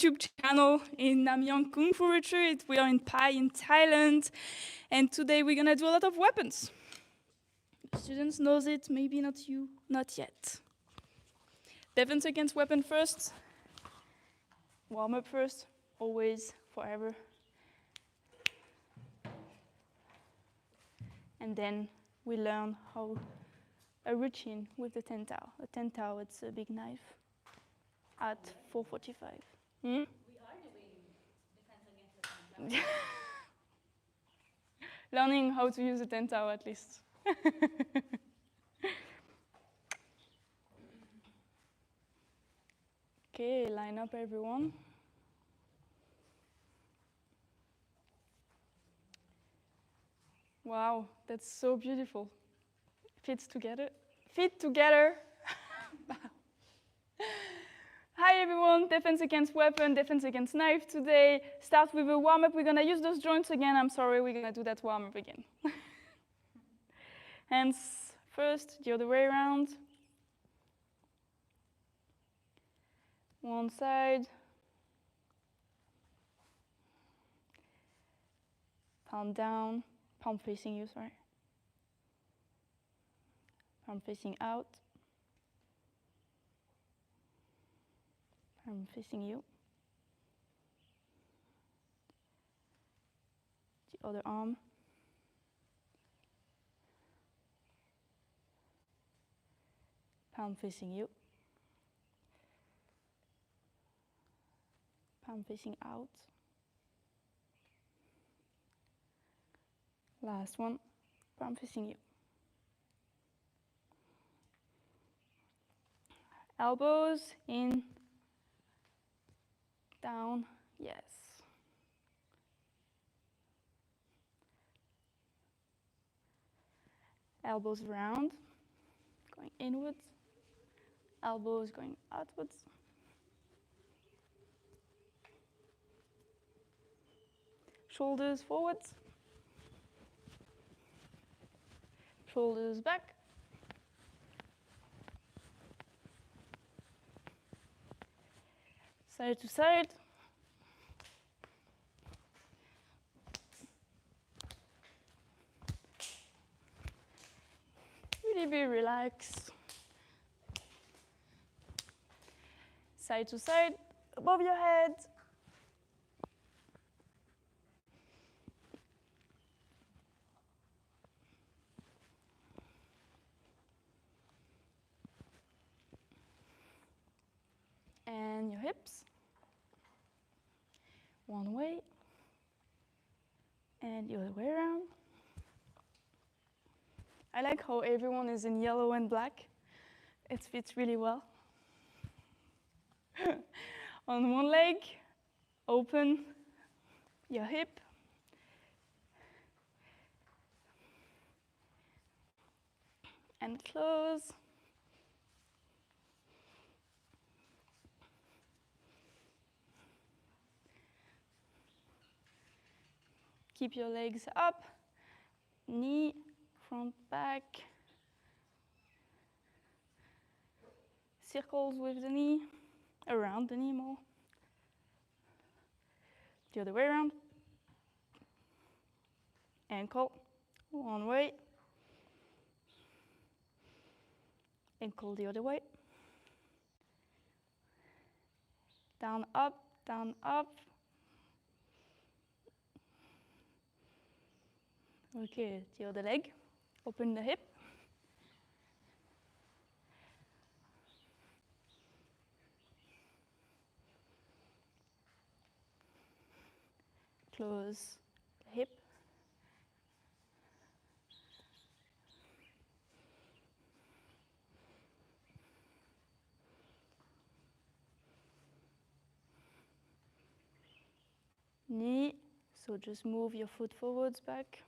YouTube channel in Namyang Kung Fu Retreat. We are in Pai in Thailand, and today we're gonna do a lot of weapons. Students knows it, maybe not you, not yet. Defense against weapon first. Warm up first, always, forever. And then we learn how a routine with the Tanto. A Tanto, it's a big knife at 4:45. We are doing defense against the Tanto. Learning how to use a Tanto at least. Okay, line up everyone. Wow, that's so beautiful. Feet together. Feet together. Hi everyone, defense against weapon, defense against knife today. Start with a warm-up. We're gonna use those joints again. I'm sorry, we're gonna do that warm-up again. Hands first, the other way around. One side. Palm down, palm facing you, sorry. Palm facing out. Palm facing you. The other arm. Palm facing you. Palm facing out. Last one, palm facing you. Elbows in, down, yes. Elbows round, going inwards. Elbows going outwards. Shoulders forwards. Shoulders back. Side to side. Really be relaxed. Side to side, above your head. And your hips. One way. And the other way around. I like how everyone is in yellow and black. It fits really well. On one leg, open your hip. And close. Keep your legs up, knee, front, back. Circles with the knee, around the knee more. The other way around. Ankle, one way. Ankle the other way. Down, up, down, up. Okay, the other leg. Open the hip. Close the hip. Knee, so just move your foot forwards, back.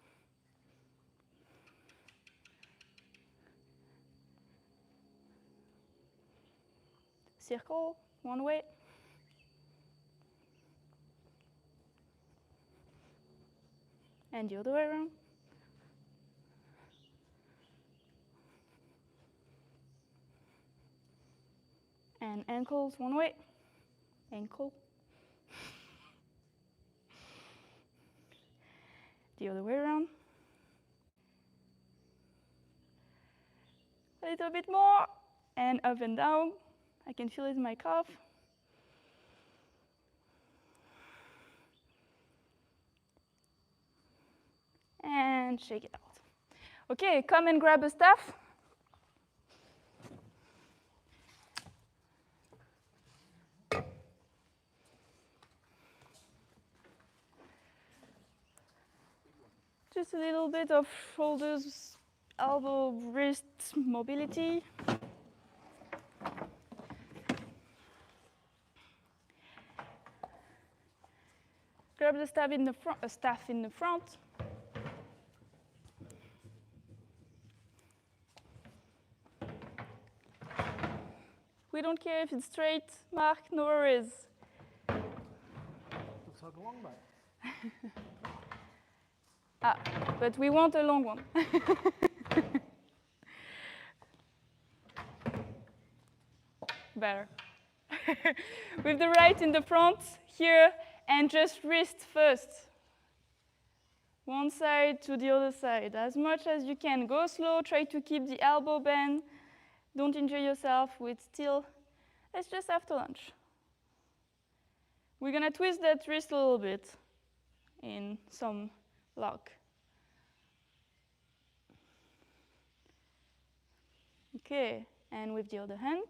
Circle, one way. And the other way around. And ankles one way. Ankle. the other way around. A little bit more, and up and down. I can feel it in my calf. And shake it out. Okay, come and grab a staff. Just a little bit of shoulders, elbow, wrist mobility. Grab the staff in the front. We don't care if it's straight, Mark, no worries. Looks like a long back. But we want a long one. Better. With the right in the front here, and just wrist first. One side to the other side, as much as you can. Go slow, try to keep the elbow bent. Don't injure yourself with still. It's just after lunch. We're gonna twist that wrist a little bit in some lock. Okay, and with the other hand.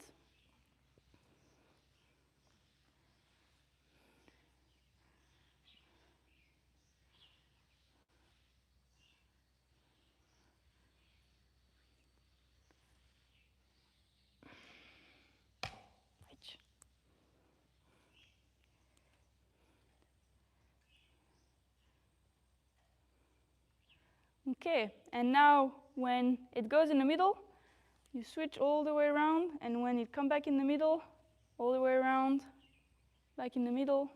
Okay, and now when it goes in the middle, you switch all the way around, and when it comes back in the middle, all the way around, back in the middle.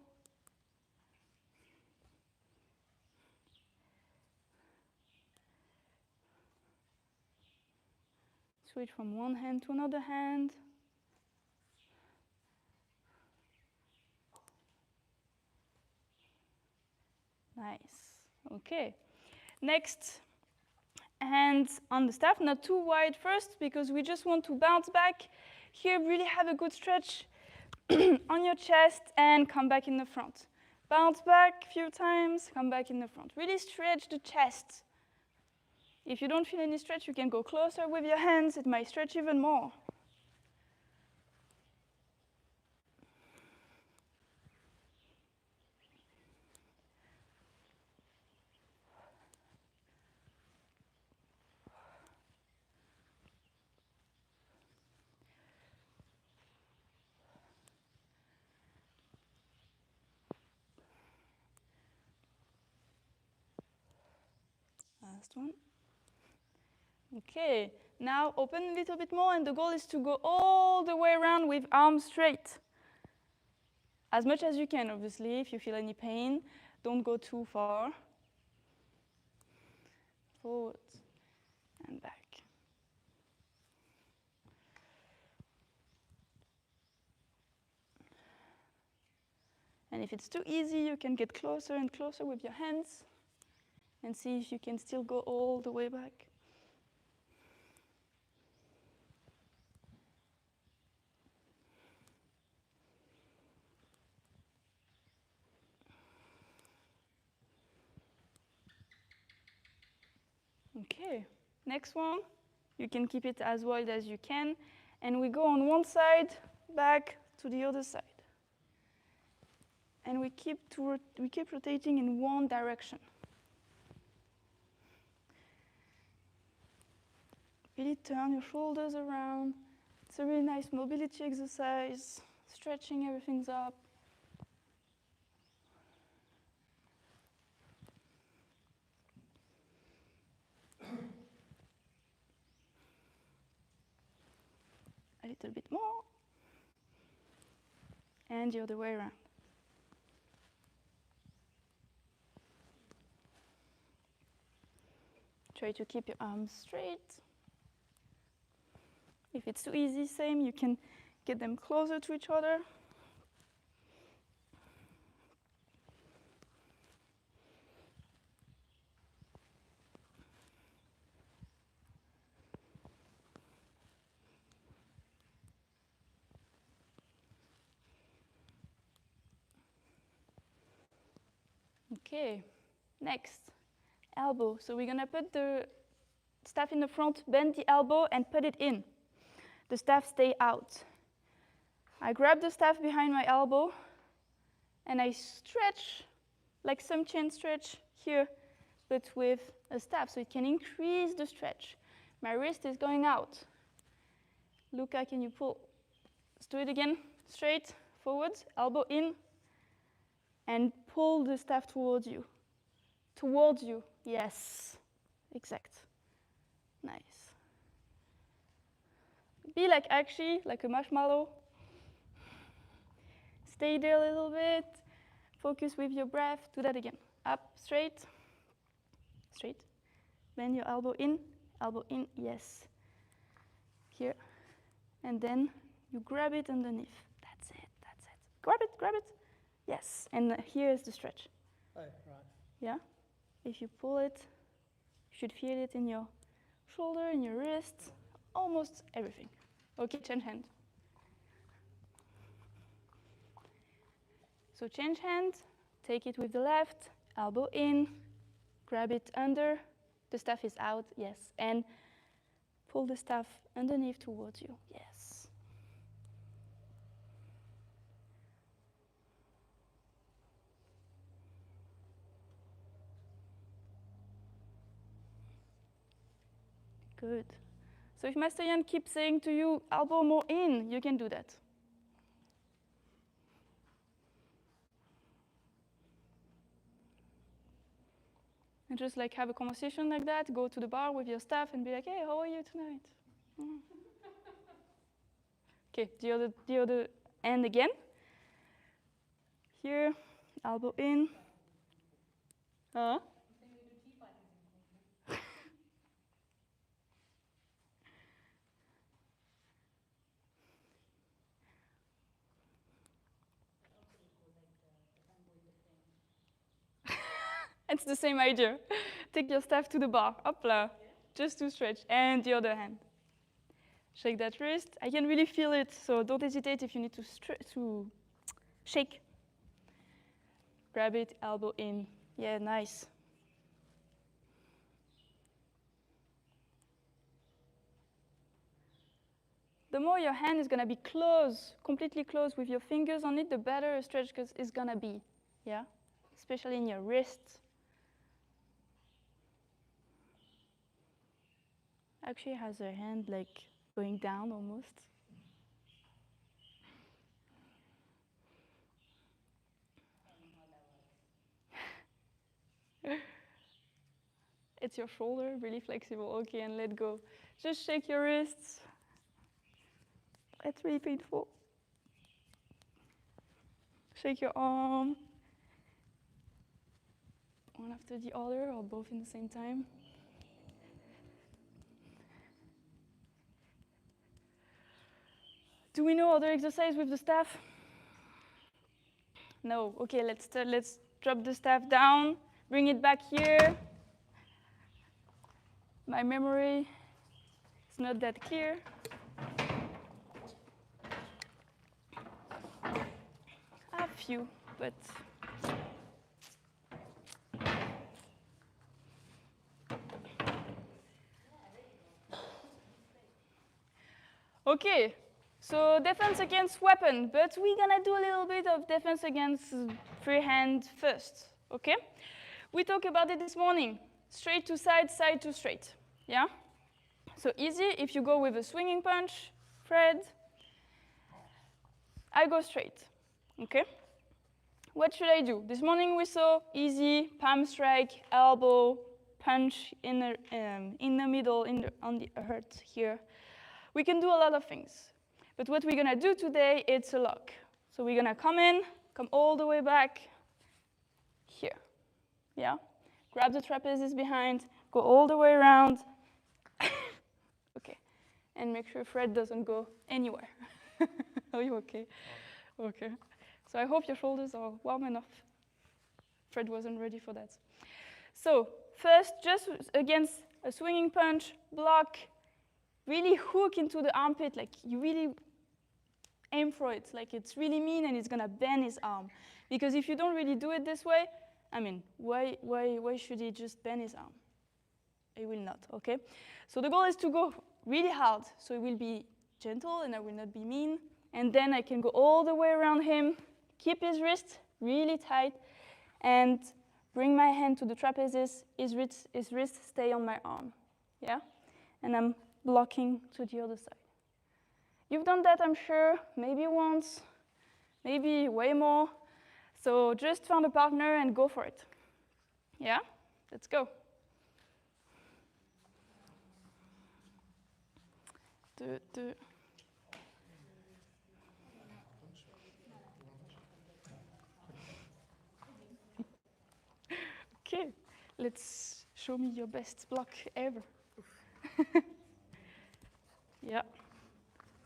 Switch from one hand to another hand. Nice, okay. Next, hands on the staff, not too wide first, because we just want to bounce back. Here, really have a good stretch on your chest and come back in the front. Bounce back a few times, come back in the front. Really stretch the chest. If you don't feel any stretch, you can go closer with your hands. It might stretch even more. Last one. Okay, now open a little bit more, and the goal is to go all the way around with arms straight. As much as you can, obviously. If you feel any pain, don't go too far. Forward and back. And if it's too easy, you can get closer and closer with your hands and see if you can still go all the way back. Okay, next one. You can keep it as wide as you can. And we go on one side, back to the other side. And we keep rotating in one direction. Really turn your shoulders around. It's a really nice mobility exercise, stretching everything's up. A little bit more. And the other way around. Try to keep your arms straight. If it's too easy, same, you can get them closer to each other. Okay, next, elbow. So we're gonna put the staff in the front, bend the elbow and put it in. The staff stay out. I grab the staff behind my elbow and I stretch, like some chin stretch here, but with a staff, so it can increase the stretch. My wrist is going out. Luca, can you pull? Let's do it again. Straight, forwards, elbow in, and pull the staff towards you. Towards you, yes, exact. Nice. Be like actually, like a marshmallow. Stay there a little bit. Focus with your breath. Do that again. Up, straight, straight. Bend your elbow in, yes. Here. And then you grab it underneath. That's it, that's it. Grab it, yes. And here is the stretch. Oh, right. Yeah? If you pull it, you should feel it in your shoulder, in your wrist, almost everything. Okay, change hand. So change hand, take it with the left, elbow in, grab it under, the staff is out, yes, and pull the staff underneath towards you, yes. Good. So if Master Yan keeps saying to you, elbow more in, you can do that. And just like have a conversation like that, go to the bar with your staff and be like, hey, how are you tonight? Okay, the other end again. Here, elbow in. It's the same idea. Take your staff to the bar, hopla, just to stretch, and the other hand. Shake that wrist. I can really feel it, so don't hesitate if you need to shake. Grab it, elbow in. Yeah, nice. The more your hand is gonna be close, completely close with your fingers on it, the better a stretch is gonna be, yeah? Especially in your wrists. Actually has her hand like going down almost. It's your shoulder, really flexible. Okay, and let go. Just shake your wrists. It's really painful. Shake your arm. One after the other, or both in the same time. Do we know other exercise with the staff? No. Okay, let's drop the staff down, bring it back here. My memory is not that clear. A few, but okay. So defense against weapon, but we're gonna do a little bit of defense against freehand first, okay? We talked about it this morning. Straight to side, side to straight, yeah? So easy if you go with a swinging punch, Fred. I go straight, okay? What should I do? This morning we saw easy, palm strike, elbow, punch in the middle, on the heart here. We can do a lot of things. But what we're gonna do today, it's a lock. So we're gonna come in, come all the way back here, yeah? Grab the trapezius behind, go all the way around. Okay, and make sure Fred doesn't go anywhere. Are you okay? Okay. So I hope your shoulders are warm enough. Fred wasn't ready for that. So first, just against a swinging punch, block, really hook into the armpit, like you really aim for it, like it's really mean and it's gonna bend his arm. Because if you don't really do it this way, I mean, why should he just bend his arm? He will not, okay? So the goal is to go really hard, so it will be gentle and I will not be mean. And then I can go all the way around him, keep his wrist really tight, and bring my hand to the trapezius, his wrist stay on my arm, yeah? And I'm blocking to the other side. You've done that, I'm sure, maybe once, maybe way more. So just find a partner and go for it. Yeah? Let's go. Okay, let's show me your best block ever. Yeah.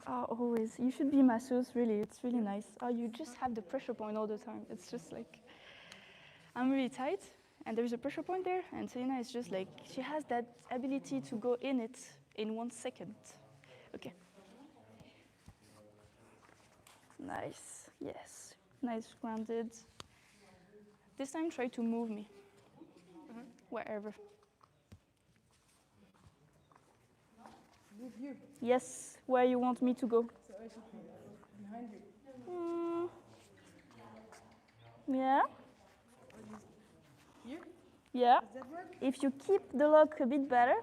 Oh, always. You should be masseuse, really. It's really nice. Oh, you just have the pressure point all the time. It's just like, I'm really tight, and there's a pressure point there, and Selena is just like, she has that ability to go in it in 1 second. Okay. Nice. Yes. Nice, grounded. This time, try to move me. Wherever. Move you. Yes, where you want me to go. So I should be behind you. Yeah. Here? Yeah. Does that work? If you keep the lock a bit better,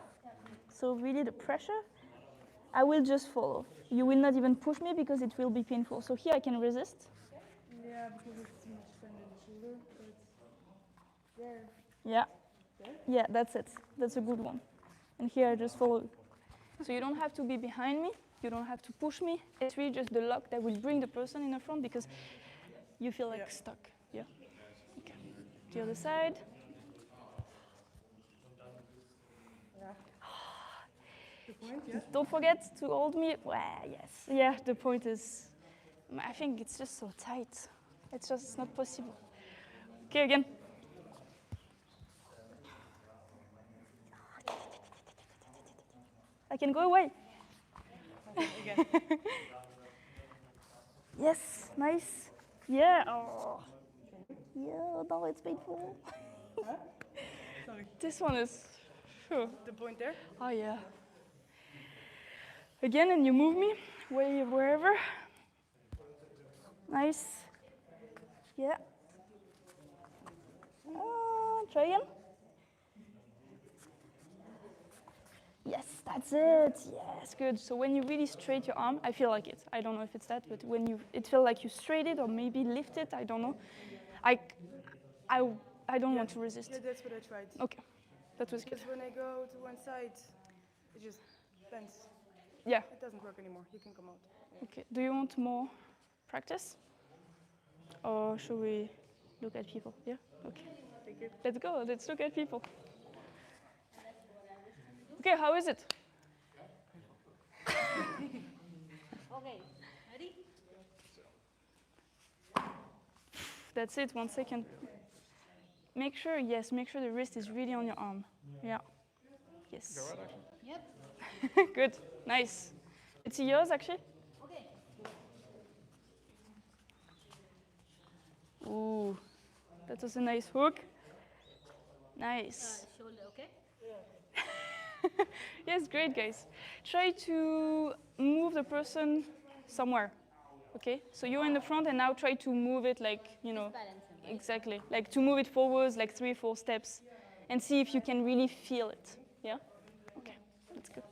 so really the pressure, I will just follow. You will not even push me because it will be painful. So here I can resist. Yeah, because it's too much bend in the shoulder, but it's there. Yeah. There? Yeah, that's it. That's a good one. And here I just follow. So you don't have to be behind me. You don't have to push me. It's really just the lock that will bring the person in the front because you feel like stuck. Yeah. Okay. The other side. Yeah. The point, yeah? Don't forget to hold me. Well, yes. Yeah, the point is, I think it's just so tight. It's just not possible. Okay, again. I can go away. Okay, again. Yes, nice. Yeah. Oh. Yeah, now it's painful. Huh? Sorry. This one is. Sure. The point there? Oh yeah. Again, and you move me wherever. Nice. Yeah. Try again. Yes, that's it. Yes, good. So when you really straight your arm, I feel like it. I don't know if it's that, but when it feels like you straight it or maybe lift it, I don't know. I don't want to resist. Yeah, that's what I tried. Okay, that was good. Because when I go to one side, it just bends. Yeah. It doesn't work anymore. You can come out. Yeah. Okay. Do you want more practice, or should we look at people? Yeah. Okay. Thank you. Let's go. Let's look at people. Okay. How is it? Okay, ready? That's it. 1 second. Make sure, yes, make sure the wrist is really on your arm. Yeah. Yes. Yep. Good. Nice. It's yours, actually. Okay. Ooh, that was a nice hook. Nice. Shoulder, okay? Yes, great, guys. Try to move the person somewhere. Okay? So you're in the front, and now try to move it like, Balance him, right? exactly. Like to move it forwards, like 3, 4 steps, and see if you can really feel it. Yeah? Okay, that's good.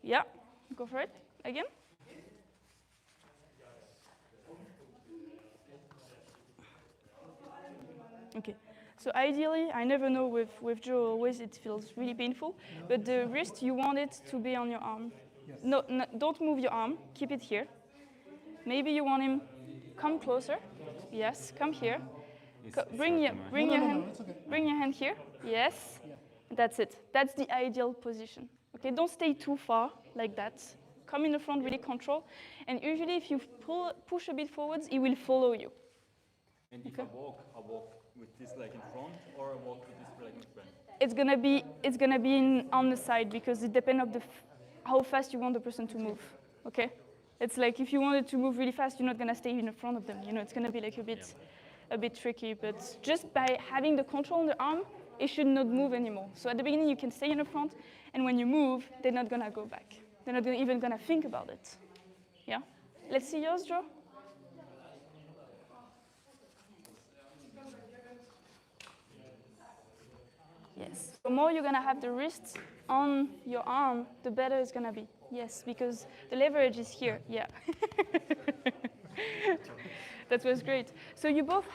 Yeah, go for it. Again. Okay. So ideally, I never know with Joe, always it feels really painful, but the wrist, you want it to be on your arm. Yes. No, don't move your arm, keep it here. Maybe you want him, come closer. Yes, come here. Bring your hand here. Yes, that's it. That's the ideal position. Okay, don't stay too far like that. Come in the front, really control. And usually if you push a bit forwards, he will follow you. And if I walk with this leg in front, or I walk with this leg in front? It's gonna be on the side because it depends on how fast you want the person to move. Okay, It's like if you wanted to move really fast, you're not gonna stay in front of them. You know, it's gonna be like a bit tricky. But just by having the control on the arm, it should not move anymore. So at the beginning, you can stay in the front, and when you move, they're not gonna go back. They're not even gonna think about it. Yeah. Let's see yours, Joe. Yes. The more you're gonna have the wrist on your arm, the better it's gonna be. Yes, because the leverage is here. Yeah. That was great. So you both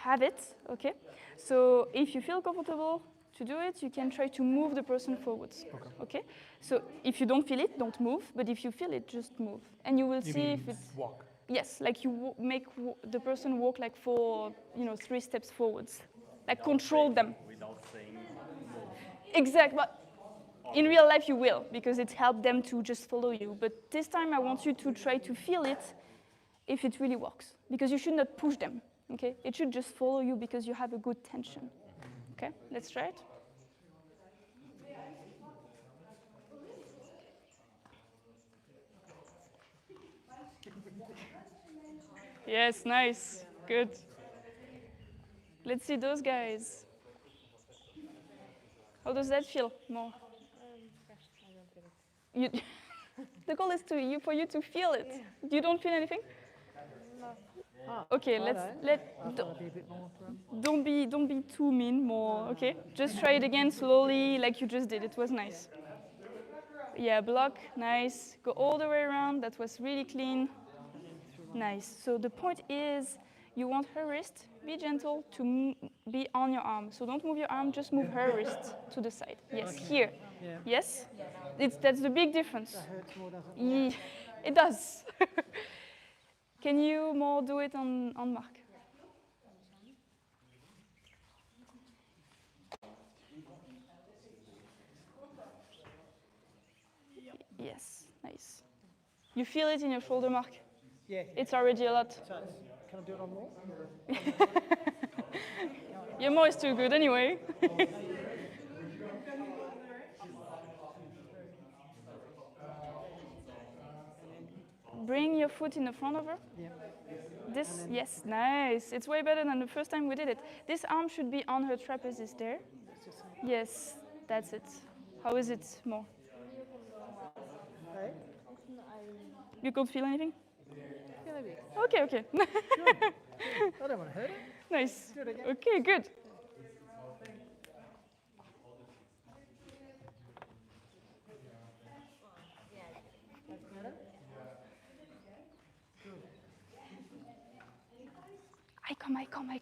have it, okay? So if you feel comfortable to do it, you can try to move the person forwards, okay? So if you don't feel it, don't move. But if you feel it, just move, and you will see if it's walk. Yes, like you make the person walk like 3 steps forwards, like control them. Without saying move. Exactly, but in real life you will, because it helped them to just follow you. But this time I want you to try to feel it if it really works, because you should not push them, okay? It should just follow you because you have a good tension, okay? Let's try it. Yes, nice, good. Let's see those guys. How does that feel more? You, the goal is for you to feel it. You don't feel anything? Okay, don't be too mean. More, okay? Just try it again slowly, like you just did. It was nice. Yeah, block, nice. Go all the way around. That was really clean. Nice. So the point is, you want her wrist. Be gentle to be on your arm. So don't move your arm. Just move her wrist to the side. Yes, here. Yeah. Yes. That's the big difference. That hurts more, doesn't it? It does. Can you more do it on Mark? Yes, nice. You feel it in your shoulder, Mark? Yeah. It's already a lot. So can I do it on more? Your more is too good anyway. Bring your foot in the front of her. Yeah. This, yes, nice. It's way better than the first time we did it. This arm should be on her trapezius there. Yes, that's it. How is it more? Hey? You can't feel anything? Yeah, maybe. Okay, okay. I don't want to hurt it. Nice. Do it again. Okay, good. I come. Come here.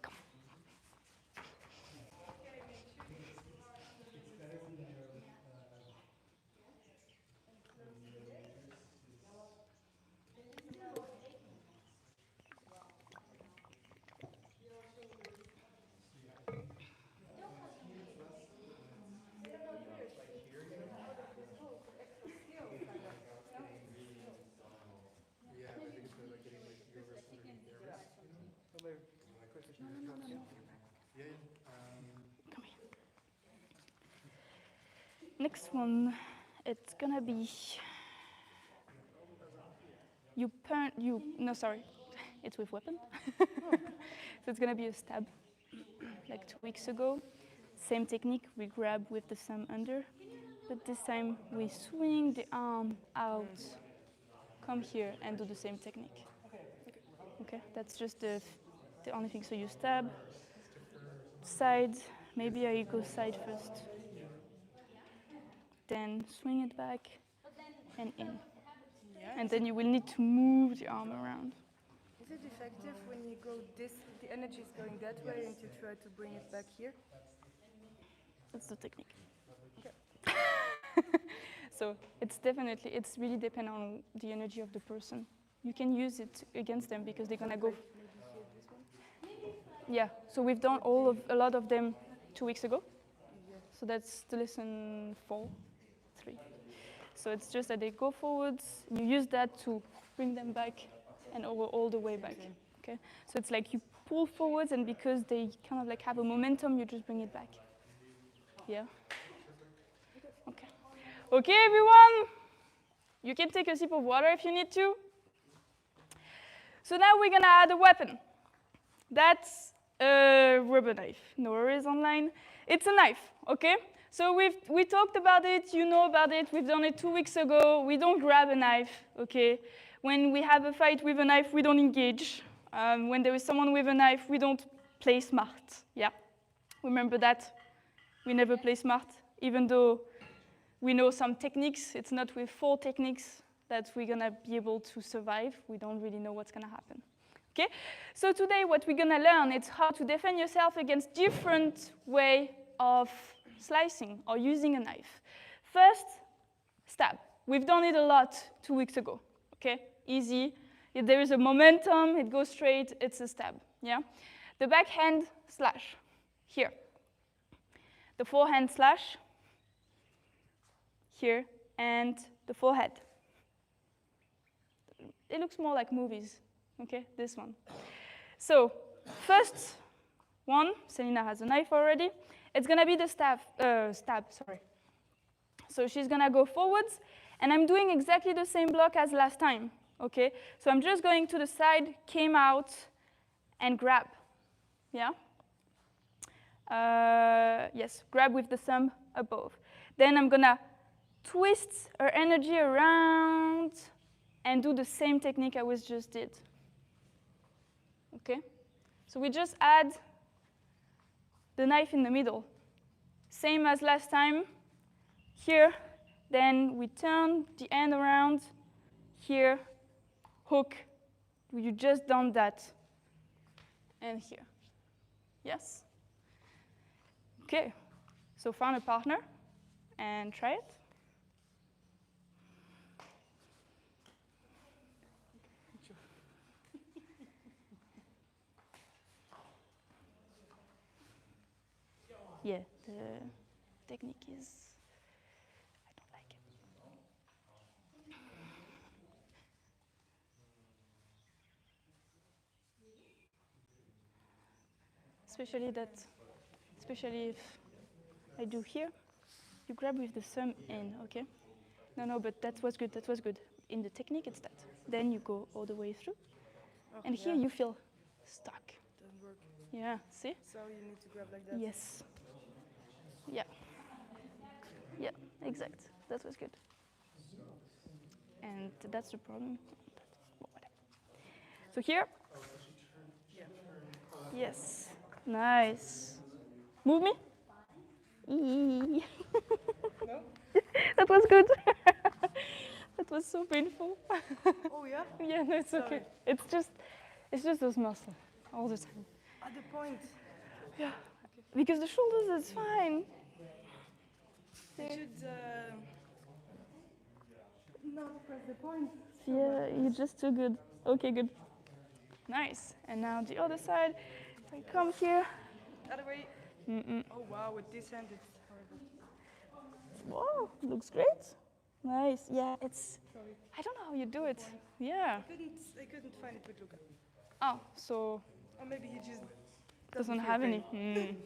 Next one, it's gonna be no, sorry, it's with weapon. So it's gonna be a stab, like 2 weeks ago. Same technique, we grab with the thumb under, but this time we swing the arm out, come here and do the same technique. Okay, that's just the only thing. So you stab, side, maybe I go side first, then swing it back and in. And then you will need to move the arm around. Is it effective when you go this, the energy is going that way and you try to bring it back here? That's the technique. So it's really depend on the energy of the person. You can use it against them because they're gonna go. Maybe here, this one? Yeah, so we've done a lot of them 2 weeks ago. So that's the lesson 4, 3. So it's just that they go forwards, you use that to bring them back and over all the way back. Okay? So it's like you pull forwards, and because they kind of like have a momentum, you just bring it back. Yeah? Okay. Okay, everyone? You can take a sip of water if you need to. So now we're gonna add a weapon. That's a rubber knife. No worries online. It's a knife, okay? So we talked about it, you know about it, we've done it 2 weeks ago. We don't grab a knife, okay? When we have a fight with a knife, we don't engage. When there is someone with a knife, we don't play smart, yeah? Remember that? We never play smart, even though we know some techniques. It's not with 4 techniques that we're gonna be able to survive. We don't really know what's gonna happen. Okay? So today what we're gonna learn is how to defend yourself against different way of slicing or using a knife. First, stab. We've done it a lot 2 weeks ago, okay? Easy. If there is a momentum, it goes straight, it's a stab, yeah? The backhand slash, here. The forehand slash, here, and the forehead. It looks more like movies, okay, this one. So, first one, Selina has a knife already. It's gonna be the stab, sorry. So she's gonna go forwards, and I'm doing exactly the same block as last time, okay? So I'm just going to the side, came out, and grab, yeah? Yes, grab with the thumb above. Then I'm gonna twist her energy around and do the same technique I was just did. Okay? So we just add the knife in the middle. Same as last time. Here, then we turn the end around. Here, hook. You just done that. And here. Yes? Okay. So find a partner and try it. Yeah, the technique is, I don't like it. Especially if I do here, you grab with the thumb in, okay? No, but that was good. In the technique, it's that. Then you go all the way through, and here you feel stuck. Doesn't work. Yeah, see? So you need to grab like that. Yes. Yeah. Yeah, exact. That was good. And that's the problem. So here. Yes. Nice. Move me. Eee. No? That was good. That was so painful. Oh yeah? Yeah, no, it's okay. Sorry. It's just those muscles all the time. At the point. Yeah. Because the shoulders, it's fine. You should not press the point. Yeah, you're just too good. Okay, good. Nice. And now the other side. If I come here. Other way. Oh wow, with this hand it's horrible. Whoa, looks great. Nice. Yeah, it's. Sorry. I don't know how you do it. Yeah. I couldn't find it with Luca. Oh, so Or maybe he just doesn't feel have any. pain.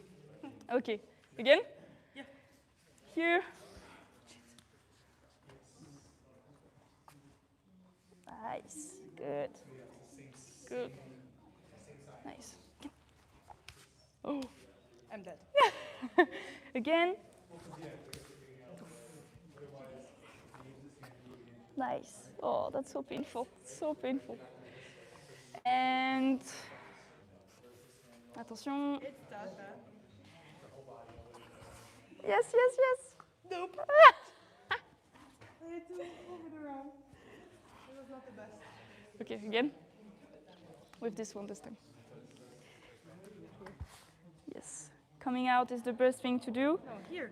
Okay. Again? Yeah. Here. Nice. Good. Good. Nice. Oh. I'm dead. Again. Nice. Oh, that's so painful. So painful. And attention. It's that bad. Yes. Nope. I had to move it around. It was not the best. Okay, again. With this one this time. Yes. Coming out is the best thing to do. No, here.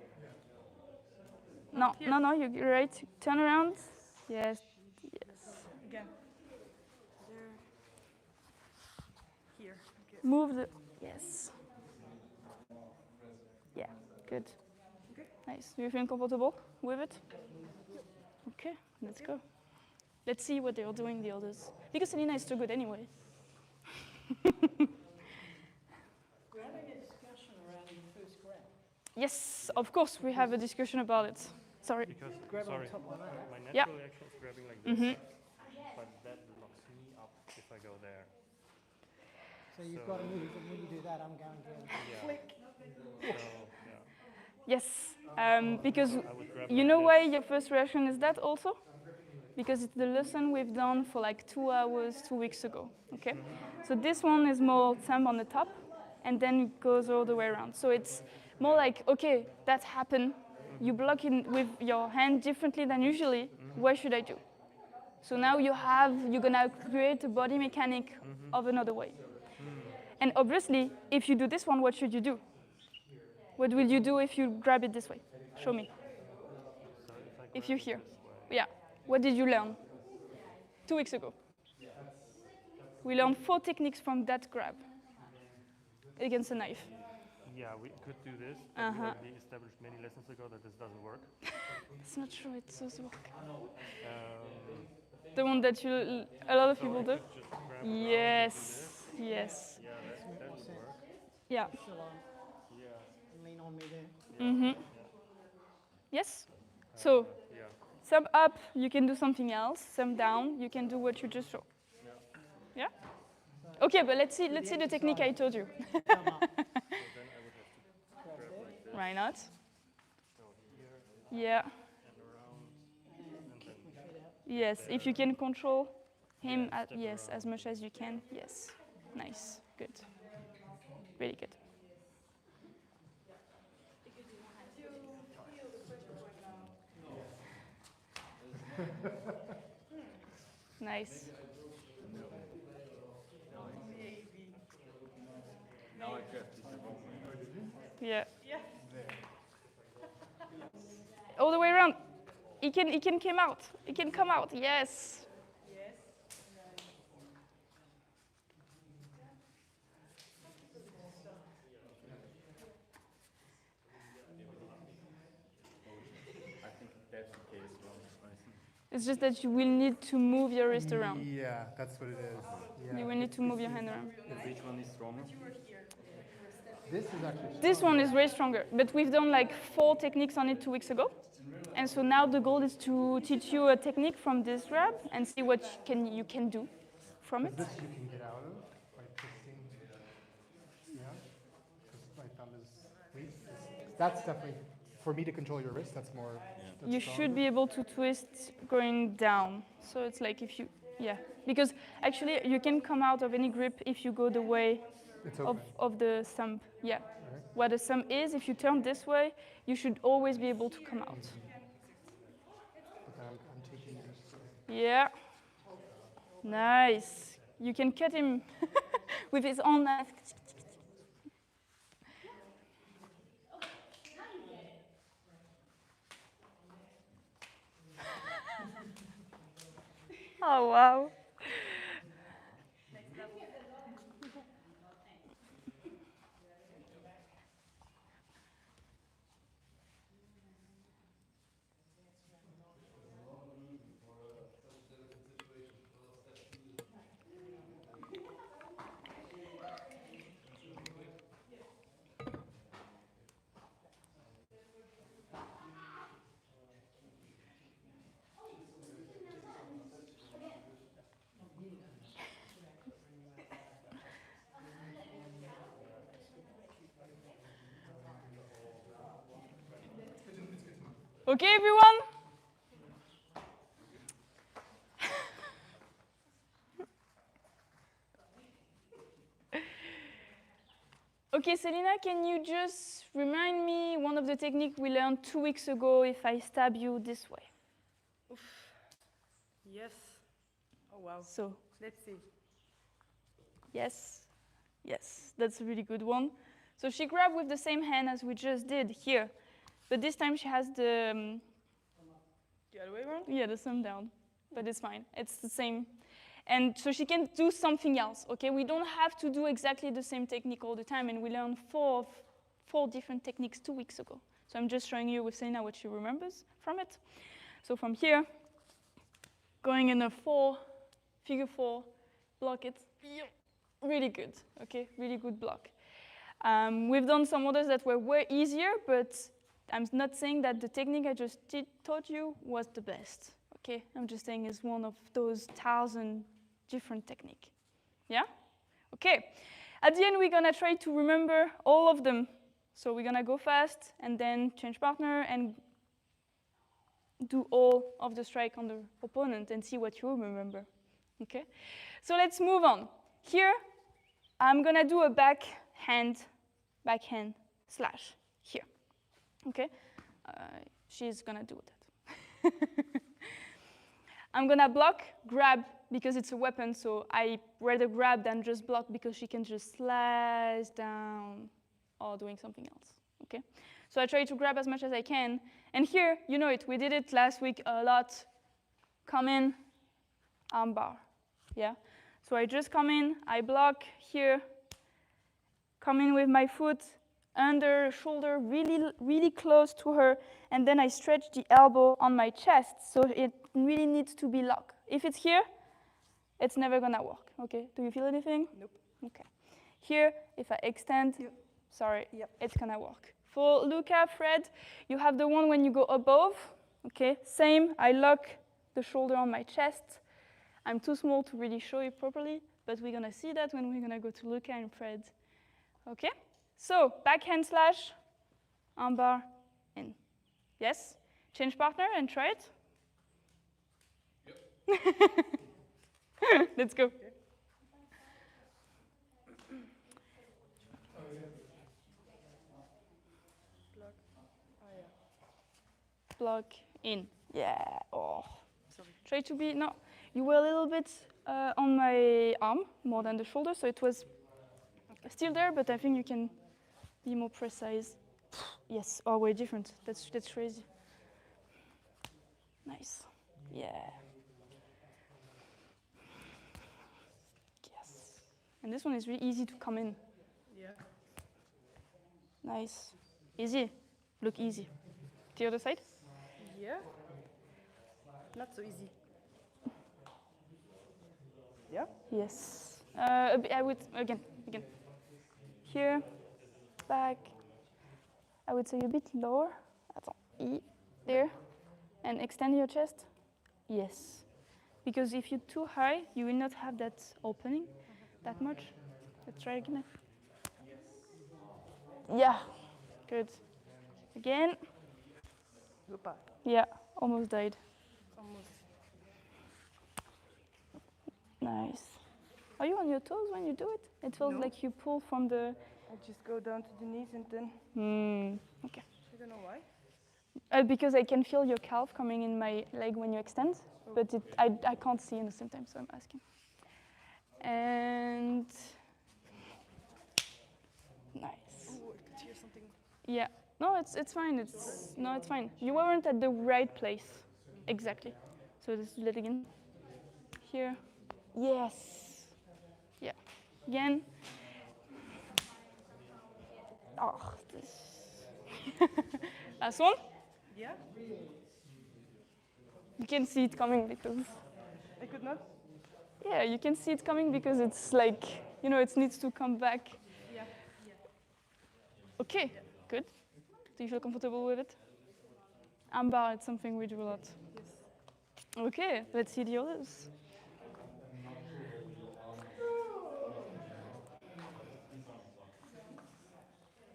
No, here. no, you're right. Turn around. Yes. Again. There. Here. Okay. Move the. Yes. Yeah, good. Okay. Nice. Do you feel comfortable with it? Okay, let's go. Let's see what they're doing, the others. Because Selina is too good anyway. We're having a discussion around the first grab. Yes, of course, we have a discussion about it. Sorry. Because, Grab on sorry, top like that. my Yeah. natural reaction is grabbing like this, but that locks me up if I go there. So you've got to move, and when you do that, I'm going to flick. So, yeah. Yes, because I would grab you like know this. why your first reaction is that also? Because it's the lesson we've done for like 2 hours 2 weeks ago, okay? So this one is more thumb on the top, and then it goes all the way around. So it's more like, okay, that happened. You block in with your hand differently than usually. What should I do? So now you're gonna create a body mechanic of another way. And obviously, if you do this one, what should you do? What will you do if you grab it this way? Show me. So If if I you're grab here. it this way, Yeah. What did you learn 2 weeks ago? We learned 4 techniques from that grab against a knife. yeah, we could do this, but we already established many lessons ago that this doesn't work. It's not true, it does work. Um, The one that a lot of so people I do? could just grab around and do Yes, this. yes. Yeah, that would work. Yeah. Still on. Yeah. Lean on me there. Mm-hmm. Yes? So, Yeah. thumb up, you can do something else. Thumb down, you can do what you just showed. Yeah? Okay, but let's see the technique I told you. Thumb up. So then I would have to grab like this. Why not? Go here Yeah. and around, and then Yes, if you can control him, Yeah, step yes, around. as much as you can. Yes. Nice. Good. Really good. Nice. Now I grab this wrong way. Yeah. All the way around. It can come out. It can come out. Yes. I think that's the case wrong. I think. It's just that you will need to move your wrist around. Yeah, that's what it is. Yeah. You will need to move your hand around. Which one is stronger? This is actually This one is way stronger, but we've done like 4 techniques on it 2 weeks ago. And so now the goal is to teach you a technique from this grab and see what you can do from it. This you can get out of by twisting. Yeah, because my thumb is weak. That's definitely, for me to control your wrist, that's more. That's You stronger. should be able to twist going down. So it's like if you, yeah. Because actually you can come out of any grip if you go the way It's open. of the thumb. Yeah. Right. Where the thumb is, if you turn this way, you should always be able to come out. But then I'm taking this. Yeah. Nice. You can cut him with his own knife. Oh, wow. Okay, everyone? Okay, Selina, can you just remind me one of the techniques we learned 2 weeks ago if I stab you this way? Yes. Oh, wow. So, Let's see. yes, yes, that's a really good one. So she grabbed with the same hand as we just did here, but this time she has the The other way around? yeah, the thumb down, but it's fine. It's the same. And so she can do something else, okay? We don't have to do exactly the same technique all the time, and we learned four different techniques 2 weeks ago. So I'm just showing you with Selena what she remembers from it. So from here, going in a figure 4, block it, really good, okay? Really good block. We've done some others that were way easier, but I'm not saying that the technique I just taught you was the best, okay? I'm just saying it's one of those 1,000 different techniques. Yeah? Okay. At the end, we're gonna try to remember all of them. So we're gonna go fast and then change partner and do all of the strike on the opponent and see what you remember. Okay? So let's move on. Here, I'm gonna do a backhand slash here. Okay? She's gonna do that. I'm gonna block, grab, because it's a weapon, so I rather grab than just block because she can just slice down or doing something else, okay? So I try to grab as much as I can. And here, you know it, we did it last week a lot. Come in, arm bar, yeah? So I just come in, I block here, come in with my foot, under shoulder, really, really close to her, and then I stretch the elbow on my chest, so it really needs to be locked. If it's here, it's never gonna work, okay? Do you feel anything? Nope. Okay. Here, if I extend, Yep. sorry, Yep. it's gonna work. For Luca, Fred, you have the one when you go above, okay? Same, I lock the shoulder on my chest. I'm too small to really show it properly, but we're gonna see that when we're gonna go to Luca and Fred, okay? So, backhand slash, arm bar, in. Yes? Change partner and try it? Yep. Let's go. Block, in. Yeah, oh. Sorry. Try to be, no, you were a little bit on my arm, more than the shoulder, so it was still there, but I think you can be more precise. Yes, oh, way different. That's crazy. Nice. Yeah. Yes. And this one is really easy to come in. Yeah. Nice. Easy. Look easy. The other side? Yeah. Not so easy. Yeah. Yes. I would, again. Here, back. I would say a bit lower. Attends. There. And extend your chest. Yes. Because if you're too high, you will not have that opening that much. Let's try again. Yeah. Good. Again. Opa. Yeah. Almost died. Almost. Nice. Are you on your toes when you do it? It feels No. like you pull from the... I just go down to the knees and then Okay. I don't know why. Because I can feel your calf coming in my leg when you extend, but I can't see in the same time, so I'm asking. And nice. Oh, I could hear something. Yeah. No, it's fine. It's fine. You weren't at the right place. Exactly. So just do that again. Here. Yes. Yeah. Again. Oh, this. Last one. Yeah. You can see it coming because. I could not. Yeah, you can see it coming because it's like, you know, it needs to come back. Yeah. Okay, good. Do you feel comfortable with it? Armbar, it's something we do a lot. Yes. Okay, let's see the others.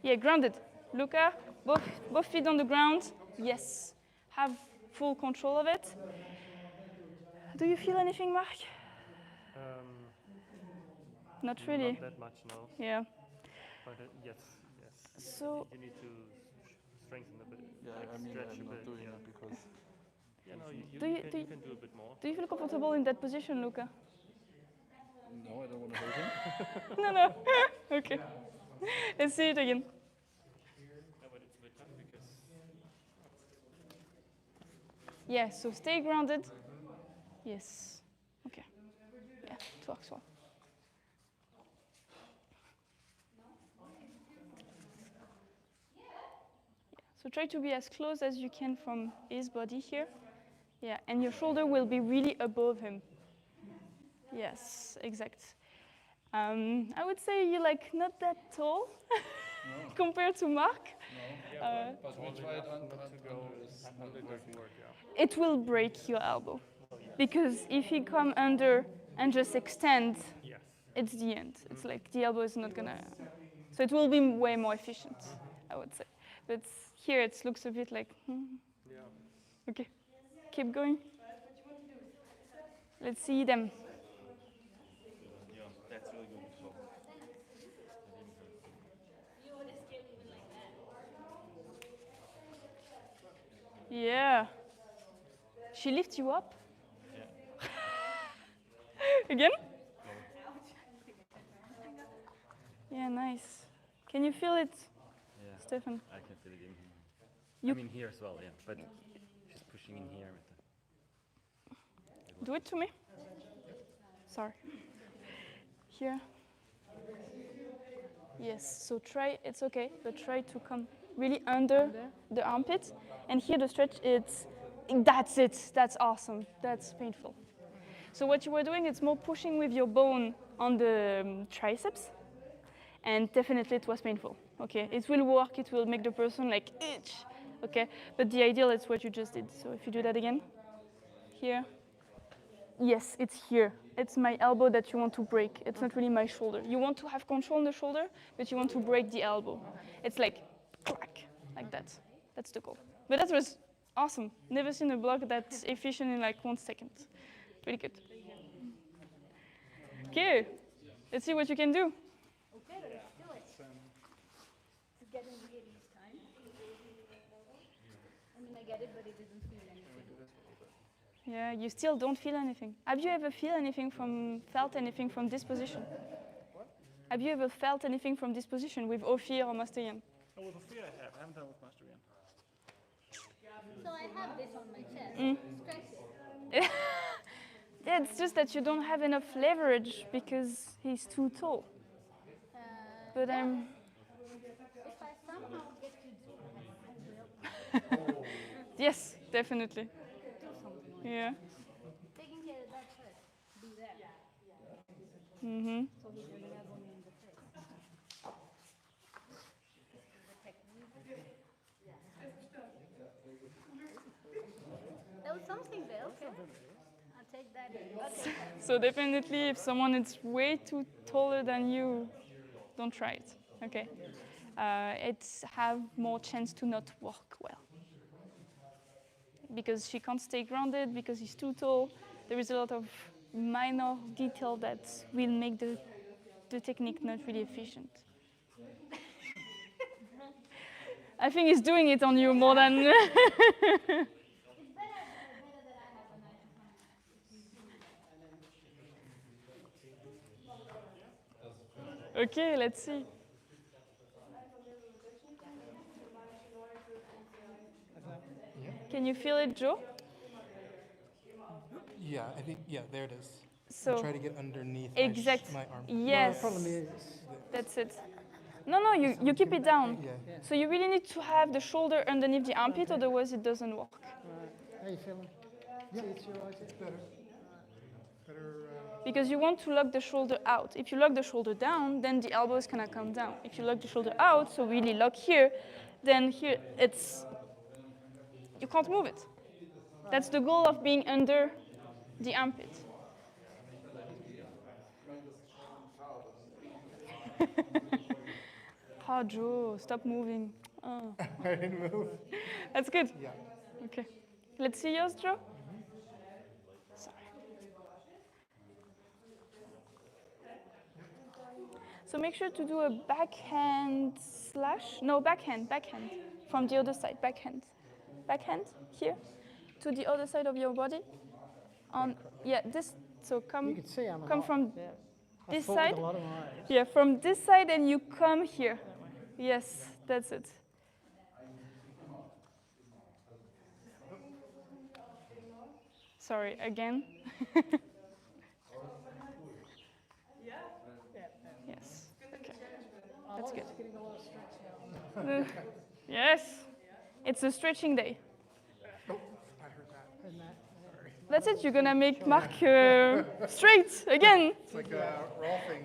Yeah, grounded. Luca, both feet on the ground. Yes. Have full control of it. Do you feel anything, Mark? Not really. Not that much, no. Yeah. But yes. So You need to strengthen a bit. Yeah, like I mean, stretch I'm a not bit. doing Yeah. it because Yeah, no, Do you- you can do a bit more. do you feel comfortable in that position, Luca? no, I don't want to hurt him. No. Okay. Let's see it again. Yeah, but it's a bit tough because Yeah, so stay grounded. Yes. Okay. Yeah, it works well. So try to be as close as you can from his body here. Yeah, and your shoulder will be really above him. Yes, exact. I would say you're like not that tall compared to Mark. But we tried not to go under doesn't work, yeah. It will break your elbow. Because if you come under and just extend, Yes. it's the end. It's like the elbow is not gonna, so it will be way more efficient, I would say. But here it looks a bit like, okay, keep going. Let's see them. Yeah, that's really good. So, You would escape even like that. Yeah. She lifts you up? yeah. Again? Yeah, nice. Can you feel it, Yeah. Stefan? I can feel it in here. You- I mean here as well, yeah. But she's pushing in here with the. Do it to me. Sorry. Here. Yes, so try, it's okay, but try to come really under the armpit. And here the stretch, that's it, that's awesome, that's painful. So what you were doing, it's more pushing with your bone on the triceps. And definitely it was painful, okay? It will work, it will make the person like itch, okay? But the ideal is what you just did. So if you do that again, here. Yes, it's here. It's my elbow that you want to break. It's not really my shoulder. You want to have control on the shoulder, but you want to break the elbow. It's like, crack, like that. That's the goal. But that was awesome. Never seen a block that's efficient in like 1 second. Really good. Okay, let's see what you can do. Okay, let's do it. It's getting weird each time. I mean, I get it, but it doesn't feel anything. Yeah, you still don't feel anything. Have you ever felt anything from this position? What? Have you ever felt anything from this position with Ophir or Mastoyan? Oh, with Sophia I have. I haven't done with Master yet. So I have this on my chest. Stretch it. Yeah, it's just that you don't have enough leverage because he's too tall. But I'm. If I somehow get to do it, I will. Yes, definitely. Do something. Yeah. Taking care of that first. Be there. Mm-hmm. So he will never me in the face. The technique. There was something there, okay. I'll take that. Okay. So definitely, if someone is way too taller than you, don't try it. Okay. It's have more chance to not work well because she can't stay grounded because he's too tall. There is a lot of minor detail that will make the technique not really efficient. I think he's doing it on you more than. It's better that I have a knife. Okay, let's see. Can you feel it, Joe? Yeah, I think, yeah, there it is. So Try to get underneath exact. my arm. Yes. The problem is, That's it. No, you keep it down. Yeah. So you really need to have the shoulder underneath the armpit, otherwise it doesn't work. how you feeling? Yeah. See, it's your right here. Better. Better. Because you want to lock the shoulder out. If you lock the shoulder down, then the elbow is gonna come down. If you lock the shoulder out, so really lock here, then here you can't move it. That's the goal of being under the armpit. Oh, Joe, stop moving. Oh. I didn't move. That's good. Yeah. Okay. Let's see yours, Joe. Sorry. So make sure to do a backhand slash. No, backhand. From the other side, backhand. Backhand, here, to the other side of your body. Yeah, this, so You come can see I'm come from yeah. I this fought side. with a lot of mine. Yeah, from this side and you come here. Yes, that's it. Sorry, again. Yes, okay, that's good. Getting a lot of stretch out. Yes, it's a stretching day. And that, That's it, you're gonna make Mark straight again. It's like Rolfing.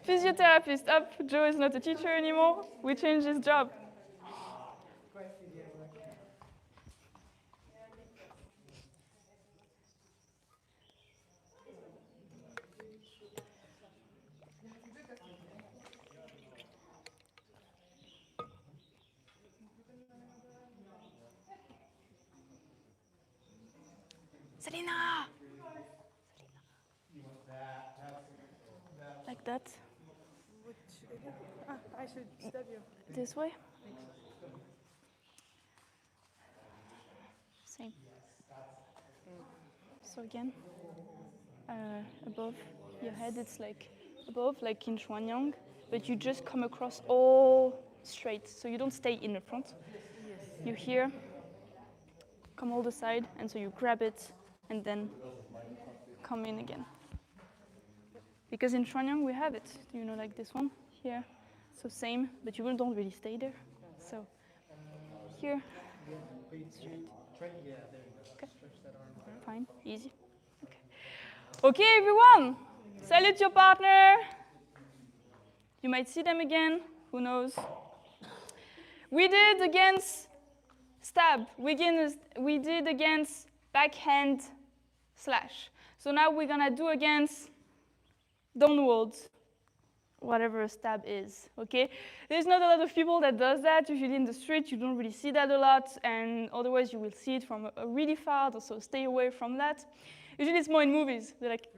Physiotherapist up, Joe is not a teacher anymore. We changed his job. Selena! Like that. What should I do? Ah, I should stab you. This way. Same. So again, above your head, it's like above, like in Xuanyang, but you just come across all straight. So you don't stay in the front. You here, come all the side, and so you grab it, and then come in again. Because in Xuanyang we have it, you know, like this one here. So same, but you don't really stay there. So here, straight. Okay. Fine, easy. Okay. Okay, everyone, salute your partner. You might see them again, who knows. We did against stab, we did against backhand slash. So now we're gonna do against downwards, whatever a stab is, okay? There's not a lot of people that does that. Usually in the street, you don't really see that a lot, and otherwise you will see it from a really far, so stay away from that. Usually it's more in movies. They're like,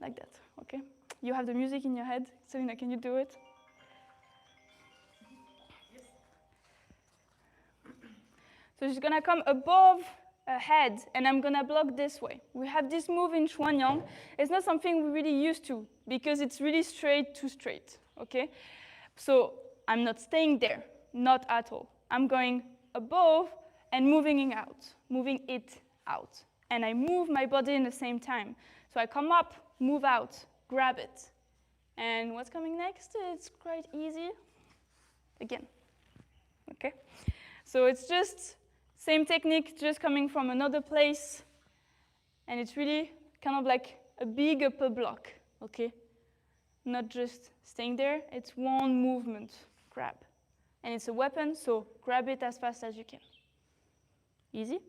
like that, okay? You have the music in your head. Selena, can you do it? So she's gonna come above her head, and I'm gonna block this way. We have this move in Xuanyang. It's not something we really used to, because it's really straight to straight, okay? So I'm not staying there, not at all. I'm going above and moving it out. And I move my body in the same time. So I come up, move out, grab it. And what's coming next? It's quite easy. Again, okay? So it's just same technique, just coming from another place. And it's really kind of like a big upper block, okay? Not just staying there, it's one movement, grab. And it's a weapon, so grab it as fast as you can. Easy?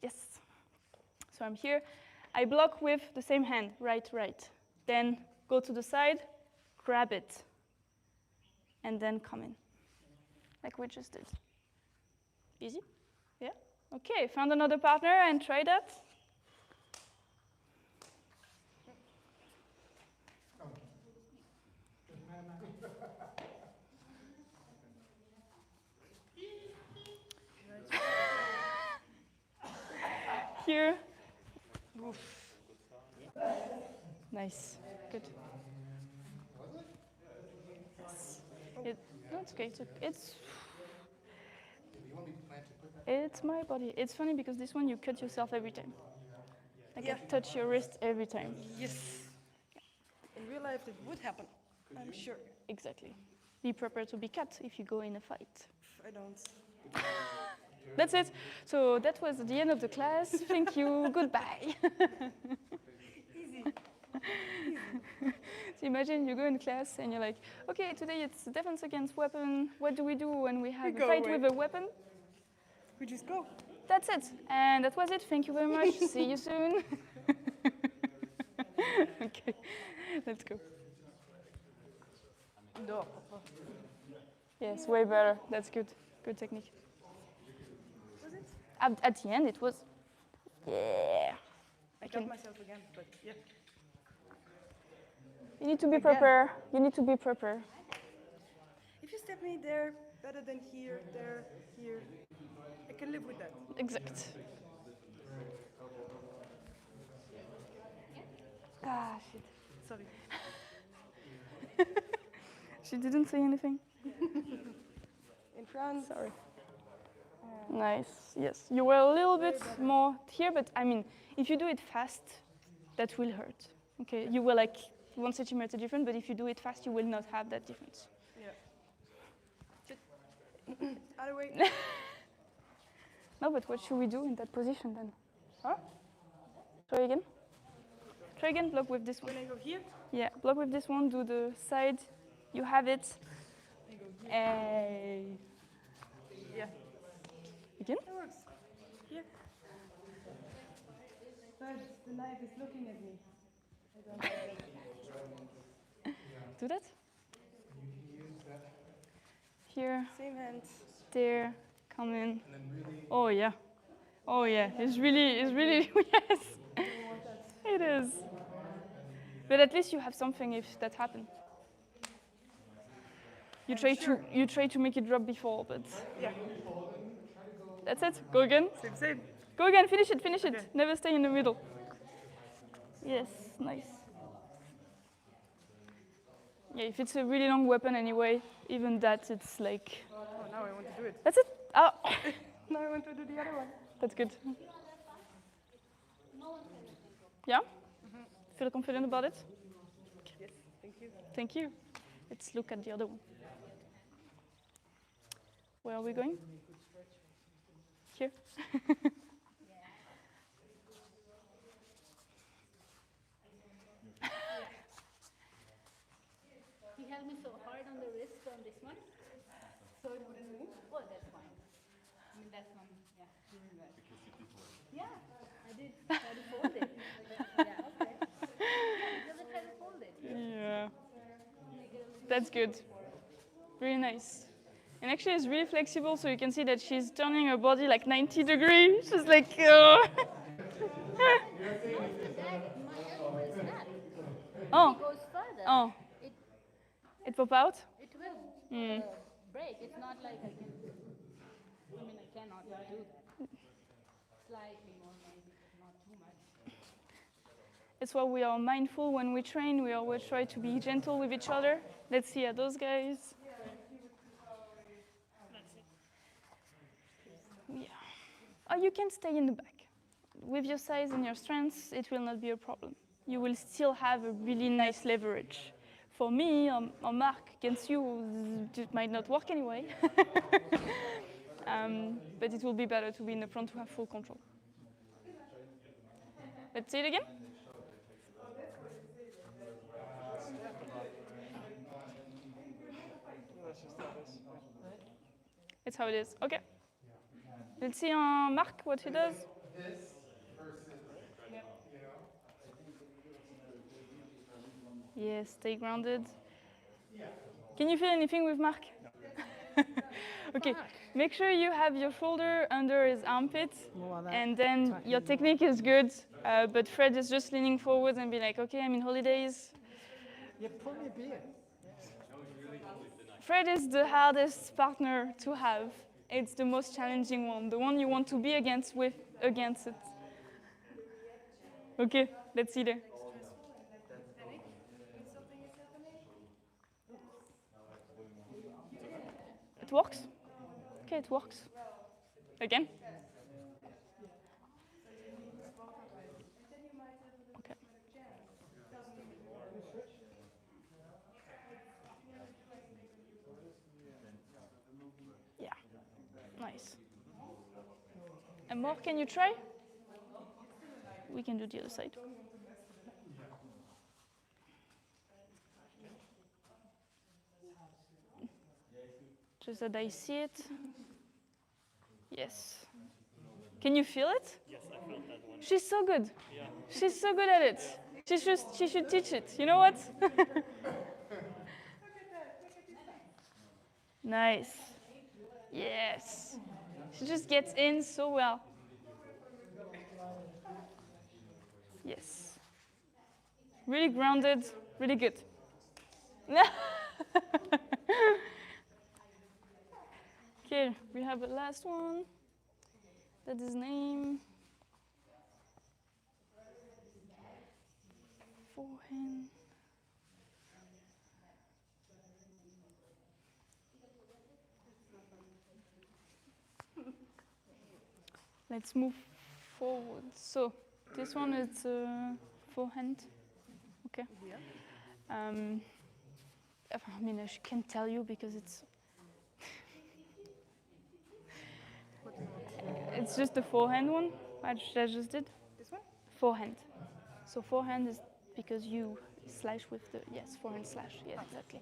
Yes. So I'm here. I block with the same hand, right, right. Then go to the side, grab it, and then come in, like we just did. Easy? Yeah? Okay, found another partner and try that. Here. Oof. Nice. Good. No, it's okay. It's my body. It's funny because this one you cut yourself every time. I can touch your wrist every time. Yes. In real life, it would happen, I'm sure. Exactly. Be prepared to be cut if you go in a fight. I don't. That's it. So that was the end of the class. Thank you. Goodbye. Easy. So imagine you go in class and you're like, okay, today it's defense against weapon. What do we do when we have a fight with a weapon? We just go. That's it. And that was it. Thank you very much. See you soon. Okay, let's go. No. Yes, way better. That's good. Good technique. Was it? At the end, it was, yeah. I cut myself again, but yeah. You need to be prepared. You need to be prepared. If you step me there, better than here, there, here, I can live with that. Exact. Ah, shit. Sorry. She didn't say anything. In France. Sorry. Nice. Yes, you were a little bit more here, but I mean, if you do it fast, that will hurt. Okay, you will like 1 centimeter different, but if you do it fast, you will not have that difference. Yeah. Other way. No, but what should we do in that position then? Huh? Try again. Try again. Block with this one. When I go here, Yeah, block with this one. Do the side. You have it. Hey. yeah, Again. that works. Here. But the knife is looking at me. I don't like that. Do that. Here. Same hand. There. Come in. Oh yeah. Oh yeah, it's really, yes, it is. But at least you have something if that happens. You try to make it drop before, but Yeah. that's it. Go again. Same, same. Go again. Finish it. Finish it. Okay. Never stay in the middle. Yes, nice. Yeah, if it's a really long weapon anyway, even that, it's like. Oh, now I want to do it. That's it. Oh, Now I want to do the other one. that's good. Yeah. Feel confident about it? Yes, thank you. Thank you. Let's look at the other one. Where are we going? Here. He held me so hard on the wrist on this one, so it wouldn't move. Oh, that's fine. I mean, that's one, yeah, doing that. Yeah, I did try to fold it. Yeah, okay. Yeah, because I tried to fold it. Yeah. That's good. Really nice. And actually, it's really flexible, so you can see that she's turning her body like 90 degrees. She's like, oh. After that, my elbow will snap. Oh. It goes further. Oh. It pop out? It will break. It's not like I can, I mean, I cannot do that. Slightly more maybe, but not too much. It's why we are mindful when we train. We always try to be gentle with each other. Let's see at those guys. Yeah. Oh, you can stay in the back. With your size and your strengths, it will not be a problem. You will still have a really nice leverage. For me, or Mark against you, it might not work anyway. But it will be better to be in the front to have full control. Let's see it again. It's how it is. Okay. Let's see Mark what he does. Yes, stay grounded. Can you feel anything with Mark? Okay, make sure you have your shoulder under his armpit, and then your technique is good, but Fred is just leaning forward and be like, okay, I'm in holidays. Yeah, pour me a beer. Fred is the hardest partner to have. It's the most challenging one, the one you want to be against it. Okay, let's see there. It works? Okay, it works. Again? Okay. Yeah, nice. And more, can you try? We can do the other side. Just that I see it. Yes. Can you feel it? Yes, I felt that one. She's so good. Yeah. She's so good at it. She should teach it. You know what? Nice. Yes. She just gets in so well. Yes. Really grounded, really good. Okay, we have a last one. That's his name. Forehand. Let's move forward. So this one is forehand. Okay. I mean, I can't tell you because it's it's just the forehand one. I just did. This one? Forehand. So forehand is because you slash with the forehand slash. Yeah, exactly.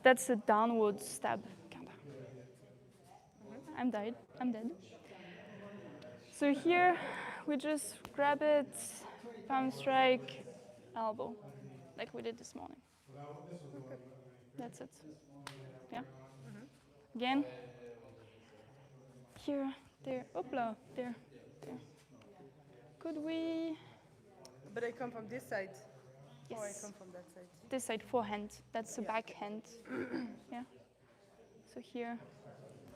That's a downward stab. Kinda. I'm dead. So here we just grab it, palm strike, elbow, like we did this morning. That's it. Yeah. Again. Here, there. Hopla, there. Could we? But I come from this side. Yes. Or I come from that side. This side forehand. That's the Yeah. backhand. Yeah. So here,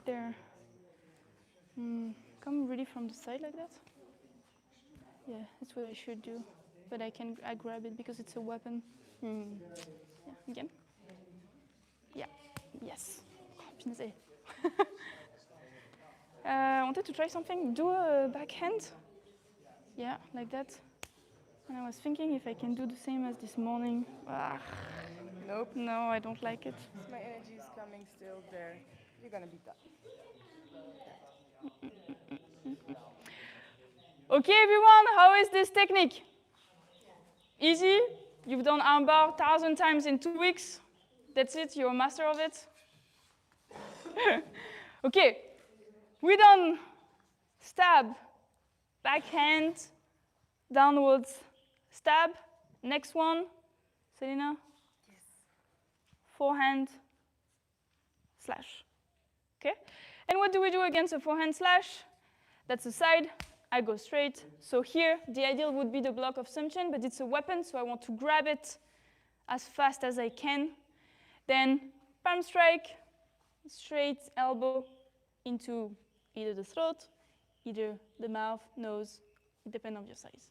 there. Come really from the side like that. Yeah, that's what I should do. But I grab it because it's a weapon. Yeah, again. Yeah. Yes. Oh, punaise. I wanted to try something. Do a backhand. Yeah, like that. And I was thinking if I can do the same as this morning. Nope. No, I don't like it. My energy is coming still there. You're gonna beat that. Okay, everyone, how is this technique? Easy? You've done armbar 1,000 times in 2 weeks? That's it? You're a master of it? Okay, we done stab, backhand, downwards, stab. Next one, Selena? Yes. Forehand, slash. Okay? And what do we do against a forehand slash? That's the side. I go straight. So here, the ideal would be the block of Sumchen, but it's a weapon, so I want to grab it as fast as I can. Then palm strike, straight elbow into either the throat, either the mouth, nose, it depends on your size.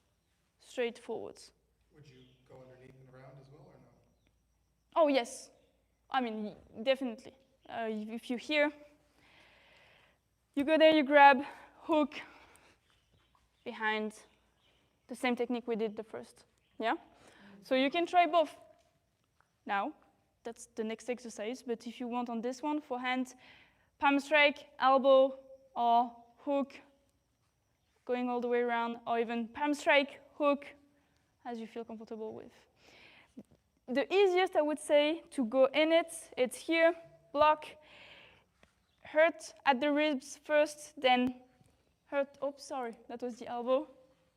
Straight forwards. Would you go underneath and around as well, or no? Oh, yes. I mean, definitely. If you hear, you go there, you grab, hook, behind, the same technique we did the first. Yeah? So you can try both. Now, that's the next exercise, but if you want on this one, forehand, palm strike, elbow, or hook, going all the way around, or even palm strike, hook, as you feel comfortable with. The easiest, I would say, to go in it, it's here, block, hurt at the ribs first, then hurt, oops, sorry, that was the elbow,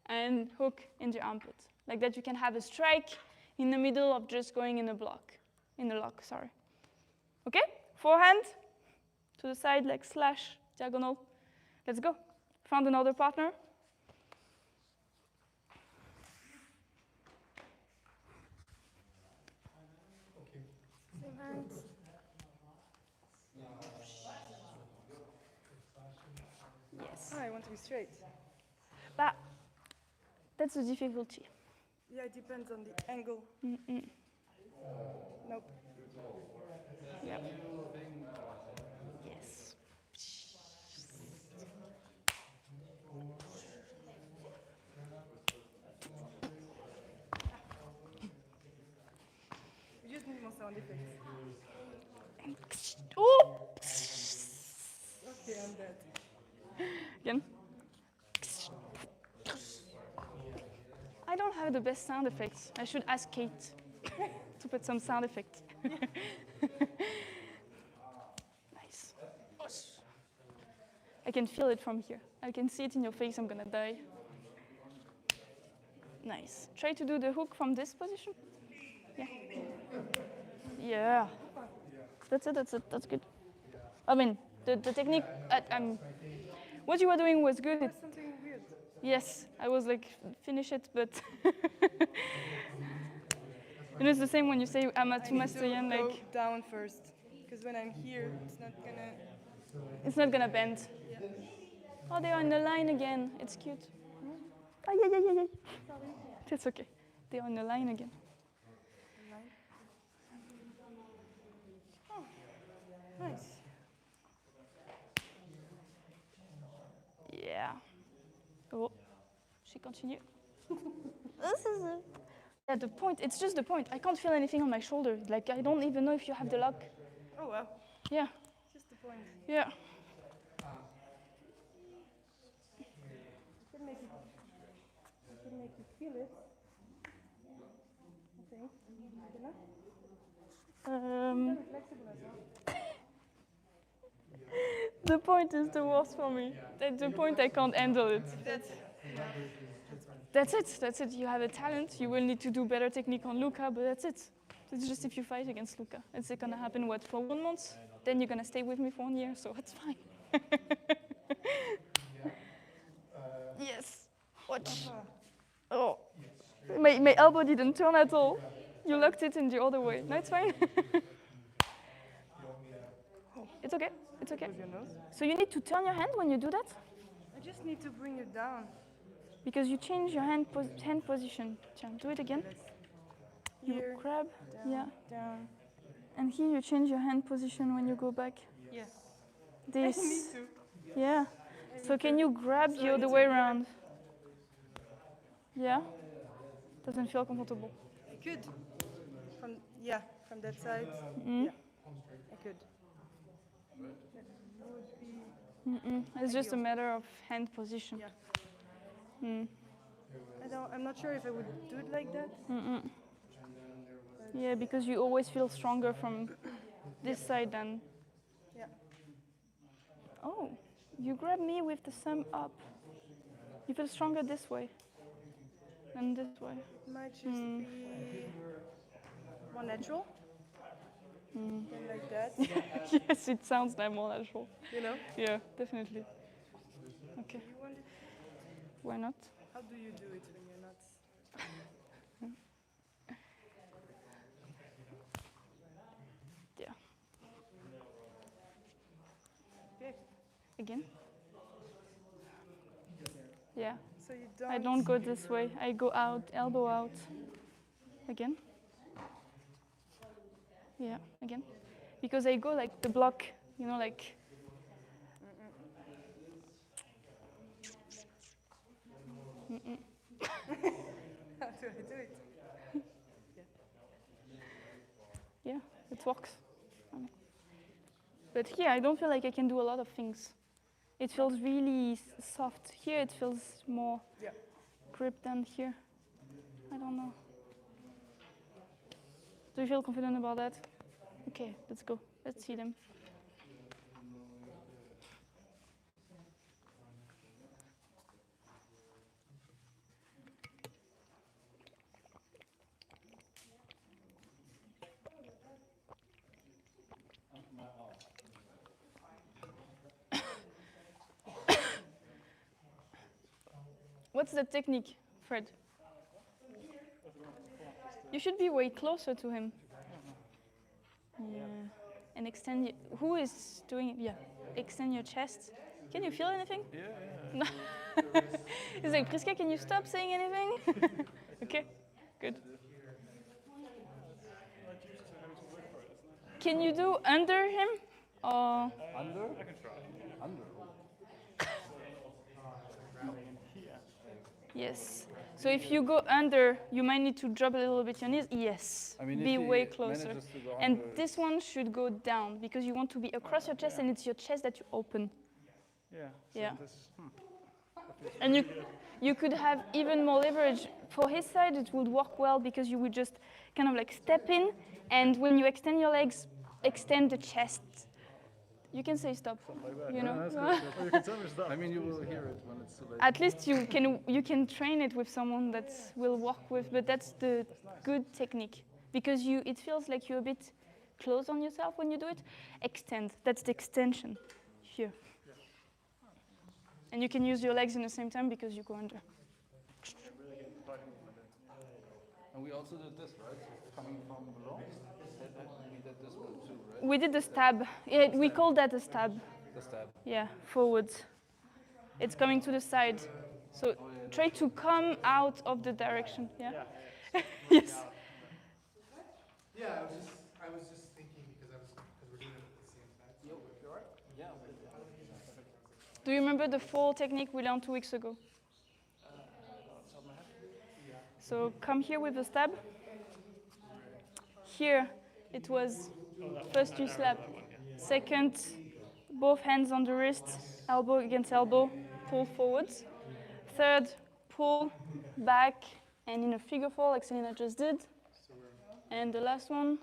and hook in the armpit. Like that you can have a strike in the middle of just going in a block, in a lock, sorry. Okay, forehand, to the side, like slash, diagonal. Let's go. Found another partner. Same hands. Yes. I want to be straight. But that's the difficulty. Yeah, it depends on the angle. Nope. Yep. Yes. We just need more sound effects. Oh! Okay, I'm dead. Again. I don't have the best sound effects. I should ask Kate to put some sound effects. Nice. I can feel it from here. I can see it in your face. I'm gonna die. Nice. Try to do the hook from this position. Yeah. Yeah. That's it. That's it. That's good. I mean, the technique. What you were doing was good. That's something weird. Yes, I was like, finish it, but and it's the same when you say Amatu Mastoyan, Go like down first, because when I'm here, it's not gonna bend. Yeah. Oh, they are in the line again. It's cute. Oh, yeah. Sorry. That's okay. They are in the line again. Oh, nice. Yeah. Oh, she continue. Yeah, the point. It's just the point. I can't feel anything on my shoulder. Like I don't even know if you have the lock. Oh well. Yeah. Just the point. Yeah. You can make it feel it. I think. Enough? Very flexible as well. The point is the worst for me. At the point I can't handle it. That's it. That's it. You have a talent. You will need to do better technique on Luca, but that's it. It's just if you fight against Luca. It's gonna happen, what, for 1 month? Then you're gonna stay with me for 1 year, so it's fine. Yes. Watch. Oh. My elbow didn't turn at all. You locked it in the other way. No, it's fine. It's okay. It's okay. With your nose. So you need to turn your hand when you do that? I just need to bring it down. Because you change your hand position. Tiens, do it again. You Here, grab. down, Yeah. down. And here you change your hand position when you go back. Yes. This. Me too. Yeah. So can you grab the other way around? Yeah? Doesn't feel comfortable. I could. From that side. Mm. Yeah, I could. It's just a matter of hand position. Yeah. Mm. I'm not sure if I would do it like that. Yeah, because you always feel stronger from this side than. Yeah. Oh, you grab me with the thumb up. You feel stronger this way than this way. Might just be more natural. Than like that. Yes, it sounds like more natural. You know? Yeah, definitely. Okay, You want it? why not? How do you do it when you're not? Yeah. Okay. Again? Yeah. So you don't. I don't go this way. I go out, elbow out. Again. Yeah, again. Because I go like the block, you know, like. How do I do it? Yeah, it works. But here, I don't feel like I can do a lot of things. It feels really soft. Here, it feels more grip than here. I don't know. Do you feel confident about that? Okay, let's go. Let's see them. What's the technique, Fred? You should be way closer to him. Yeah. And extend. Who is doing it? Yeah. Extend your chest. Can you feel anything? Yeah. No. He's like, Priska, can you stop saying anything? Okay, good. Can you do under him? Or Under? I can try. Under. yes. So if you go under, you might need to drop a little bit your knees. Yes. I mean, be if he way closer. manages to go And under, this one should go down because you want to be across your chest, and it's your chest that you open. Yeah. Yeah. This, And you could have even more leverage. For his side, it would work well because you would just kind of like step in, and when you extend your legs, extend the chest. You can say stop. You know. that's good. Or you can tell me stop. I mean, you will hear it when it's too late. At least you can train it with someone that will work with, but that's the good technique because it feels like you're a bit close on yourself when you do it. Extend. That's the extension here. And you can use your legs in the same time because you go under. And we also did this, right? So coming from below. We did this one too, right? We did the stab. Yeah, we call that a stab. The stab. Yeah, forwards. It's coming to the side. So try to come out of the direction. Yeah. Yes. Yeah, I was just thinking because we're doing it at the same time. So You alright? Yeah. Do you remember the fall technique we learned 2 weeks ago? So come here with the stab. Here it was first you slap. Second, both hands on the wrist, elbow against elbow, pull forwards. Third, pull back and in a figure four like Selena just did. And the last one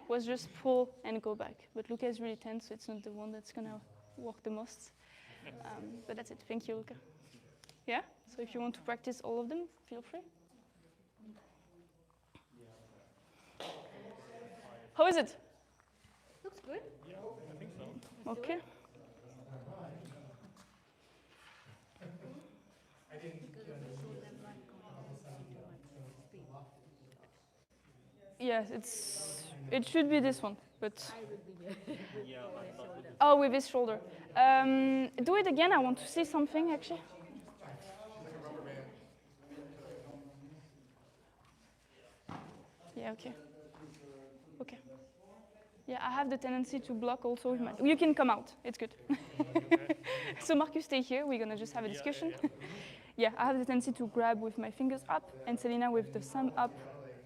was just pull and go back. But Luca is really tense, so it's not the one that's gonna work the most. But that's it. Thank you, Luca. Yeah? So if you want to practice all of them, feel free. How is it? Looks good. Okay. Yeah, it should be this one, but I will be there. Yeah, but not with oh, with his shoulder. Do it again. I want to see something actually. Yeah. Okay. Okay. Yeah, I have the tendency to block also with my. You can come out. It's good. So Marcus, stay here. We're gonna just have a discussion. Yeah, I have the tendency to grab with my fingers up, and Selena with the thumb up.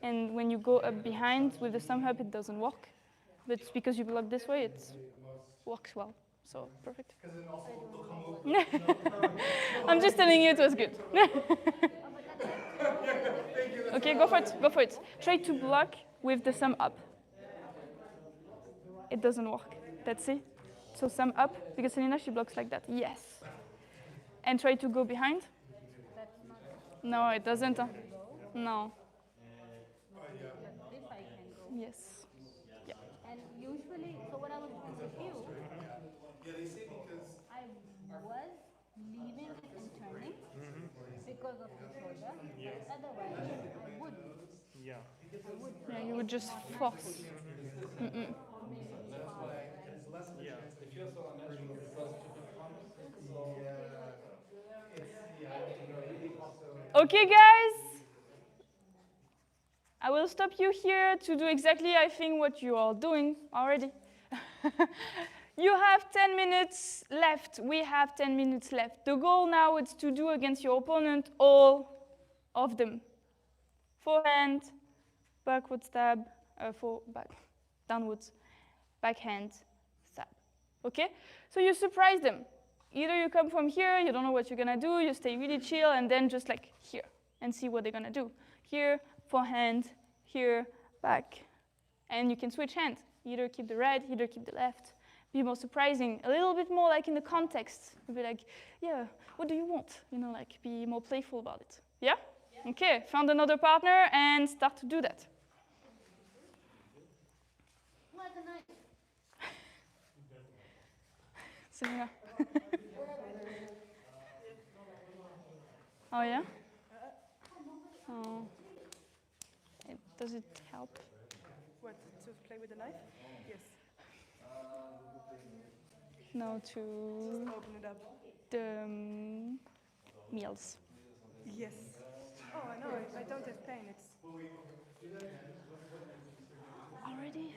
And when you go up behind with the thumb up, it doesn't work. But because you block this way, it works well. So perfect. I'm just telling you it was good. Okay, go for it. Go for it. Try to block with the thumb up. It doesn't work. Let's see. So thumb up, because Selena, she blocks like that. Yes. And try to go behind. That's not No, it doesn't. No. this I can go. Yes. Yeah. And usually, so what I was confused, I was leaving it and turning because of the shoulder. Otherwise, I wouldn't. Yeah. Yeah, you would just force. Okay, guys. I will stop you here to do exactly, I think, what you are doing already. You have 10 minutes left. We have 10 minutes left. The goal now is to do against your opponent all of them. Forehand, backward stab, downwards, backhand, stab. Okay? So you surprise them. Either you come from here, you don't know what you're gonna do, you stay really chill, and then just like here, and see what they're gonna do. Here, forehand, here, back. And you can switch hands. Either keep the right, either keep the left. Be more surprising, a little bit more like in the context. Be like, yeah, what do you want? You know, like be more playful about it. Yeah? Okay, found another partner and start to do that. Like a knife. Selena. Oh yeah? Oh. Does it help? What, to play with the knife? Yes. No, to Open it up. the meals. Yes. Oh, I know. I don't have pain. It's Already?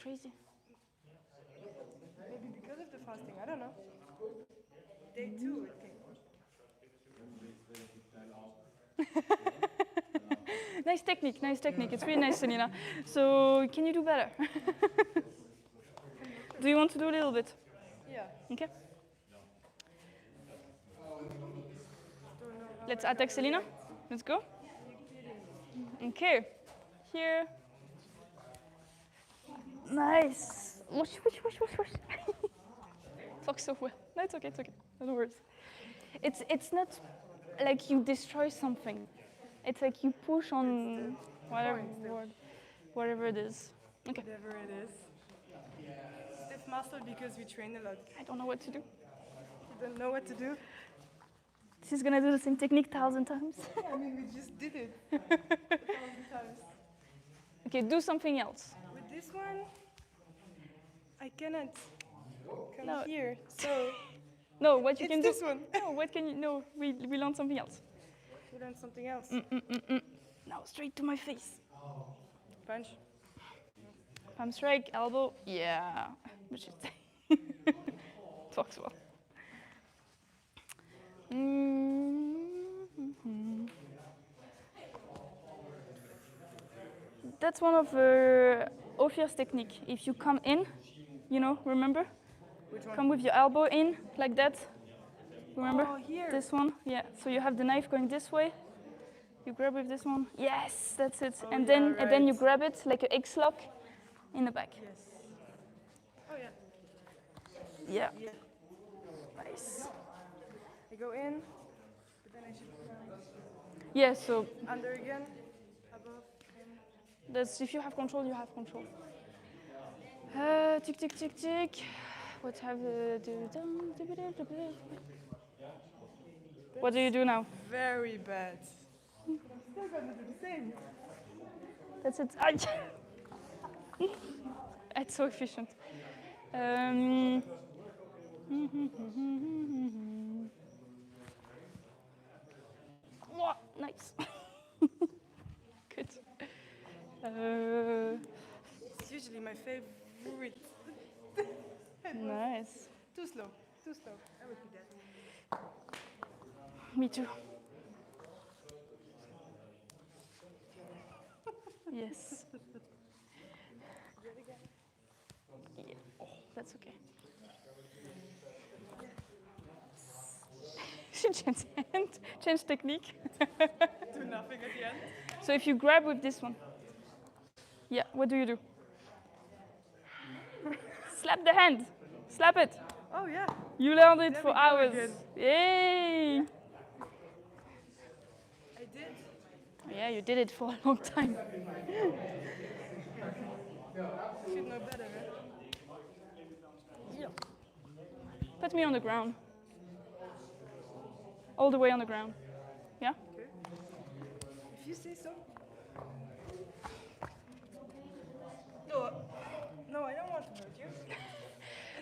Crazy. maybe because of the fasting. I don't know. Day 2 it came. Nice technique, nice technique. It's really nice, Selena. So, can you do better? Do you want to do a little bit? Yeah. Okay. Let's attack Selena. Let's go. Okay. Here. Nice. Whoosh, whoosh, whoosh, whoosh, whoosh. Talk so well. No, it's okay, it's okay. No worries. It's not like you destroy something. It's like you push on whatever it is. Okay. Whatever it is. Stiff muscle because we train a lot. I don't know what to do. You don't know what to do? She's gonna do the same technique 1,000 times. I mean, we just did it 1,000 times. Okay, do something else. With this one, I cannot come No. here. So No, what you it's can do. this one. No, what can you? No, we learned something else. We learned something else. Now straight to my face. Punch. Palm strike, elbow. Yeah, which is talks well. That's one of Ophir's technique. If you come in, you know, remember? Which one? Come with your elbow in, like that. Remember? Oh, here. This one, yeah. So you have the knife going this way. You grab with this one. Yes, that's it. Oh, and yeah, then you right. grab it like an X lock in the back. Yes. Oh, yeah. Yeah. Yeah. Nice. I go in, but then I should Yeah. So under again, above. that's if you have control, you have control. Tick tick tick tick. What have What do you do now? Very bad. Still gonna do the same. That's it. Ay. It's so efficient. Oh, nice. Good. It's usually my favorite. Nice. Too slow, too slow. I would do that. Me too. Yes. Yeah. Oh, that's okay. She changed hand, change technique. Do nothing at the end. So if you grab with this one, yeah, what do you do? Slap the hand. Slap it. Oh yeah. You learned it There for we go hours. again. Yay! I did. Yeah, you did it for a long time. Should know better, huh? Put me on the ground. All the way on the ground. Yeah? If you say so. No, no, I don't want to hurt you.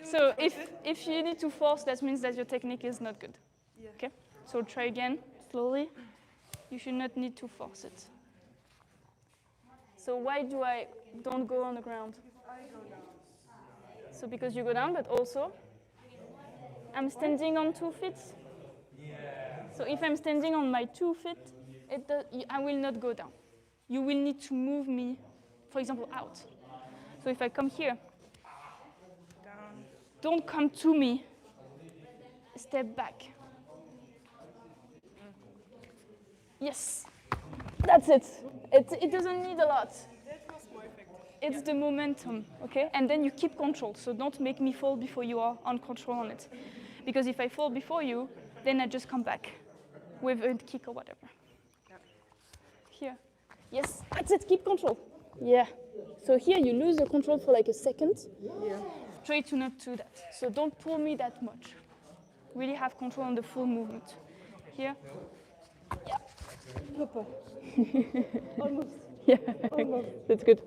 So if you need to force, that means that your technique is not good. Yeah. Okay? So try again, slowly. You should not need to force it. So why do I don't go on the ground? I go down. So because you go down, but also I'm standing on 2 feet. So if I'm standing on my 2 feet, I will not go down. You will need to move me, for example, out. So if I come here, Down. don't come to me. Step back. Yes, that's it. It doesn't need a lot. That was more effective. It's the momentum, okay? And then you keep control. So don't make me fall before you are on control on it. Because if I fall before you, then I just come back with a kick or whatever. Here. Yes, that's it. Keep control. Yeah. So here you lose the control for like a second. Yeah. Try to not do that. So don't pull me that much. Really have control on the full movement. Here. Yeah. Almost. Yeah. Almost. That's good.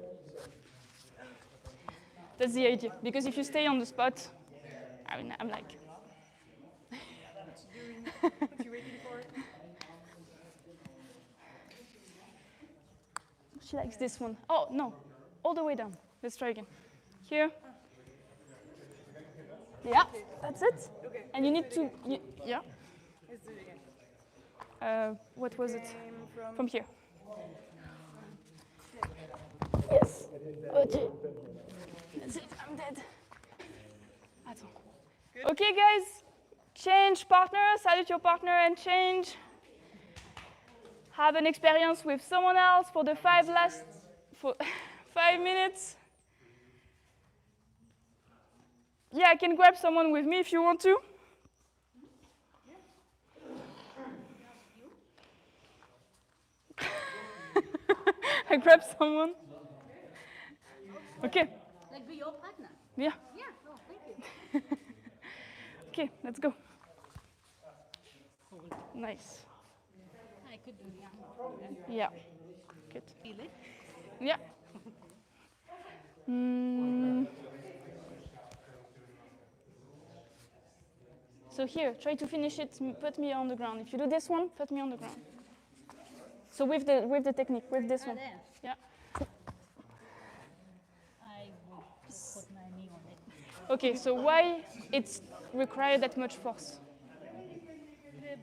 That's the idea. Because if you stay on the spot, I'm like. What you waiting for? She likes this one. Oh, no. All the way down. Let's try again. Here. Yeah, that's it. Okay. And you need to. Yeah. Let's do it again. What was it? Came From here. Yes. Okay. That's it. I'm dead. Attends. Okay, guys. Change partner. Salute your partner and change. Have an experience with someone else for the 5 minutes. Yeah, I can grab someone with me if you want to. I grab someone. Okay. Like be your partner. Yeah. Yeah, no, thank you. Okay, let's go. Nice. I could do that. Yeah. Good. Feel it? Yeah. So here, try to finish it. Put me on the ground. If you do this one, put me on the ground. So with the technique, with this one. There. Yeah. I will put my knee on it. Okay. So why it's require that much force?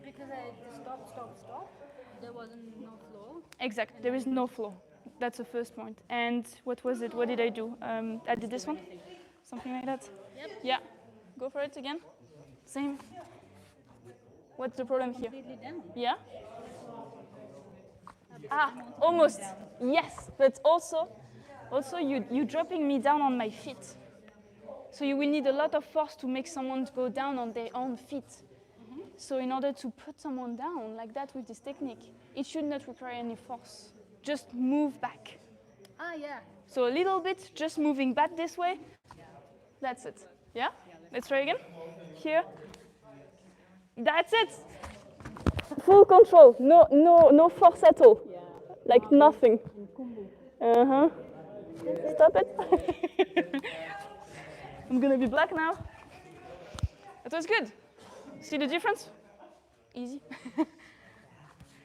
Because I stop. There wasn't no flow. Exactly. There is no flow. That's the first point. And what was it? What did I do? I did this one. Something like that. Yep. Yeah. Go for it again. Same. What's the problem here? Completely done. Yeah? Ah, almost. Yes, but also you dropping me down on my feet. So you will need a lot of force to make someone go down on their own feet. So in order to put someone down like that with this technique, it should not require any force. Just move back. Ah, yeah. So a little bit, just moving back this way. That's it. Yeah? Let's try again. Here. That's it. Full control. No force at all. Yeah. Like nothing. Uh-huh. Stop it. I'm gonna be black now. That was good. See the difference? Easy.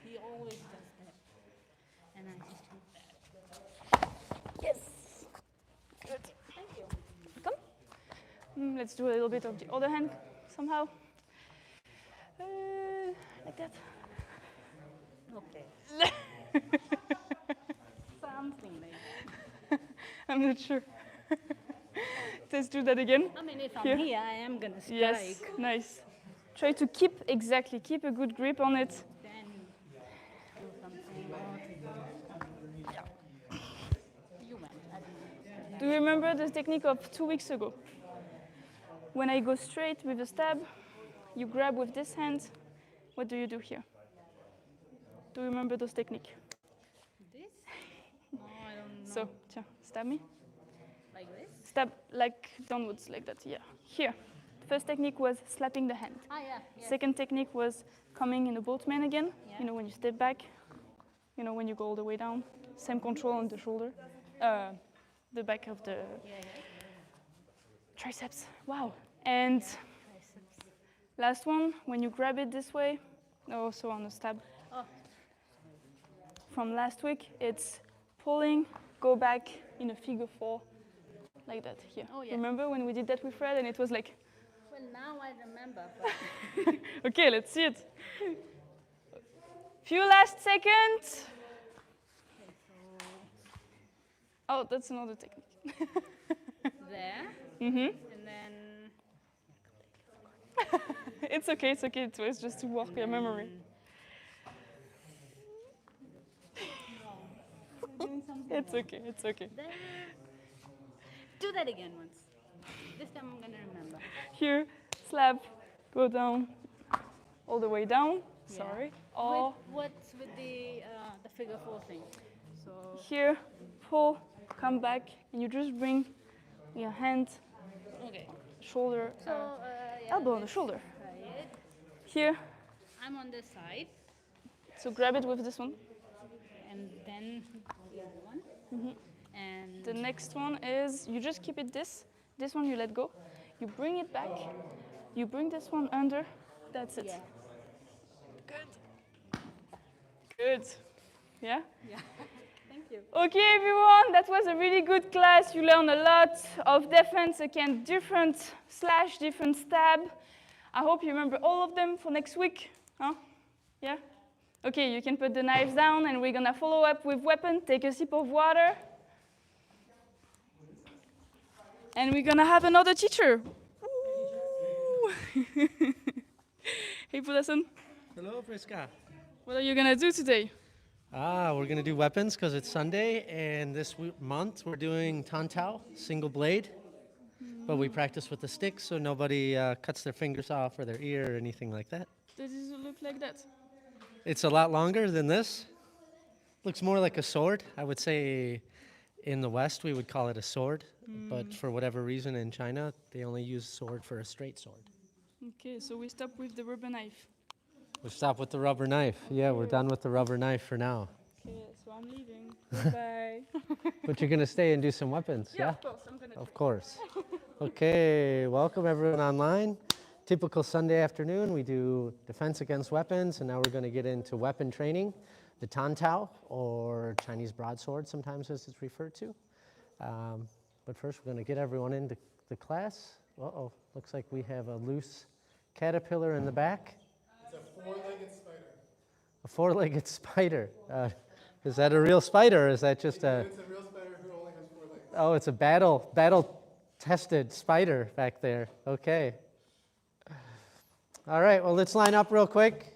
He always does that. And I just do that. Yes. Good. Thank you. Come. Let's do a little bit of the other hand somehow. Like that. Okay. Something like that. I'm not sure. Let's do that again. I mean, if Here. I'm here, I am gonna strike. Yes, nice. Try to keep a good grip on it. Then do something more to you. You went. I didn't. Do you remember the technique of 2 weeks ago? When I go straight with the stab, you grab with this hand. What do you do here? Do you remember those technique? This? No, I don't know. So, tiens, stab me. Like this? Stab like downwards, like that, yeah. Here. First technique was slapping the hand. Ah, yeah. Yes. Second technique was coming in a boatman again. Yeah. You know, when you step back, you know, when you go all the way down. Same control on the shoulder, the back of the Yeah, yeah. triceps. Wow. And Triceps. last one, when you grab it this way, also on the stab. Oh. From last week, it's pulling, go back in a figure 4, like that here. Oh, yeah. Remember when we did that with Fred and it was like, Well, now I remember. But okay, let's see it. Few last seconds. Oh, that's another technique. there. Mm-hmm. And then. It's okay, it's okay. It was just to work your memory. Doing something. It's okay, it's okay. There. Do that again once. This time I'm gonna remember. Here, slap, go down, all the way down. Yeah. Sorry. Or What's with the figure 4 thing? So here, pull, come back, and you just bring your hand, okay. shoulder, So yeah, elbow on the let's shoulder. try it. Here, I'm on this side, so grab it with this one. and then the other one. Mhm. And The next one is you just keep it this one you let go. You bring it back, you bring this one under, that's it. yeah, Good. Good. Yeah? yeah. Thank you. Okay, everyone, that was a really good class. You learned a lot of defense against different stab. I hope you remember all of them for next week. Huh? Yeah? Okay, you can put the knives down and we're gonna follow up with weapon. Take a sip of water. And we're gonna have another teacher. Ooh. Hey, Pulasan, Hello, Friska. what are you gonna do today? We're going to do weapons because it's Sunday, and this month we're doing Tanto, single blade. But we practice with the stick so nobody cuts their fingers off or their ear or anything like that. Does it look like that? It's a lot longer than this. Looks more like a sword. I would say in the West we would call it a sword, but for whatever reason in China they only use sword for a straight sword. Okay, so we stop with the rubber knife. We stop with the rubber knife. Yeah, we're done with the rubber knife for now. Okay, so I'm leaving. Goodbye. But you're going to stay and do some weapons, yeah? Of course, I'm gonna Of course. Okay, welcome everyone online. Typical Sunday afternoon, we do defense against weapons, and now we're going to get into weapon training, the Tanto, or Chinese broadsword sometimes as it's referred to. But first we're going to get everyone into the class. Uh-oh, looks like we have a loose caterpillar in the back. It's a four-legged spider. A four-legged spider. Is that a real spider, or is that just a... It's a real spider who only has 4 legs. Oh, it's a battle-tested spider back there. Okay. All right, well, let's line up real quick.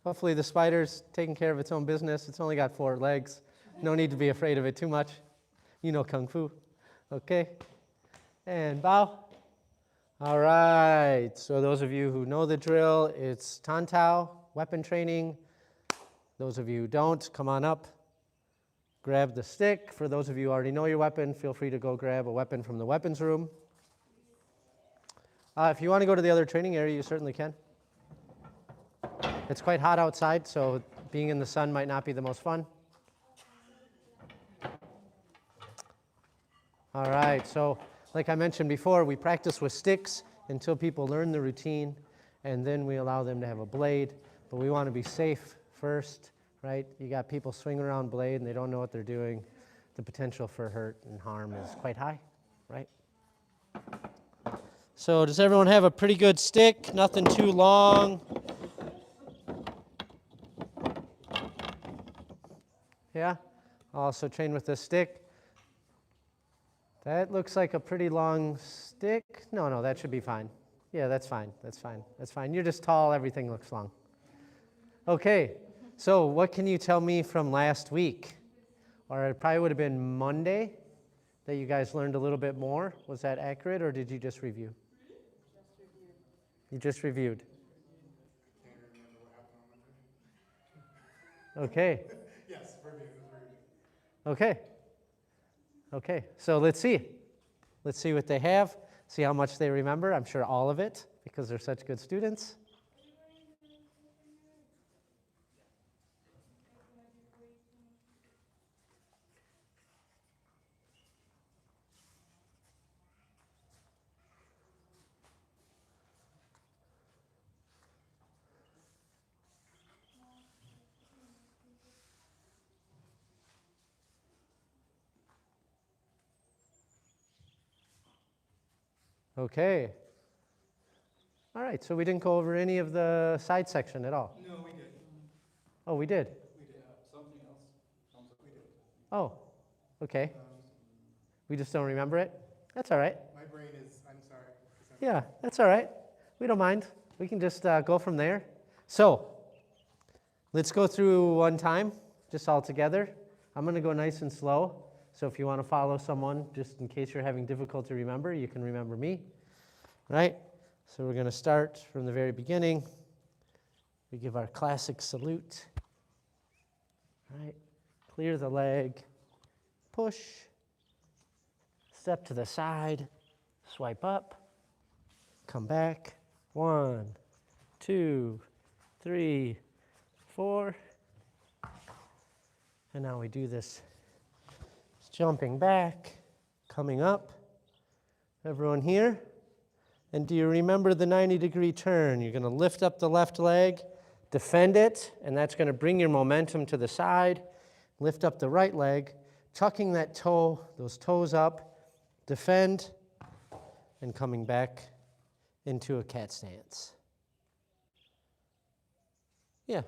Hopefully the spider's taking care of its own business. It's only got 4 legs. No need to be afraid of it too much. You know Kung Fu. Okay. And bow. All right, so those of you who know the drill, it's Tanto, weapon training. Those of you who don't, come on up. Grab the stick. For those of you who already know your weapon, feel free to go grab a weapon from the weapons room. If you want to go to the other training area, you certainly can. It's quite hot outside, so being in the sun might not be the most fun. All right, so like I mentioned before, we practice with sticks until people learn the routine, and then we allow them to have a blade, but we want to be safe first, right? You got people swinging around blade and they don't know what they're doing. The potential for hurt and harm is quite high, right? So does everyone have a pretty good stick? Nothing too long? Yeah? Also train with this stick. That looks like a pretty long stick. No, that should be fine. Yeah, that's fine. That's fine. That's fine. You're just tall. Everything looks long. Okay, so what can you tell me from last week? Or it probably would have been Monday that you guys learned a little bit more. Was that accurate, or did you just review? You just reviewed. Can't remember what happened on Monday. Okay. Yes, review. Okay. Okay, so let's see. Let's see what they have, see how much they remember. I'm sure all of it, because they're such good students. Okay. All right, so we didn't go over any of the side section at all. No, we did. Oh, we did? We did. Something else comes up. We did. Oh, okay. We just don't remember it? That's all right. My brain is, I'm sorry. Yeah, that's all right. We don't mind. We can just go from there. So, let's go through one time, just all together. I'm going to go nice and slow. So if you want to follow someone, just in case you're having difficulty remember, you can remember me. Right? So we're going to start from the very beginning. We give our classic salute. Right? Clear the leg. Push. Step to the side. Swipe up. Come back. 1, 2, 3, 4. And now we do this jumping back, coming up. Everyone here? And do you remember the 90-degree turn? You're going to lift up the left leg, defend it, and that's going to bring your momentum to the side. Lift up the right leg, tucking that toe, those toes up, defend, and coming back into a cat stance. Yeah,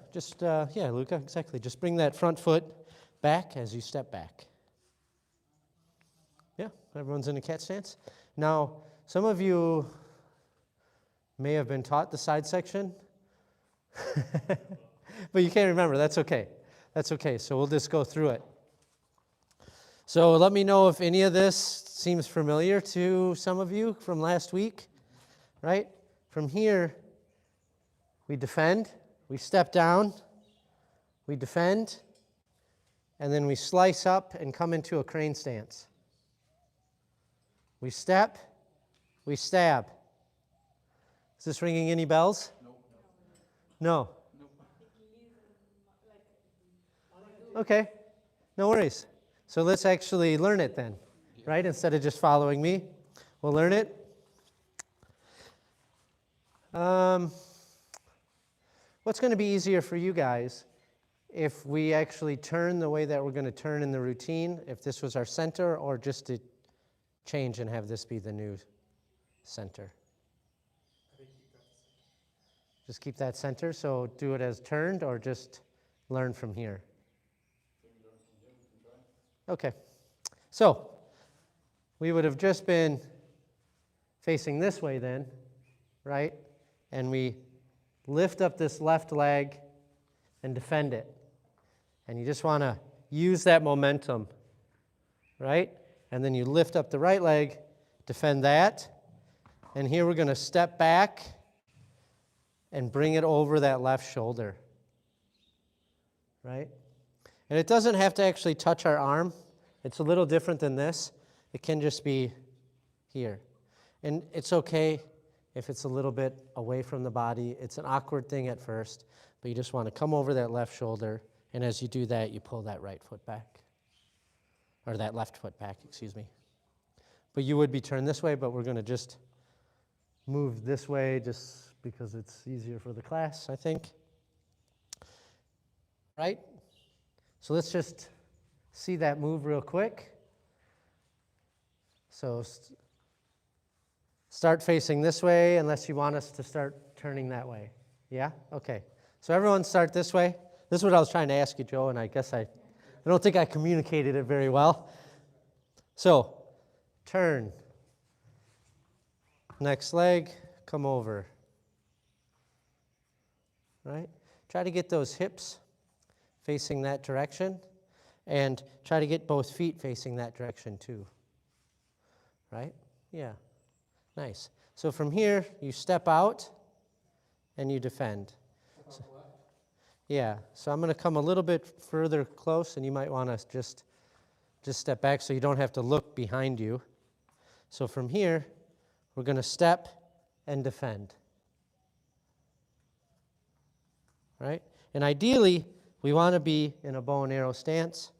yeah, Luca, exactly. Just bring that front foot back as you step back. Yeah, everyone's in a cat stance. Now, some of you may have been taught the side section, but you can't remember. That's okay. That's okay. So we'll just go through it. So let me know if any of this seems familiar to some of you from last week, right? From here, we defend, we step down, we defend, and then we slice up and come into a crane stance. We step, we stab. Is this ringing any bells? No. Okay, no worries. So let's actually learn it then, right? Instead of just following me, we'll learn it. What's going to be easier for you guys if we actually turn the way that we're going to turn in the routine, if this was our center, or just to change and have this be the new center? Just keep that center, so do it as turned, or just learn from here? Okay, so we would have just been facing this way then, right? And we lift up this left leg and defend it. And you just want to use that momentum, right? And then you lift up the right leg, defend that. And here we're going to step back and bring it over that left shoulder, right? And it doesn't have to actually touch our arm. It's a little different than this. It can just be here. And it's okay if it's a little bit away from the body. It's an awkward thing at first, but you just want to come over that left shoulder, and as you do that, you pull that right foot back, or that left foot back, excuse me. but you would be turned this way, but we're going to just move this way just because it's easier for the class, I think. Right? So let's just see that move real quick. So start facing this way unless you want us to start turning that way. Yeah? Okay. So everyone start this way. This is what I was trying to ask you, Joe, and I guess I don't think I communicated it very well. So turn. Next leg, come over. Right? Try to get those hips facing that direction, and try to get both feet facing that direction too. Right? Yeah. Nice. So from here, you step out and you defend. So, yeah. So I'm going to come a little bit further close, and you might want to just step back so you don't have to look behind you. So from here, we're going to step and defend. Right? And ideally, we want to be in a bow and arrow stance,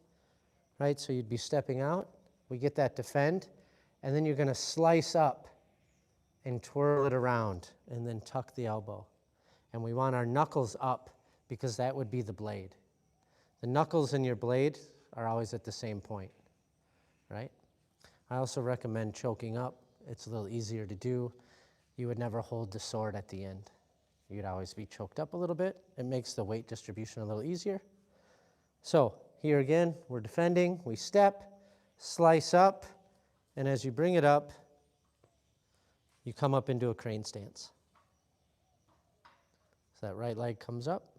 right? So you'd be stepping out. We get that defend, and then you're going to slice up and twirl it around, and then tuck the elbow. And we want our knuckles up because that would be the blade. The knuckles in your blade are always at the same point, right? I also recommend choking up. It's a little easier to do. You would never hold the sword at the end. You'd always be choked up a little bit. It makes the weight distribution a little easier. So here again, we're defending. We step, slice up, and as you bring it up, you come up into a crane stance. So that right leg comes up,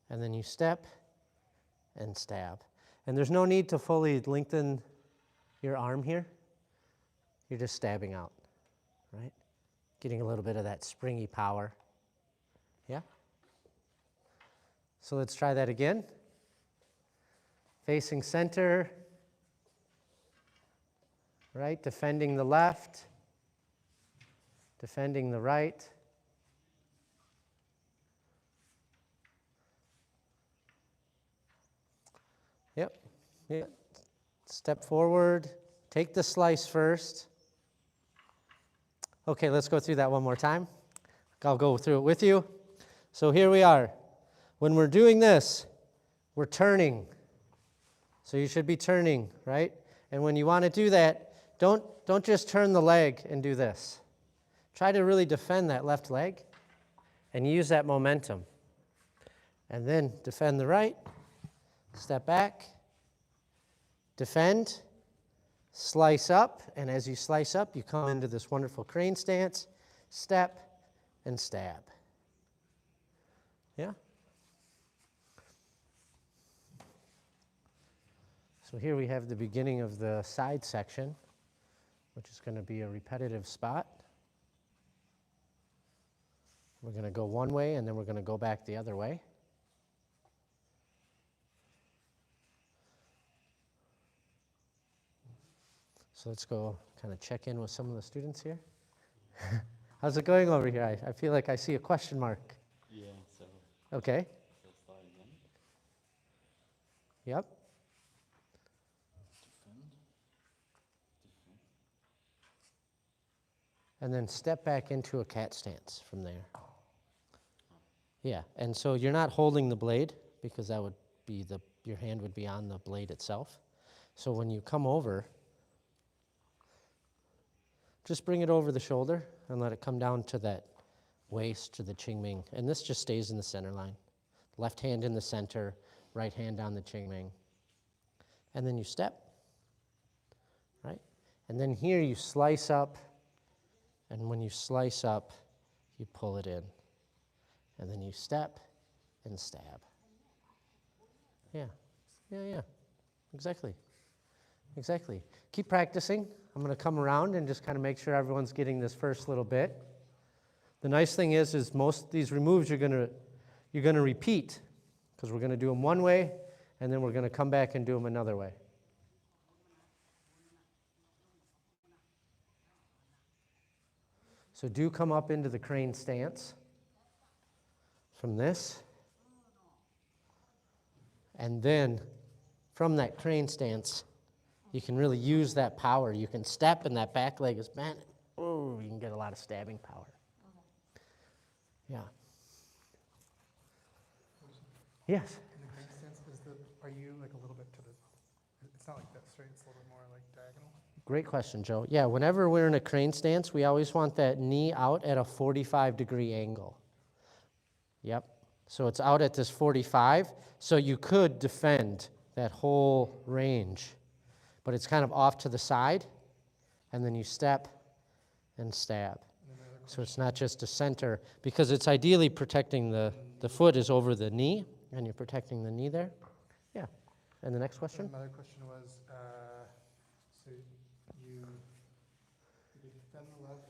and then you step and stab. And there's no need to fully lengthen your arm here. You're just stabbing out, right? Getting a little bit of that springy power. Yeah? So let's try that again. Facing center, right? Defending the left, defending the right. Yep. Yep. Step forward. Take the slice first. Okay, let's go through that one more time. I'll go through it with you. So here we are. When we're doing this, we're turning. So you should be turning, right? And when you want to do that, don't just turn the leg and do this. Try to really defend that left leg and use that momentum. And then defend the right, step back, defend, slice up, and as you slice up, you come into this wonderful crane stance, step, and stab. Yeah? So here we have the beginning of the side section, which is going to be a repetitive spot. We're going to go one way, and then we're going to go back the other way. So let's go kind of check in with some of the students here. How's it going over here? I feel like I see a question mark. Yeah, so Okay. let's start again. Yep. Defend. And then step back into a cat stance from there. Yeah, and so you're not holding the blade because that would be your hand would be on the blade itself. So when you come over, just bring it over the shoulder and let it come down to that waist, to the Qingming. And this just stays in the center line. Left hand in the center, right hand on the Qingming. And then you step, right? And then here you slice up, and when you slice up, you pull it in. And then you step and stab. Yeah, yeah. Exactly. Keep practicing. I'm going to come around and just kind of make sure everyone's getting this first little bit. The nice thing is most of these moves you're going to repeat because we're going to do them one way, and then we're going to come back and do them another way. So do come up into the crane stance from this. And then from that crane stance, you can really use that power. You can step and that back leg is bent. Oh, you can get a lot of stabbing power. Yeah. Yes? In the crane stance, are you like a little bit to the, it's not like this, right? It's a little bit more like diagonal? Great question, Joe. Yeah, whenever we're in a crane stance, we always want that knee out at a 45-degree angle. Yep. So it's out at this 45, so you could defend that whole range, but it's kind of off to the side, and then you step and stab. So it's not just a center, because it's ideally protecting the foot is over the knee, and you're protecting the knee there. Yeah. And the next question? Another question was, so you defend the left,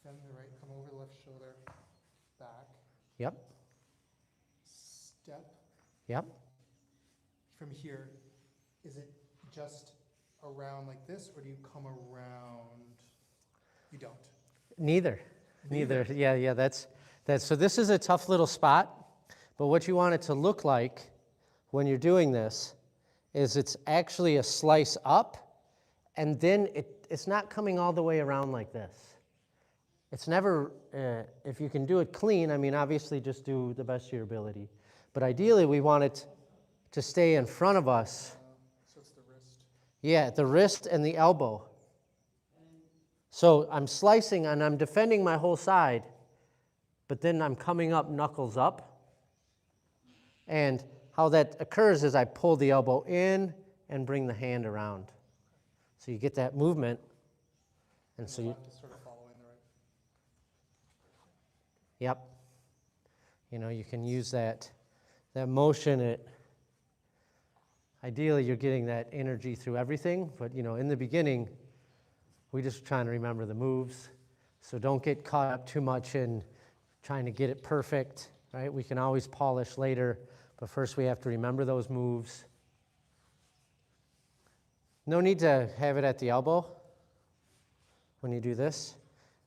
defend the right, come over the left shoulder, back, Yep. step. Yep. From here, is it just around like this, or do you come around? You don't. Neither. Yeah, that's. So this is a tough little spot, but what you want it to look like when you're doing this is it's actually a slice up, and then it's not coming all the way around like this. It's never, if you can do it clean, I mean, obviously just do the best of your ability, but ideally we want it to stay in front of us. So it's the wrist. Yeah, the wrist and the elbow. So I'm slicing and I'm defending my whole side, but then I'm coming up knuckles up. And how that occurs is I pull the elbow in and bring the hand around. So you get that movement. And so you, left is sort of following the right. yep. You know, you can use that motion. Ideally, you're getting that energy through everything, but you know, in the beginning, we're just trying to remember the moves. So don't get caught up too much in trying to get it perfect, right? We can always polish later, but first we have to remember those moves. No need to have it at the elbow when you do this.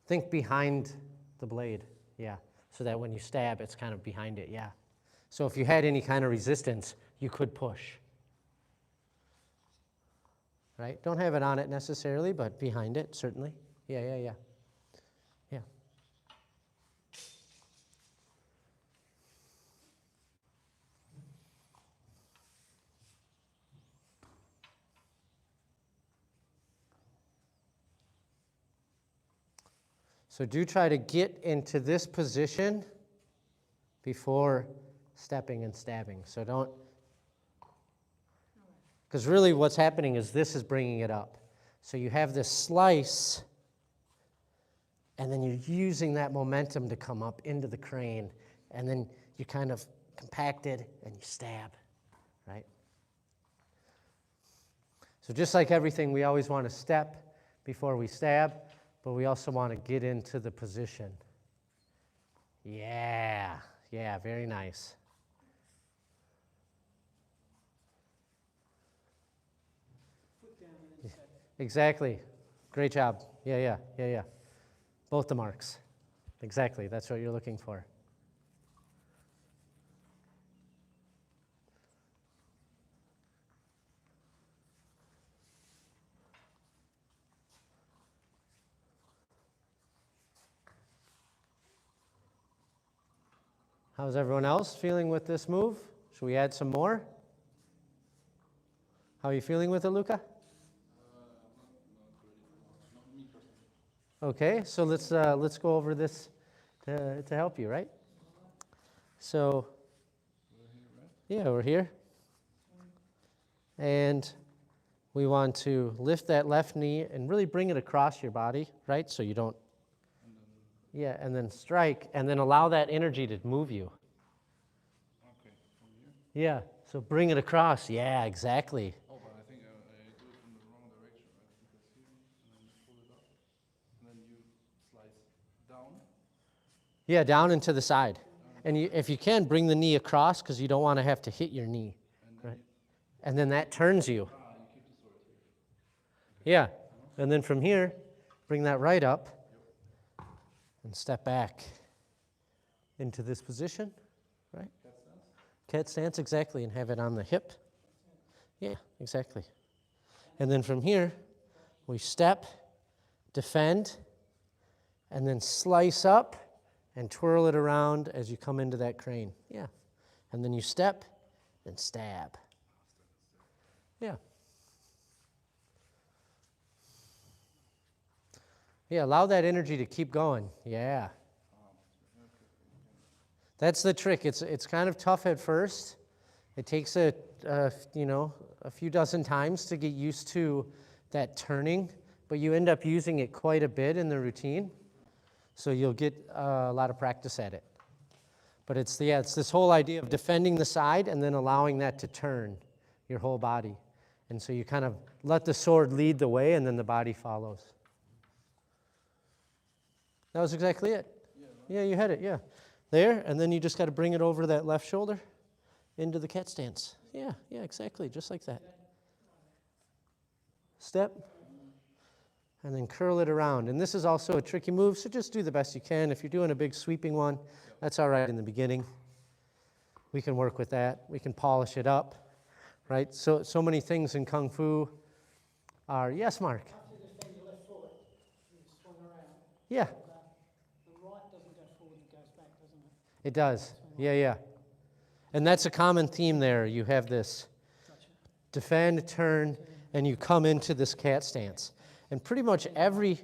Think behind the blade, yeah, so that when you stab, it's kind of behind it, yeah. So if you had any kind of resistance, you could push. Right? Don't have it on it necessarily, but behind it, certainly. Yeah. Yeah. So do try to get into this position before stepping and stabbing. So don't, because really what's happening is this is bringing it up. So you have this slice, and then you're using that momentum to come up into the crane, and then you kind of compact it and you stab, right? So just like everything, we always want to step before we stab, but we also want to get into the position. Yeah, very nice. Exactly. Great job. Yeah. Both the marks. Exactly. That's what you're looking for. How's everyone else feeling with this move? Should we add some more? How are you feeling with it, Luca? Okay, so let's go over this to help you, right? So, yeah, we're here. And we want to lift that left knee and really bring it across your body, right? So you don't, yeah, and then strike, and then allow that energy to move you. Okay, from here? Yeah, so bring it across. Yeah, exactly. Oh, but I think I do it in the wrong direction, right? Because here, and then pull it up, and then you slice down. Yeah, down and to the side. And if you can, bring the knee across because you don't want to have to hit your knee. Right? And then that turns you. You keep the sword here. Yeah. And then from here, bring that right up and step back into this position. Right? Cat stance? Cat stance, exactly, and have it on the hip. Yeah, exactly. And then from here, we step, defend, and then slice up and twirl it around as you come into that crane. Yeah. And then you step and stab. Yeah. Yeah, allow that energy to keep going. Yeah. That's the trick. It's kind of tough at first. It takes a few dozen times to get used to that turning, but you end up using it quite a bit in the routine. So you'll get a lot of practice at it. But it's this whole idea of defending the side and then allowing that to turn your whole body. And so you kind of let the sword lead the way and then the body follows. That was exactly it. Yeah, you had it, yeah. There, and then you just got to bring it over that left shoulder into the cat stance. Yeah, exactly, just like that. Step, and then curl it around. And this is also a tricky move, so just do the best you can. If you're doing a big sweeping one, that's all right in the beginning. We can work with that. We can polish it up, right? So many things in Kung Fu are, yes, Mark? After you defend your left foot, you swung around. Yeah. The right doesn't go forward, it goes back, doesn't it? It does. Yeah. And that's a common theme there. You have this defend, turn, and you come into this cat stance. And pretty much every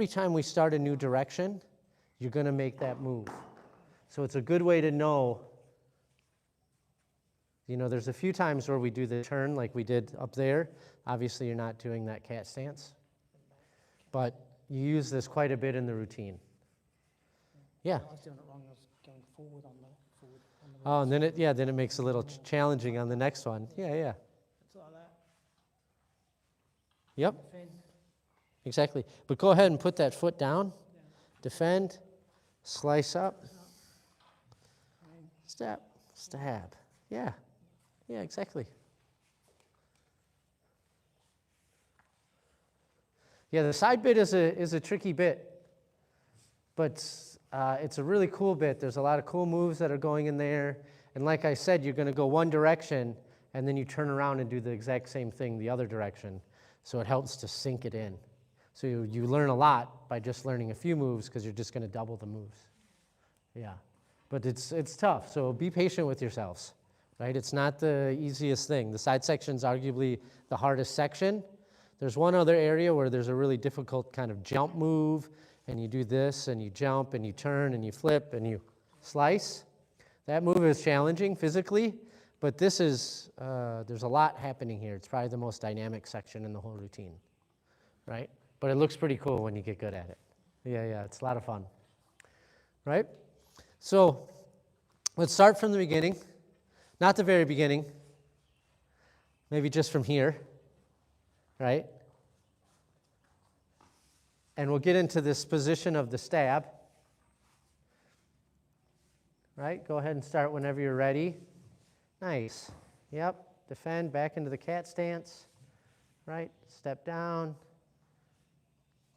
time we start a new direction, you're going to make that move. So it's a good way to know. There's a few times where we do the turn like we did up there. Obviously, you're not doing that cat stance. But you use this quite a bit in the routine. Yeah. I was doing it wrong. I was going forward on the Oh, and then it makes it a little challenging on the next one. Yeah. It's like that. Yep, Defend. exactly. But go ahead and put that foot down. Defend, slice up, step, stab. Yeah, exactly. Yeah, the side bit is a tricky bit, but it's a really cool bit. There's a lot of cool moves that are going in there. And like I said, you're going to go one direction, and then you turn around and do the exact same thing the other direction. So it helps to sink it in. So you learn a lot by just learning a few moves because you're just going to double the moves. Yeah. But it's tough, so be patient with yourselves, right? It's not the easiest thing. The side section's arguably the hardest section. There's one other area where there's a really difficult kind of jump move, and you do this, and you jump, and you turn, and you flip, and you slice. That move is challenging physically, but this is, there's a lot happening here. It's probably the most dynamic section in the whole routine, right? But it looks pretty cool when you get good at it. Yeah, it's a lot of fun, right? So let's start from the beginning, not the very beginning, maybe just from here, right? And we'll get into this position of the stab, right? Go ahead and start whenever you're ready. Nice. Yep. Defend, back into the cat stance, right? Step down,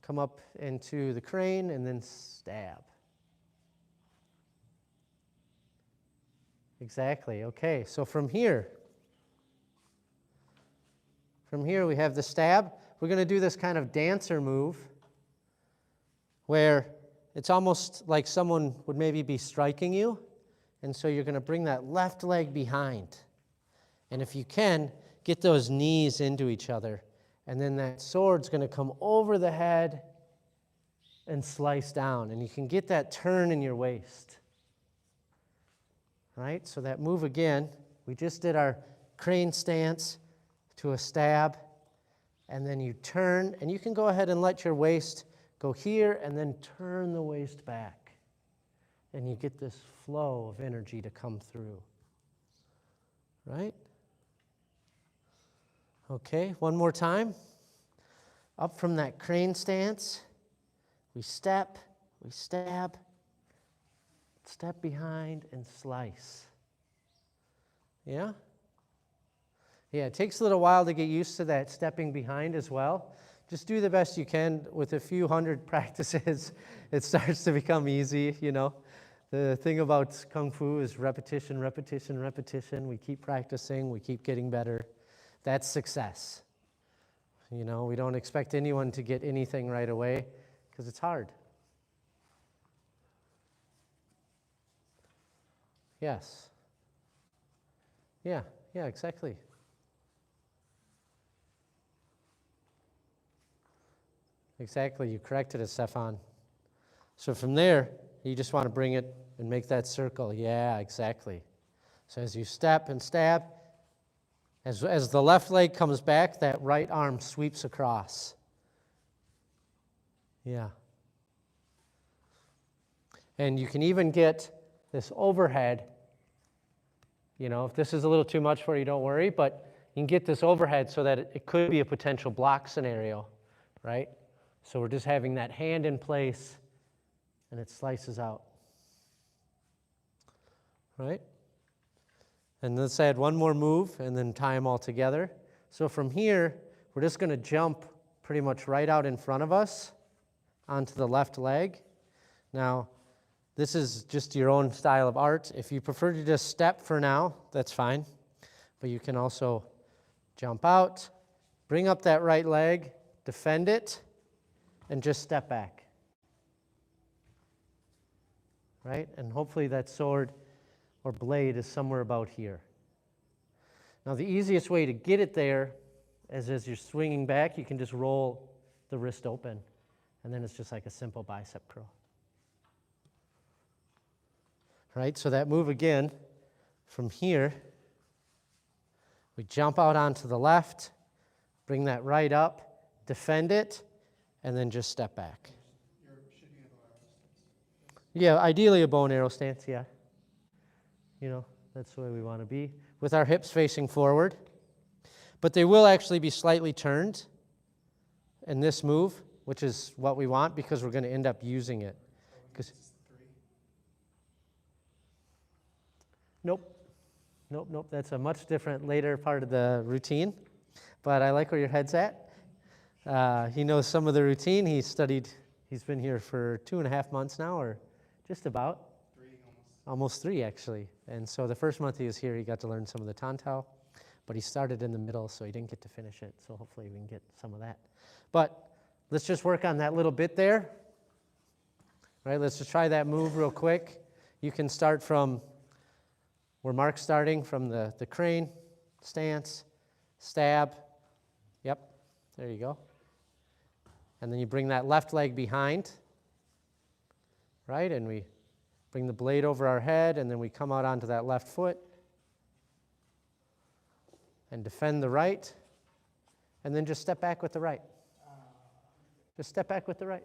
come up into the crane, and then stab. Exactly. Okay, so from here we have the stab. We're going to do this kind of dancer move where it's almost like someone would maybe be striking you, and so you're going to bring that left leg behind. And if you can, get those knees into each other, and then that sword's going to come over the head and slice down, and you can get that turn in your waist. Right? So that move again, we just did our crane stance to a stab, and then you turn, and you can go ahead and let your waist go here, and then turn the waist back. And you get this flow of energy to come through. Right? Okay, one more time. Up from that crane stance, we step, we stab, step behind, and slice. Yeah? Yeah, it takes a little while to get used to that stepping behind as well. Just do the best you can. With a few hundred practices, it starts to become easy, you know. The thing about Kung Fu is repetition, repetition, repetition. We keep practicing, we keep getting better. That's success. You know, we don't expect anyone to get anything right away because it's hard. Yes. Yeah, exactly. Exactly, you corrected it, Stefan. So from there, you just want to bring it and make that circle. Yeah, exactly. So as you step and stab, as the left leg comes back, that right arm sweeps across. Yeah. And you can even get this overhead. You know, if this is a little too much for you, don't worry, but you can get this overhead so that it could be a potential block scenario, right? So we're just having that hand in place and it slices out, right? And let's add one more move and then tie them all together. So from here, we're just going to jump pretty much right out in front of us onto the left leg. Now, this is just your own style of art. If you prefer to just step for now, that's fine. But you can also jump out, bring up that right leg, defend it, and just step back. Right? And hopefully that sword or blade is somewhere about here. Now the easiest way to get it there is as you're swinging back, you can just roll the wrist open. And then it's just like a simple bicep curl. Right, so that move again, from here, we jump out onto the left, bring that right up, defend it, and then just step back. Yeah, ideally a bow and arrow stance, yeah. You know, that's the way we want to be, with our hips facing forward. But they will actually be slightly turned in this move, which is what we want because we're going to end up using it. Nope. That's a much different later part of the routine. But I like where your head's at. He knows some of the routine. He's been here for 2.5 months now, or just about. 3 almost. Almost 3, actually. And so the first month he was here, he got to learn some of the Tanto. But he started in the middle, so he didn't get to finish it. So hopefully we can get some of that. But let's just work on that little bit there. Right, let's just try that move real quick. You can start from where Mark's starting, from the crane, stance, stab. Yep, there you go. And then you bring that left leg behind, right? And we bring the blade over our head, and then we come out onto that left foot and defend the right, and then just step back with the right. Just step back with the right.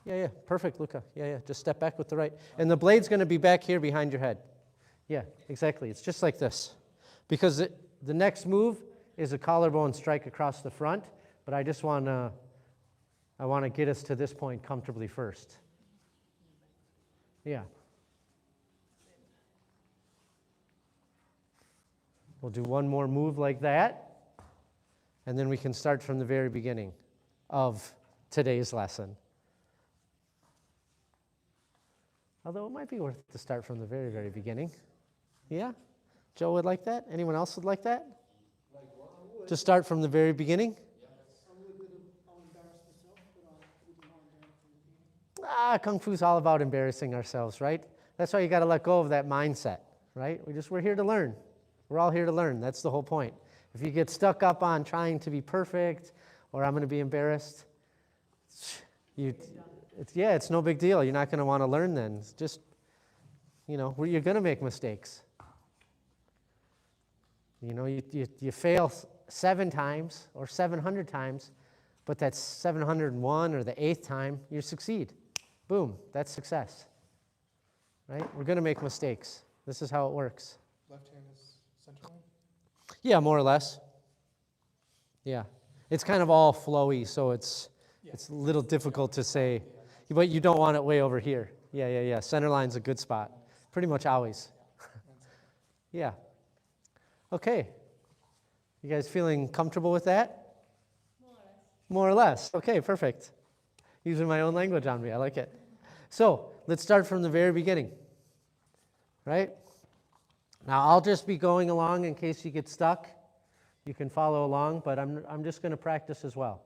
Yeah, perfect, Luca. Yeah, just step back with the right. And the blade's going to be back here behind your head. Yeah, exactly. It's just like this. Because the next move is a collarbone strike across the front, but I just want to get us to this point comfortably first. Yeah. We'll do one more move like that, and then we can start from the very beginning of today's lesson. Although it might be worth to start from the very, very beginning. Yeah? Joe would like that? Anyone else would like that? Like what? I would. To start from the very beginning? I'll embarrass myself, but I wouldn't want to embarrass from the beginning. Kung Fu's all about embarrassing ourselves, right? That's why you got to let go of that mindset, right? We're here to learn. We're all here to learn. That's the whole point. If you get stuck up on trying to be perfect or I'm going to be embarrassed, it's no big deal. You're not going to want to learn then. It's just, you're going to make mistakes. You fail 7 times or 700 times, but that's 701 or the 8th time, you succeed. Boom, that's success. Right? We're going to make mistakes. This is how it works. Left hand is center line? Yeah, more or less. Yeah. It's kind of all flowy, so it's a little difficult to say, but you don't want it way over here. Yeah. Center line's a good spot. Pretty much always. Yeah. Okay. You guys feeling comfortable with that? More or less. Okay, perfect. Using my own language on me. I like it. So, let's start from the very beginning. Right? Now, I'll just be going along in case you get stuck. You can follow along, but I'm just going to practice as well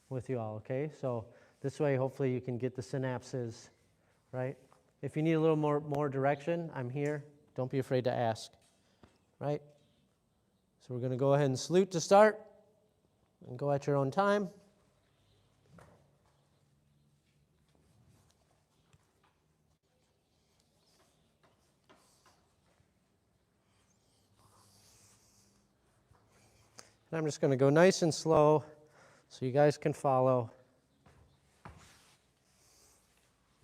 with you all, okay? So this way, hopefully, you can get the synapses, right? If you need a little more direction, I'm here. Don't be afraid to ask, right? So we're going to go ahead and salute to start and go at your own time. And I'm just going to go nice and slow so you guys can follow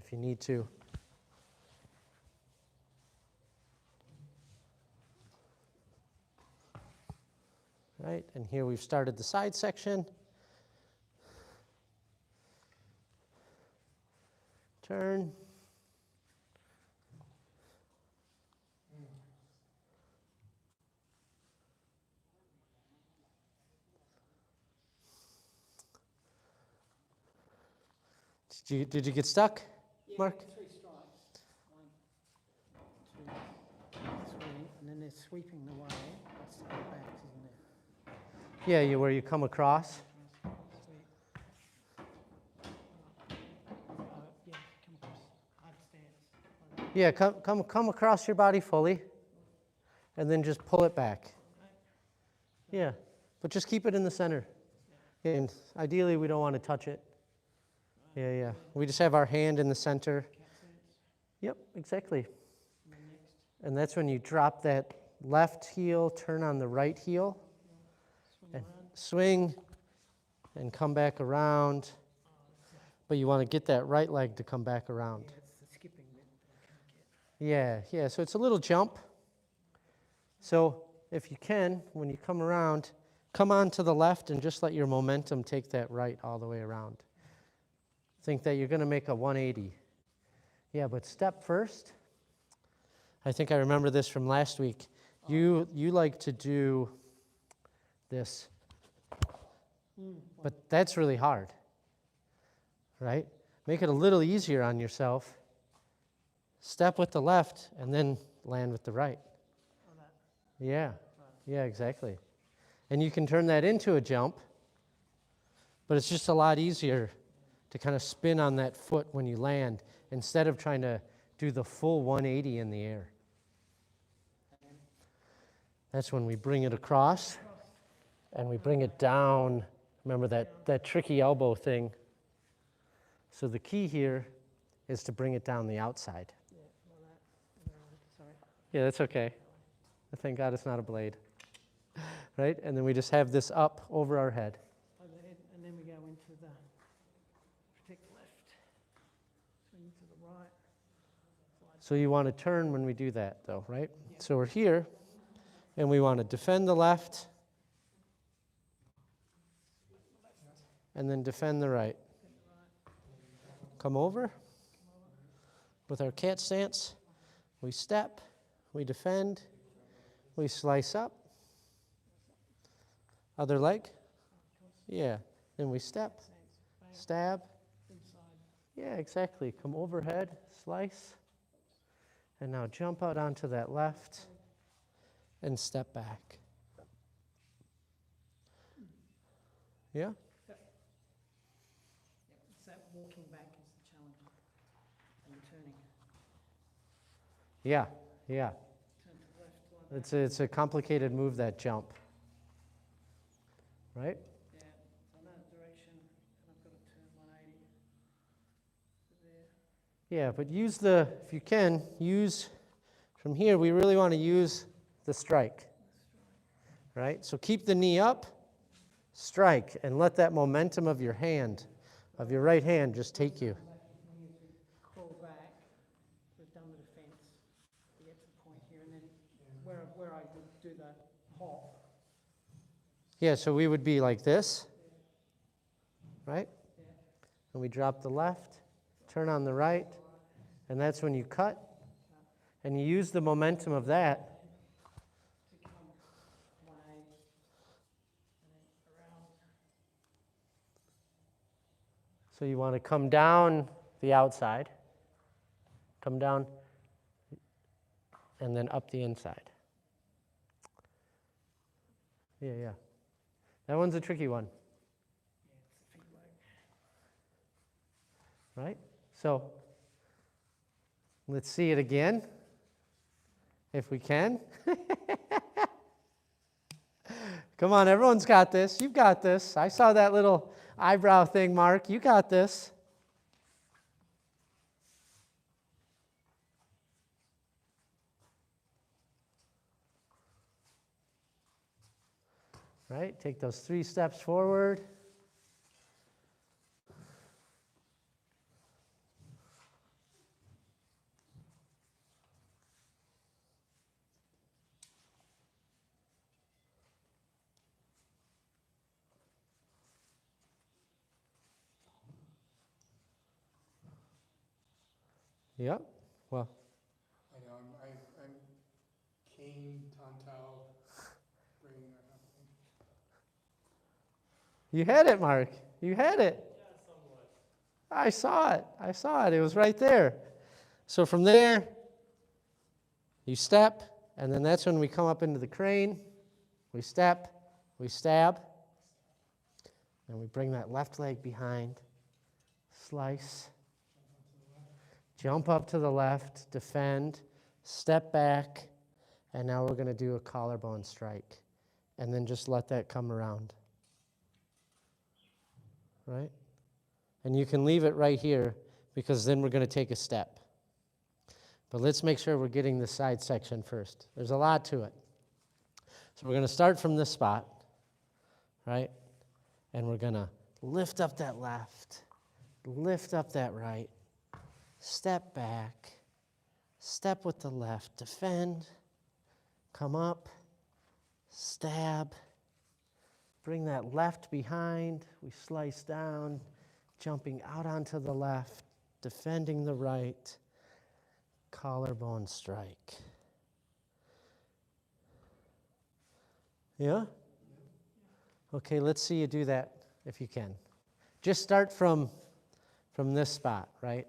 if you need to. Right, and here we've started the side section. Turn. Did you get stuck, Mark? 3 strikes. 1, 2, 3, and then there's sweeping the way. That's the back, isn't it? Yeah, where you come across. Yeah, come across hard stance. Yeah, come across your body fully, and then just pull it back. Yeah, but just keep it in the center. And ideally, we don't want to touch it. Yeah. We just have our hand in the center. Yep, exactly. And that's when you drop that left heel, turn on the right heel, and swing, and come back around. But you want to get that right leg to come back around. Yeah, so it's a little jump. So if you can, when you come around, come on to the left and just let your momentum take that right all the way around. Think that you're going to make a 180. Yeah, but step first. I think I remember this from last week. You like to do this, but that's really hard, right? Make it a little easier on yourself. Step with the left and then land with the right. Yeah, exactly. And you can turn that into a jump, but it's just a lot easier to kind of spin on that foot when you land instead of trying to do the full 180 in the air. That's when we bring it across and we bring it down. Remember that tricky elbow thing. So the key here is to bring it down the outside. Sorry. Yeah, that's okay. Thank God it's not a blade. Right? And then we just have this up over our head. Overhead, and then we go into the protect left, swing to the right. So you want to turn when we do that, though, right? So we're here, and we want to defend the left, and then defend the right. Come over with our cat stance. We step, we defend, we slice up. Other leg. Yeah. Then we step, stab. Yeah, exactly. Come overhead, slice. And now jump out onto that left and step back. Yeah? It's that walking back is the challenge, and turning. Yeah. Turn to the left. It's a complicated move, that jump. Right? Yeah, so I know the direction, and I've got to turn 180 to there. Yeah, but if you can, from here, we really want to use the strike. Right? So keep the knee up, strike, and let that momentum of your hand, of your right hand, just take you. Crawl back, we've done the defense, we get to the point here, and then where I would do the hop. Yeah, so we would be like this, right? And we drop the left, turn on the right, and that's when you cut, and you use the momentum of that. To come 180, and then around. So you want to come down the outside, come down, and then up the inside. Yeah. That one's a tricky one. Right? So let's see it again, if we can. Come on, everyone's got this. You've got this. I saw that little eyebrow thing, Mark. You got this. Right? Take those 3 steps forward. Yep. Well, I know, I'm King, Tanto, bringing that happening. you had it, Mark. You had it. I saw it. I saw it. It was right there. So from there, you step, and then that's when we come up into the crane. We step, we stab, and we bring that left leg behind, slice, jump up to the left, defend, step back, and now we're going to do a collarbone strike. And then just let that come around. Right? And you can leave it right here because then we're going to take a step. But let's make sure we're getting the side section first. There's a lot to it. So we're going to start from this spot, right? And we're going to lift up that left, lift up that right, step back, step with the left, defend, come up, stab, bring that left behind, we slice down, jumping out onto the left, defending the right, collarbone strike. Yeah? Okay, let's see you do that if you can. Just start from this spot, right?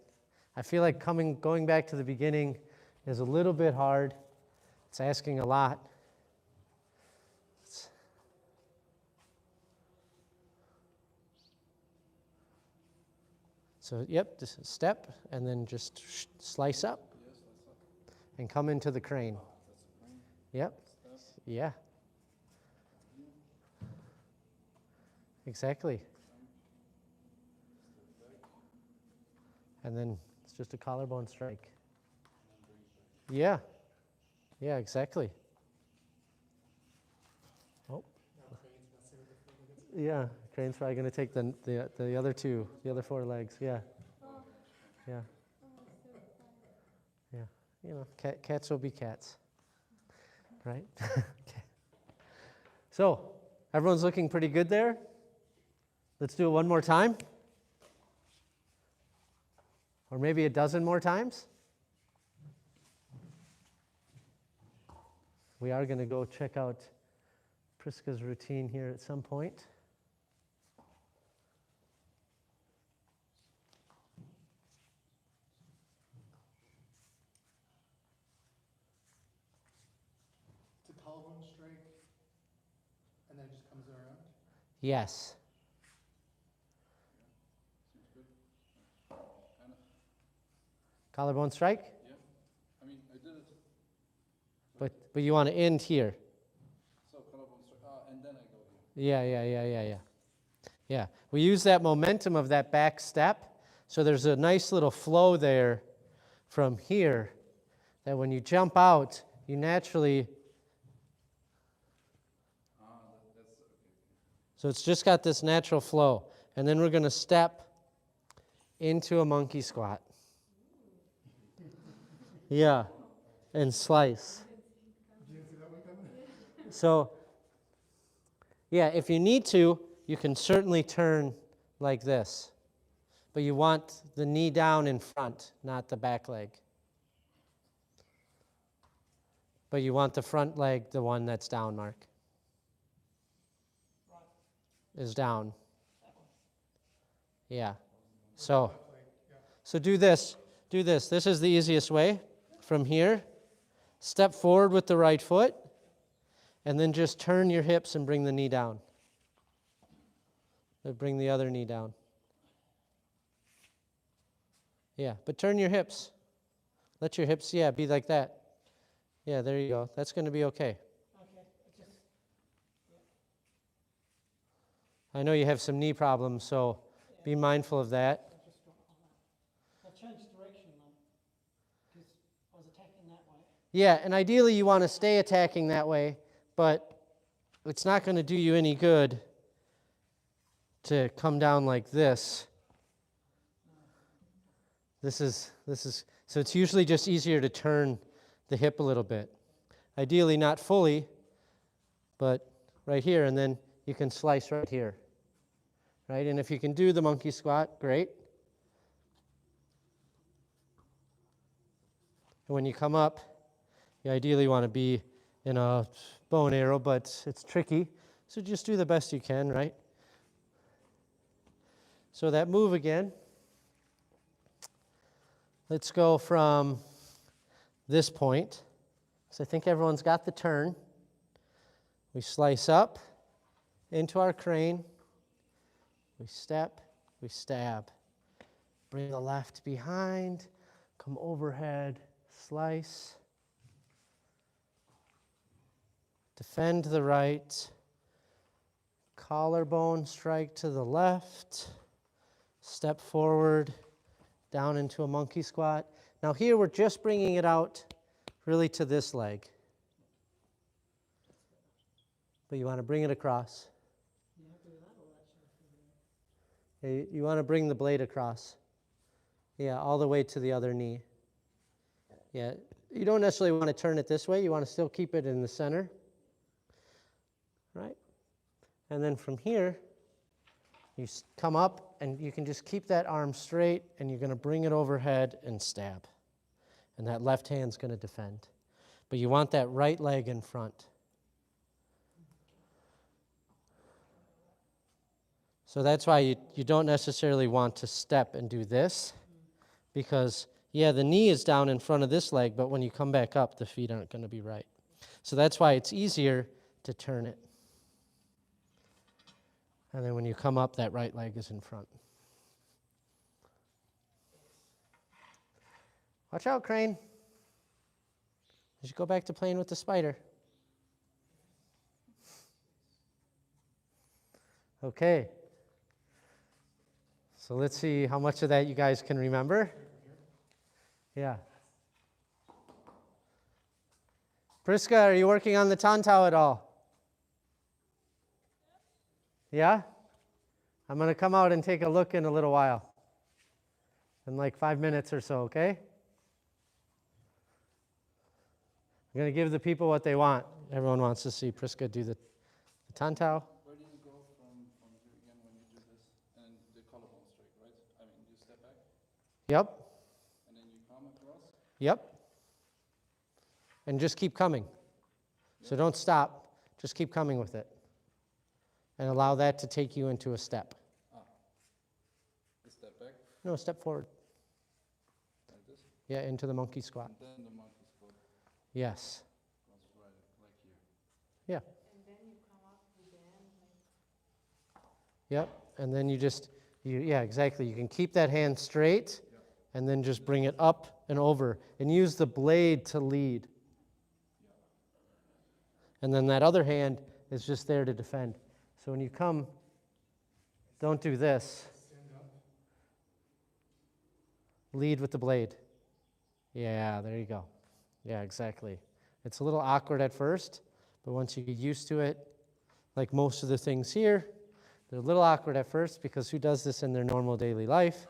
I feel like going back to the beginning is a little bit hard. It's asking a lot. So, yep, just step, and then just slice up and come into the crane. Yep, yeah. Exactly. And then it's just a collarbone strike. Yeah, yeah, exactly. Oh. Yeah, crane's probably going to take the other 2, the other 4 legs. Yeah. Yeah. Yeah. You know, cats will be cats. Right? Okay. So, everyone's looking pretty good there. Let's do it one more time. Or maybe a dozen more times. We are going to go check out Priska's routine here at some point. It's a collarbone strike, and then it just comes around. Yes. Seems good. Kind of. Collarbone strike? Yeah. I mean, I did it. But you want to end here. So collarbone strike, and then I go here. Yeah. We use that momentum of that back step, so there's a nice little flow there from here that when you jump out, you naturally... That's okay. So it's just got this natural flow. And then we're going to step into a monkey squat. Yeah, and slice. So, yeah, if you need to, you can certainly turn like this. But you want the knee down in front, not the back leg. But you want the front leg, the one that's down, Mark. Is down. Yeah. So do this. Do this. This is the easiest way. From here, step forward with the right foot, and then just turn your hips and bring the knee down. Bring the other knee down. Yeah, but turn your hips. Let your hips, yeah, be like that. Yeah, there you go. That's going to be okay. I know you have some knee problems, so be mindful of that. I've changed direction now, because I was attacking that way. Yeah, and ideally you want to stay attacking that way, but it's not going to do you any good to come down like this. This is, so it's usually just easier to turn the hip a little bit. Ideally not fully, but right here, and then you can slice right here. Right, and if you can do the monkey squat, great. And when you come up, you ideally want to be in a bow and arrow, but it's tricky. So just do the best you can, right? So that move again. Let's go from this point. So I think everyone's got the turn. We slice up into our crane. We step, we stab. Bring the left behind, come overhead, slice. Defend the right. Collarbone strike to the left. Step forward, down into a monkey squat. Now here we're just bringing it out really to this leg. But you want to bring it across. You want to bring the blade across. Yeah, all the way to the other knee. Yeah, you don't necessarily want to turn it this way. You want to still keep it in the center. Right? And then from here, you come up and you can just keep that arm straight and you're going to bring it overhead and stab. And that left hand's going to defend. But you want that right leg in front. So that's why you don't necessarily want to step and do this, because, yeah, the knee is down in front of this leg, but when you come back up, the feet aren't going to be right. So that's why it's easier to turn it. And then when you come up, that right leg is in front. Watch out, Crane. You should go back to playing with the spider. Okay. So let's see how much of that you guys can remember. Yeah. Priska, are you working on the Tanto at all? Yeah? I'm going to come out and take a look in a little while. In like 5 minutes or so, okay? I'm going to give the people what they want. Everyone wants to see Priska do the Tanto. Where do you go from here again when you do this? And the collarbone strike, right? I mean, you step back. Yep. And then you come across. Yep. And just keep coming. So don't stop. Just keep coming with it. And allow that to take you into a step. A step back. No, step forward. Like this. Yeah, into the monkey squat. And then the monkey squat Yes. goes right like here. Yeah. And then you come up again. Yep. And then you just, yeah, exactly. You can keep that hand straight and then just bring it up and over and use the blade to lead. And then that other hand is just there to defend. So when you come, don't do this. Lead with the blade. Yeah, there you go. Yeah, exactly. It's a little awkward at first, but once you get used to it, like most of the things here, they're a little awkward at first because who does this in their normal daily life?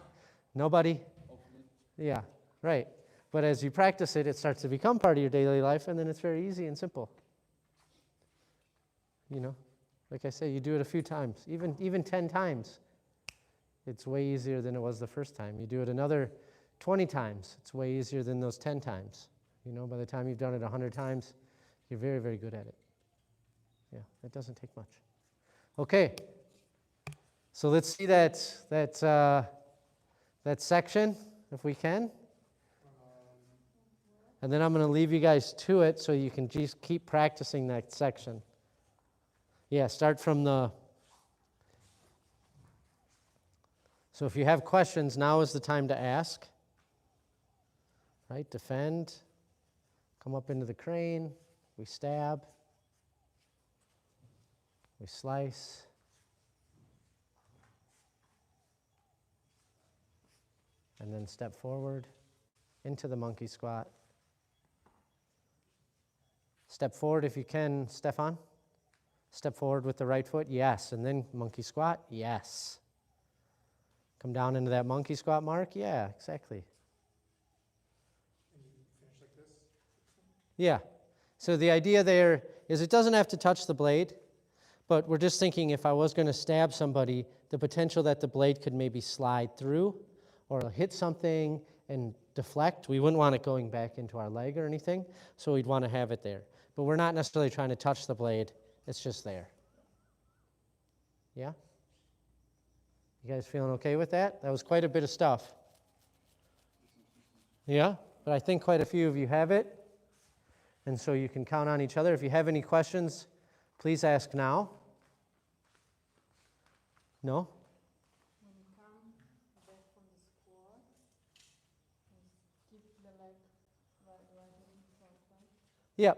Nobody. Hopefully. Yeah, right. But as you practice it, it starts to become part of your daily life, and then it's very easy and simple. You know, like I say, you do it a few times, even 10 times. It's way easier than it was the first time. You do it another 20 times. It's way easier than those 10 times. You know, by the time you've done it 100 times, you're very, very good at it. Yeah, it doesn't take much. Okay, so let's see that section, if we can. And then I'm going to leave you guys to it so you can just keep practicing that section. Yeah, start from the So if you have questions, now is the time to ask. Right? Defend. Come up into the crane. We stab. We slice. And then step forward into the monkey squat. Step forward if you can, Stefan. Step forward with the right foot, yes. And then monkey squat, yes. Come down into that monkey squat, Mark. Yeah, exactly. And you finish like this? Yeah. So the idea there is it doesn't have to touch the blade, but we're just thinking if I was going to stab somebody, the potential that the blade could maybe slide through or hit something and deflect. We wouldn't want it going back into our leg or anything, so we'd want to have it there. But we're not necessarily trying to touch the blade. It's just there. Yeah? You guys feeling okay with that? That was quite a bit of stuff. Yeah? But I think quite a few of you have it. And so you can count on each other. If you have any questions, please ask now. No? When you come back from the squat, keep the leg right in front, right? Yep.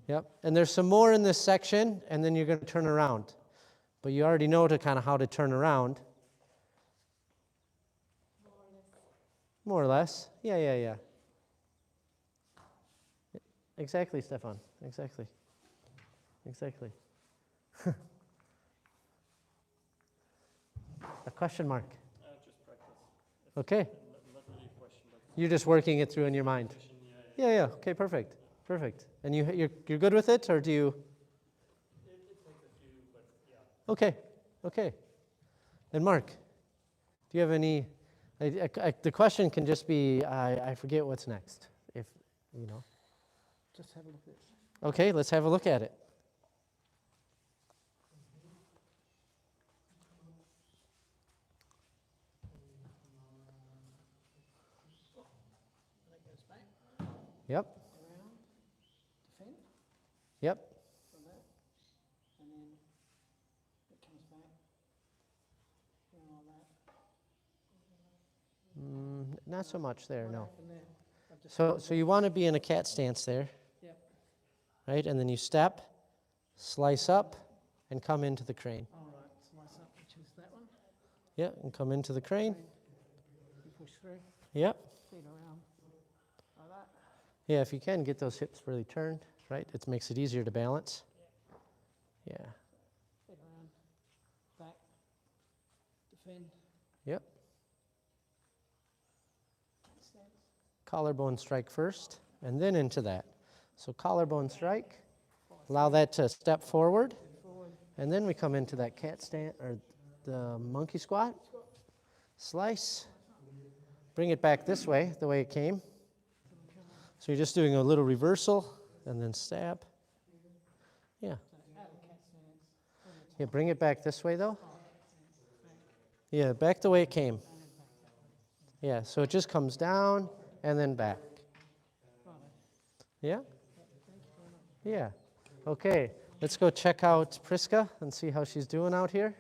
Yep. And there's some more in this section, and then you're going to turn around. But you already know kind of how to turn around. More or less. Yeah. Exactly, Stefan. Exactly. A question mark. Just practice. Okay. Not really a question, but You're just working it through in your mind. Yeah. Okay, perfect. And you're good with it, or do you? it takes a few, but yeah. Okay. And Mark, do you have any? The question can just be, I forget what's next. If you know. Just have a look at this. Okay, let's have a look at it. That goes back, Yep. around, defend, Yep. from that, and then it comes back, around like that. Not so much there, What no. happened there? I've just So you want to be in a cat stance there. Yep. Right, and then you step, slice up, and come into the crane. All right, slice up, which is that one. Yeah, and come into the crane. You push through, Yep. feet around, like that. Yeah, if you can get those hips really turned, right, it makes it easier to balance. Yeah. Feet around, back, defend, Yep. stance. Collarbone strike first, and then into that. So collarbone strike, allow that to step forward, and then we come into that cat stand, or the monkey squat, slice, bring it back this way, the way it came. So you're just doing a little reversal, and then stab. Yeah. Yeah, bring it back this way, though. Yeah, back the way it came. Yeah, so it just comes down, and then back. Yeah? Yeah. Okay, let's go check out Priska and see how she's doing out here.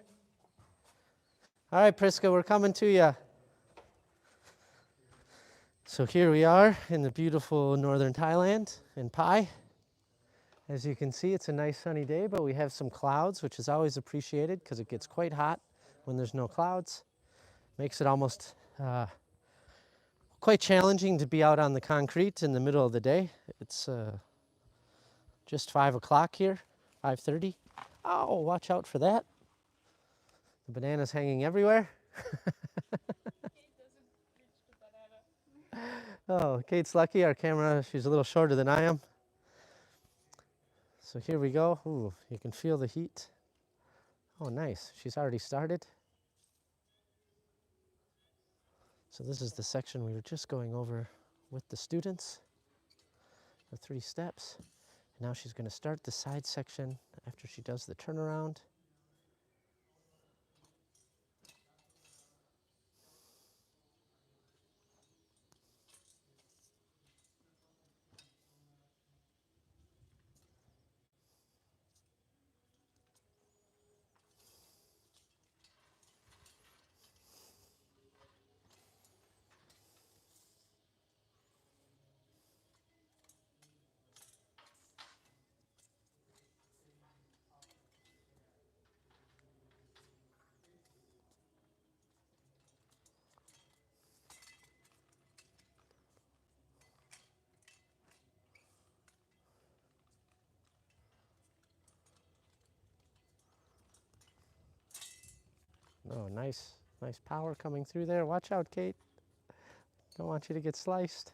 All right, Priska, we're coming to you. So here we are in the beautiful northern Thailand, in Pai. As you can see, it's a nice sunny day, but we have some clouds, which is always appreciated because it gets quite hot when there's no clouds. Makes it almost quite challenging to be out on the concrete in the middle of the day. It's just 5 o'clock here, 5:30. Oh, watch out for that. The banana's hanging everywhere. Oh, Kate's lucky. Our camera, she's a little shorter than I am. So here we go. Ooh, you can feel the heat. Oh, nice. She's already started. So this is the section we were just going over with the students, the 3 steps. And now she's going to start the side section after she does the turnaround. Oh, nice, nice power coming through there. Watch out, Kate. Don't want you to get sliced.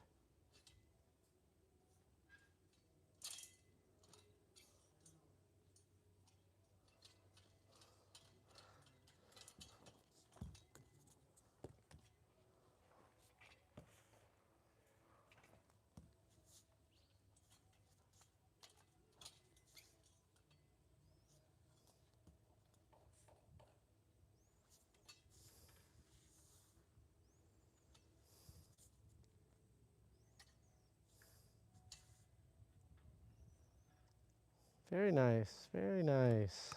Very nice, very nice.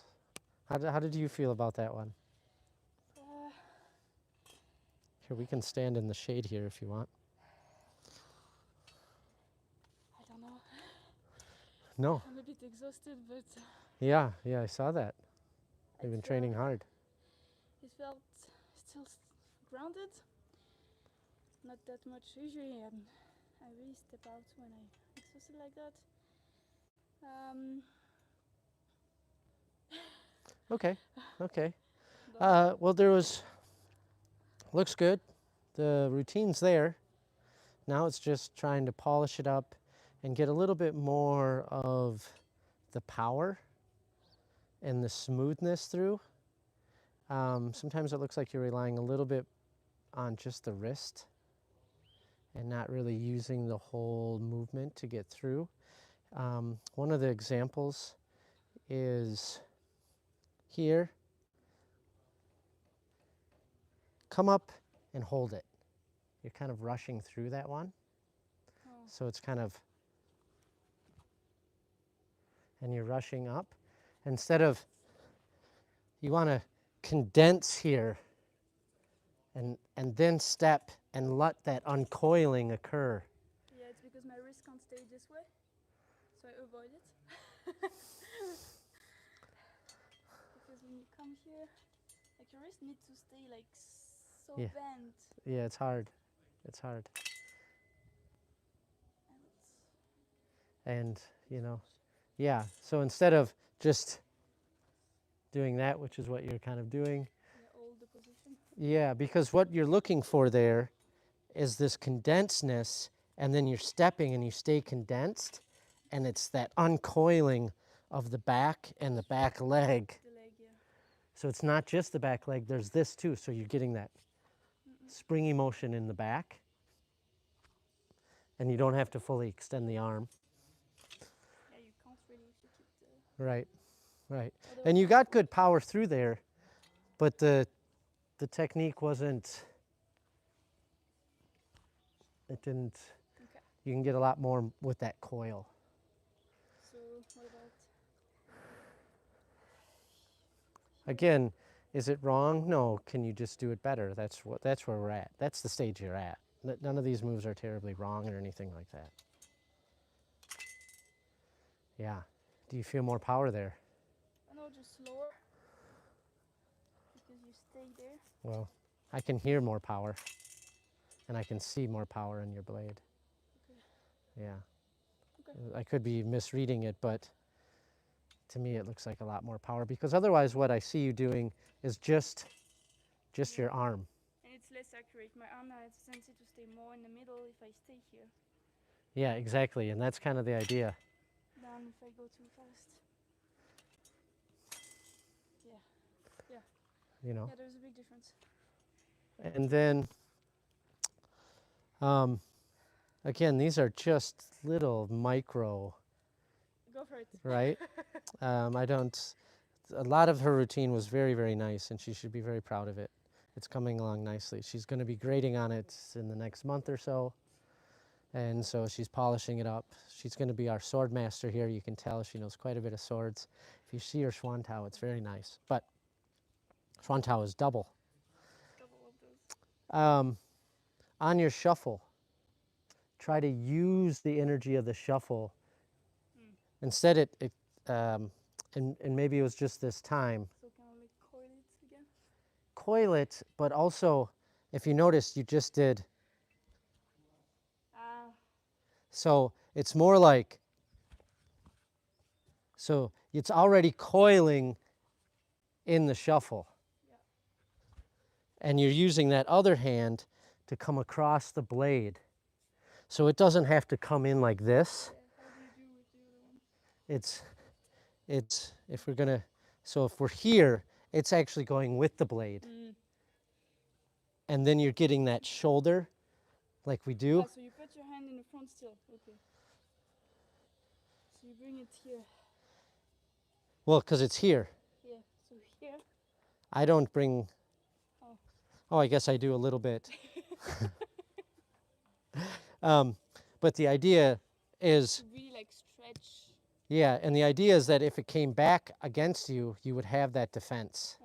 How did you feel about that one? Here, we can stand in the shade here if you want. I don't know. No. I'm a bit exhausted, but Yeah, I saw that. I You've been felt- training hard. It felt still grounded. Not that much. Usually, I really step out when I'm exhausted like that. Okay, okay. But Well, looks good. The routine's there. Now it's just trying to polish it up and get a little bit more of the power and the smoothness through. Sometimes it looks like you're relying a little bit on just the wrist and not really using the whole movement to get through. One of the examples is here. Come up and hold it. You're kind of rushing through that one. Oh. So it's kind of, and you're rushing up. Instead of, you want to condense here and then step and let that uncoiling occur. yeah, it's because my wrist can't stay this way, so I avoid it. Because when you come here, like your wrist needs to stay like so Yeah. bent. Yeah, it's hard. It's hard. And And, yeah. So instead of just doing that, which is what you're kind of doing, yeah, hold the position. yeah, because what you're looking for there is this condensedness, and then you're stepping and you stay condensed, and it's that uncoiling of the back and the back leg. The leg, yeah. So it's not just the back leg, there's this too. So you're getting that springy motion in the back, and you don't have to fully extend the arm. Yeah, you can't really if you keep the. Right, right. Otherwise And you got good power through there, but the technique wasn't, it didn't, Okay. you can get a lot more with that coil. So what about? Again, is it wrong? No. Can you just do it better? That's where we're at. That's the stage you're at. None of these moves are terribly wrong or anything like that. Yeah. Do you feel more power there? No, just slower. Because you stay there. Well, I can hear more power, and I can see more power in your blade. Okay. Yeah. Okay. I could be misreading it, but to me it looks like a lot more power, because otherwise what I see you doing is just your arm. And it's less accurate. My arm has a tendency to stay more in the middle if I stay here Yeah, exactly, and that's kind of the idea. than if I go too fast. Yeah. You know. Yeah, there's a big difference. And then, again, these are just little micro, Go for it. right? A lot of her routine was very, very nice, and she should be very proud of it. It's coming along nicely. She's going to be grading on it in the next month or so, and so she's polishing it up. She's going to be our sword master here. You can tell she knows quite a bit of swords. If you see her Schwantau, it's very nice, but Schwantau is double. Double of those. On your shuffle, try to use the energy of the shuffle. Instead, and maybe it was just this time, So can I like coil it again? coil it, but also, if you notice, you just did. So it's more like, so it's already coiling in the shuffle. Yeah. and you're using that other hand to come across the blade. So it doesn't have to come in like this. Yeah, how do you do with the other one? It's if we're gonna, so if we're here, it's actually going with the blade. And then you're getting that shoulder like we do. Ah, so you put your hand in the front still. Okay. So you bring it here. Well, because it's here. Yeah. So here. I don't bring, Oh. oh, I guess I do a little bit. But the idea is, To really like stretch. yeah, and the idea is that if it came back against you, you would have that defense.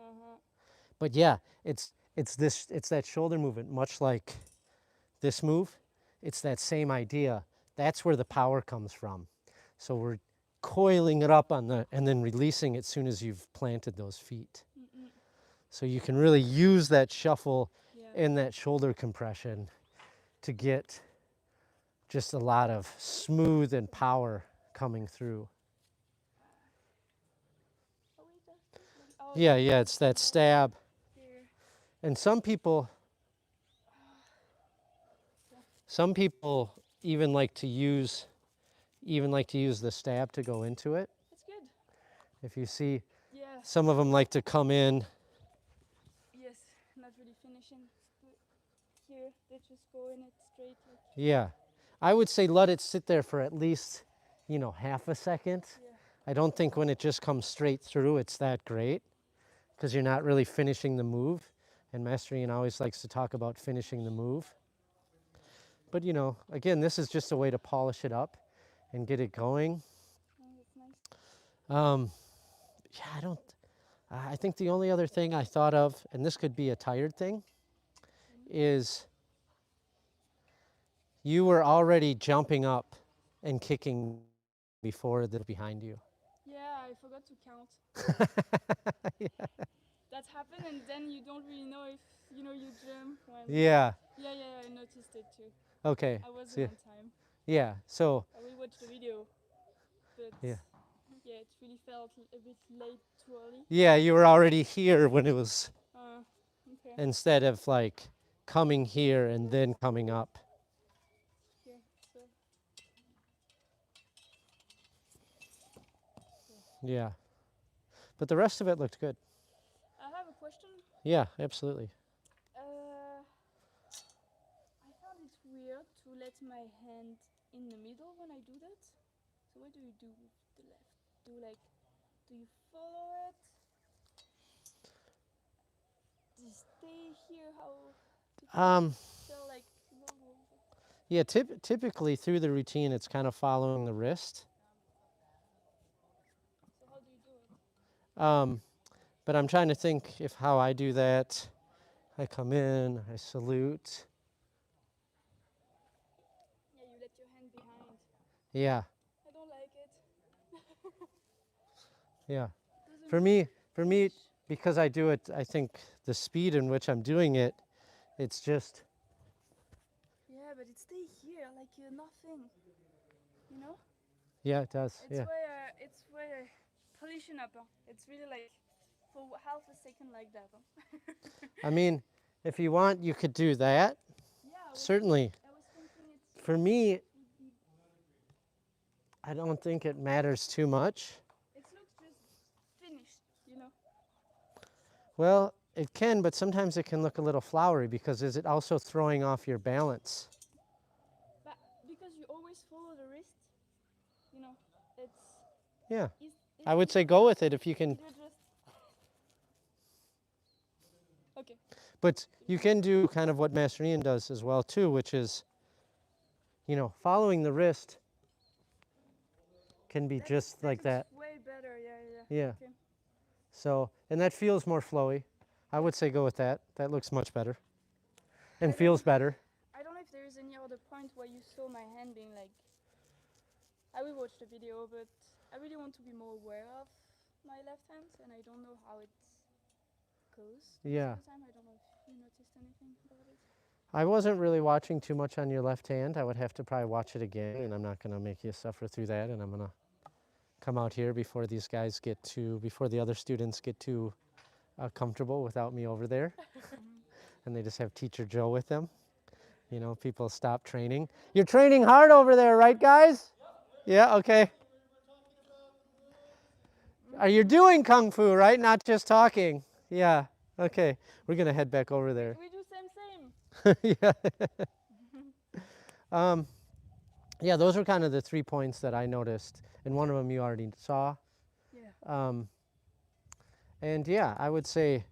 But yeah, it's that shoulder movement, much like this move. It's that same idea. That's where the power comes from. So we're coiling it up on the, and then releasing it as soon as you've planted those feet. So you can really use that shuffle and that shoulder compression to get just a lot of smooth and power coming through. Yeah, it's that stab. And some people even like to use the stab to go into it. That's good. If you see, Yeah. some of them like to come in. Yes, not really finishing. But here, they just go in it straight. Like, Yeah, I would say let it sit there for at least, half a second. yeah. I don't think when it just comes straight through, it's that great, because you're not really finishing the move. And Master Ian always likes to talk about finishing the move. But again, this is just a way to polish it up and get it going. Oh, that's nice. Yeah, I think the only other thing I thought of, and this could be a tired thing, is you were already jumping up and kicking before the behind you. Yeah, I forgot to count. That happened, and then you don't really know if you jump. When Yeah. Yeah, I noticed it too. Okay. I wasn't So, on time. yeah. So. I rewatched the video, but Yeah. yeah, it really felt a bit late, too early. Yeah, you were already here when it was. Okay. Instead of like coming here and then coming up. Yeah. So. Yeah. But the rest of it looked good. I have a question. Yeah, absolutely. I found it weird to let my hand in the middle when I do that. So what do you do with the left? Do you follow it? Do you stay here? How? Feel like normal. Yeah, typically through the routine, it's kind of following the wrist. So how do you do it? But I'm trying to think if how I do that. I come in, I salute. Yeah, you let your hand behind. Yeah. I don't like it. Yeah. Doesn't For me, because I do it, I think the speed in which I'm doing it, it's just. Yeah, but it stays here like nothing. You know? Yeah, it does. It's Yeah. where pollution up. It's really like for half a second like that. I mean, if you want, you could do that. Yeah. Certainly. I was thinking it's. For me, I don't think it matters too much. It looks just finished, you know. Well, it can, but sometimes it can look a little flowery because is it also throwing off your balance? But because you always follow the wrist, you know, it's. Yeah. I would say go with it if you can. You just. Okay. But you can do kind of what Master Ian does as well too, which is, following the wrist can be just like that. Way better, yeah. Yeah. Okay. So, and that feels more flowy. I would say go with that. That looks much better and feels better. I don't know if there is any other point where you saw my hand being like. I will watch the video, but I really want to be more aware of my left hand, and I don't know how it goes. Yeah. Most of the time. I don't know if you noticed anything about it. I wasn't really watching too much on your left hand. I would have to probably watch it again, and I'm not going to make you suffer through that, and I'm going to come out here before the other students get too comfortable without me over there. and they just have Teacher Joe with them. You know, people stop training. You're training hard over there, right, guys? Yeah, okay. You're doing Kung Fu, right? Not just talking. Yeah, okay. We're going to head back over there. We do same. Yeah. Yeah, those were kind of the 3 points that I noticed, and one of them you already saw. Yeah. And yeah, I would say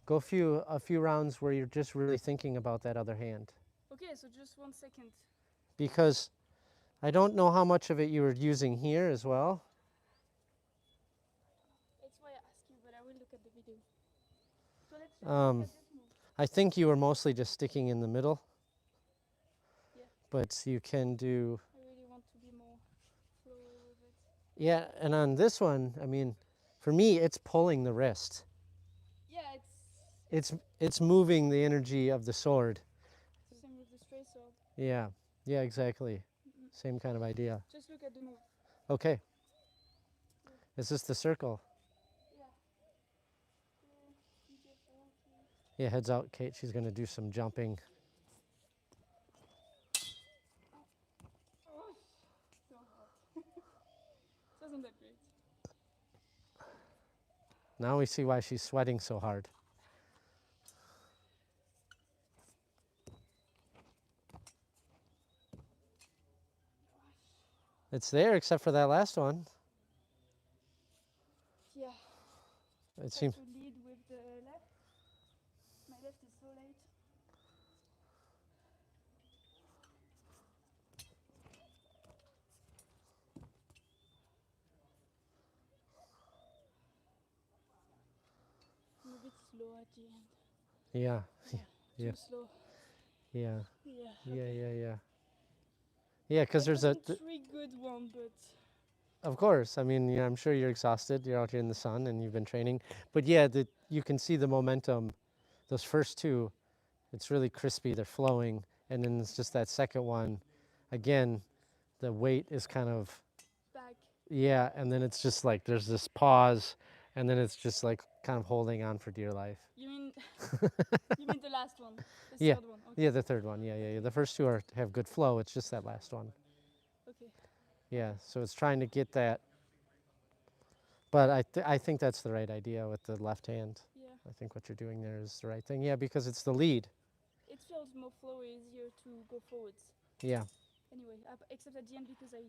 go a few rounds where you're just really thinking about that other hand, Okay, so just 1 second. because I don't know how much of it you were using here as well. That's why I asked you, but I will look at the video. So let's just Um, look at this move. I think you were mostly just sticking in the middle. Yeah. But you can do, I really want to be more flowy with it. yeah, and on this one, I mean, for me, it's pulling the wrist. Yeah, It's moving the energy of the sword. it's the same with the straight sword. Yeah, yeah, exactly. Same kind of idea. Just look at the move. Okay. Is this the circle? Yeah. Be careful. Yeah, heads out, Kate. She's going to do some jumping. Oh, so hot. Wasn't that great? Now we see why she's sweating so hard. It's there except for that last one. Yeah. It Try seems. to lead with the left. My left is so late. I'm a bit slow at the end. Yeah. Too Yeah. slow. Yeah. Yeah. Yeah. Yeah, because there's a. 3 good one, but Of course. I mean, yeah, I'm sure you're exhausted. You're out here in the sun and you've been training. But yeah, you can see the momentum. Those first two, it's really crispy. They're flowing. And then it's just that second one. Again, the weight is kind of, back. yeah. And then it's just like there's this pause. And then it's just like kind of holding on for dear life. You mean you mean the last one? The Yeah. third one. Okay. Yeah, the third one. Yeah. The first two have good flow. It's just that last one. Okay. Yeah, so it's trying to get that. But I think that's the right idea with the left hand. Yeah. I think what you're doing there is the right thing. Yeah, because it's the lead. It feels more flowy, easier to go forwards. Yeah. Anyway, except at the end because I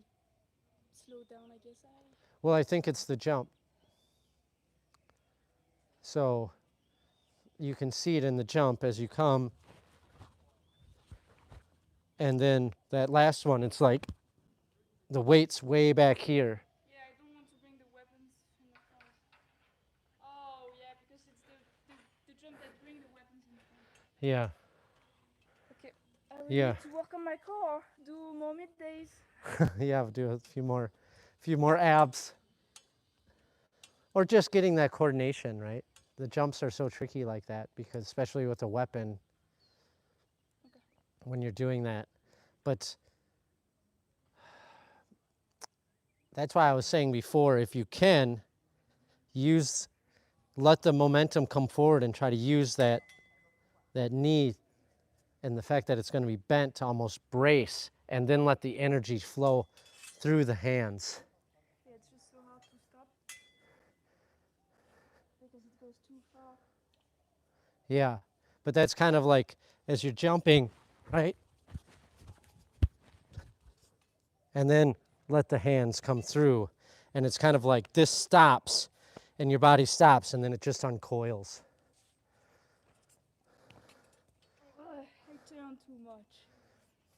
slowed down, I guess. Well, I think it's the jump. So you can see it in the jump as you come. And then that last one, it's like the weight's way back here. Yeah, I don't want to bring the weapons in the front. Oh, yeah, because it's the jump that bring the weapons in the front. Yeah. Okay. I will Yeah. need to work on my core, do more middays. Yeah, do a few more abs. Or just getting that coordination, right? The jumps are so tricky like that because especially with a weapon, when you're doing that. But that's why I was saying before, if you can, let the momentum come forward and try to use that knee and the fact that it's going to be bent to almost brace and then let the energy flow through the hands. Yeah, it's just so hard to stop because it goes too far. Yeah, but that's kind of like as you're jumping, right? And then let the hands come through. And it's kind of like this stops and your body stops and then it just uncoils. I turn too much.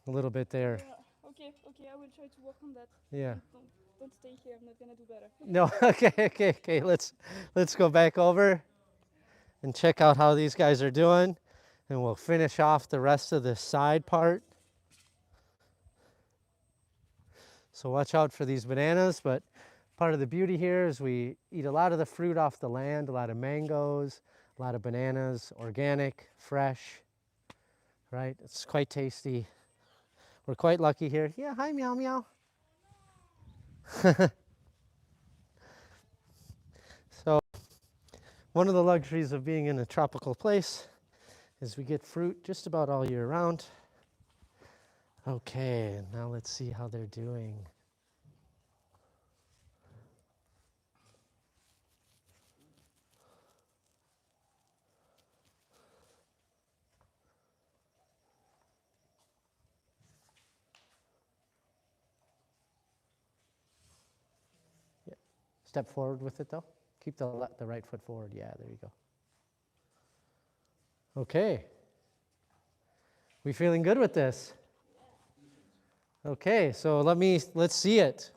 A little bit there. Yeah. Okay, I will try to work on that. Yeah. Don't stay here, I'm not gonna do better. No, okay. Let's go back over and check out how these guys are doing. And we'll finish off the rest of the side part. So watch out for these bananas, but part of the beauty here is we eat a lot of the fruit off the land, a lot of mangoes, a lot of bananas, organic, fresh, right? It's quite tasty. We're quite lucky here. Yeah, hi, meow, meow. So one of the luxuries of being in a tropical place is we get fruit just about all year round. Okay, now let's see how they're doing. Yeah. Step forward with it though. Keep the right foot forward. Yeah, there you go. Okay. We feeling good with this? Okay, so let's see it.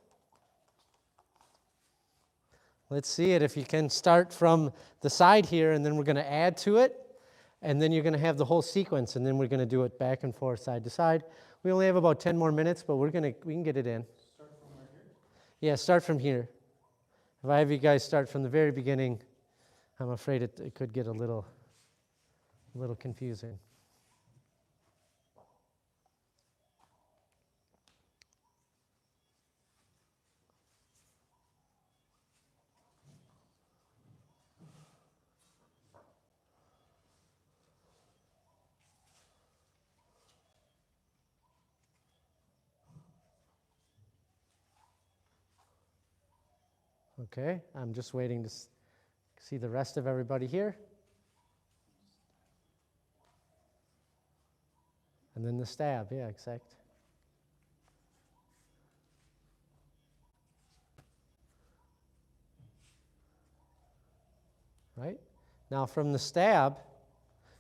Let's see it. If you can start from the side here, and then we're going to add to it, and then you're going to have the whole sequence, and then we're going to do it back and forth, side to side. We only have about 10 more minutes, but we can get it in. Start from right here? Yeah, start from here. If I have you guys start from the very beginning, I'm afraid it could get a little confusing. Okay, I'm just waiting to see the rest of everybody here. And then the stab, yeah, exact. Right? Now from the stab,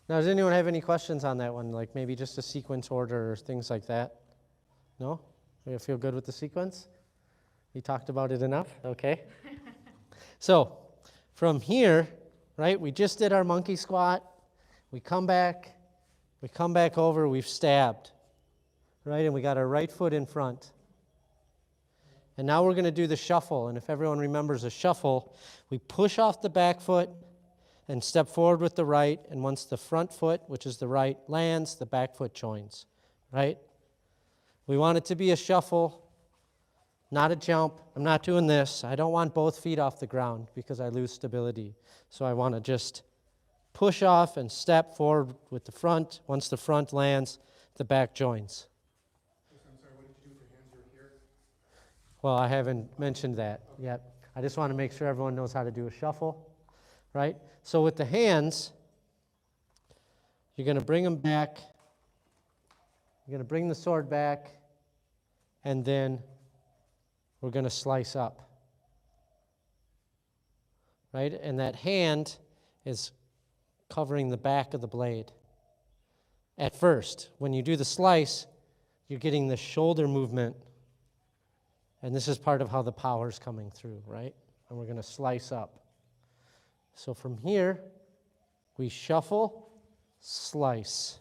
now does anyone have any questions on that one? Like maybe just a sequence order or things like that? No? You feel good with the sequence? We talked about it enough? Okay. So from here, right, we just did our monkey squat. We come back over, we've stabbed, right? And we got our right foot in front. And now we're going to do the shuffle. And if everyone remembers a shuffle, we push off the back foot and step forward with the right. And once the front foot, which is the right, lands, the back foot joins, right? We want it to be a shuffle, not a jump. I'm not doing this. I don't want both feet off the ground because I lose stability. So I want to just push off and step forward with the front. Once the front lands, the back joins. I'm sorry, what did you do with your hands? You were here? Well, I haven't mentioned that yet. I just want to make sure everyone knows how to do a shuffle, right? So with the hands, you're going to bring them back. You're going to bring the sword back, and then we're going to slice up, right? And that hand is covering the back of the blade. At first, when you do the slice, you're getting the shoulder movement, and this is part of how the power's coming through, right? And we're going to slice up. So from here, we shuffle, slice,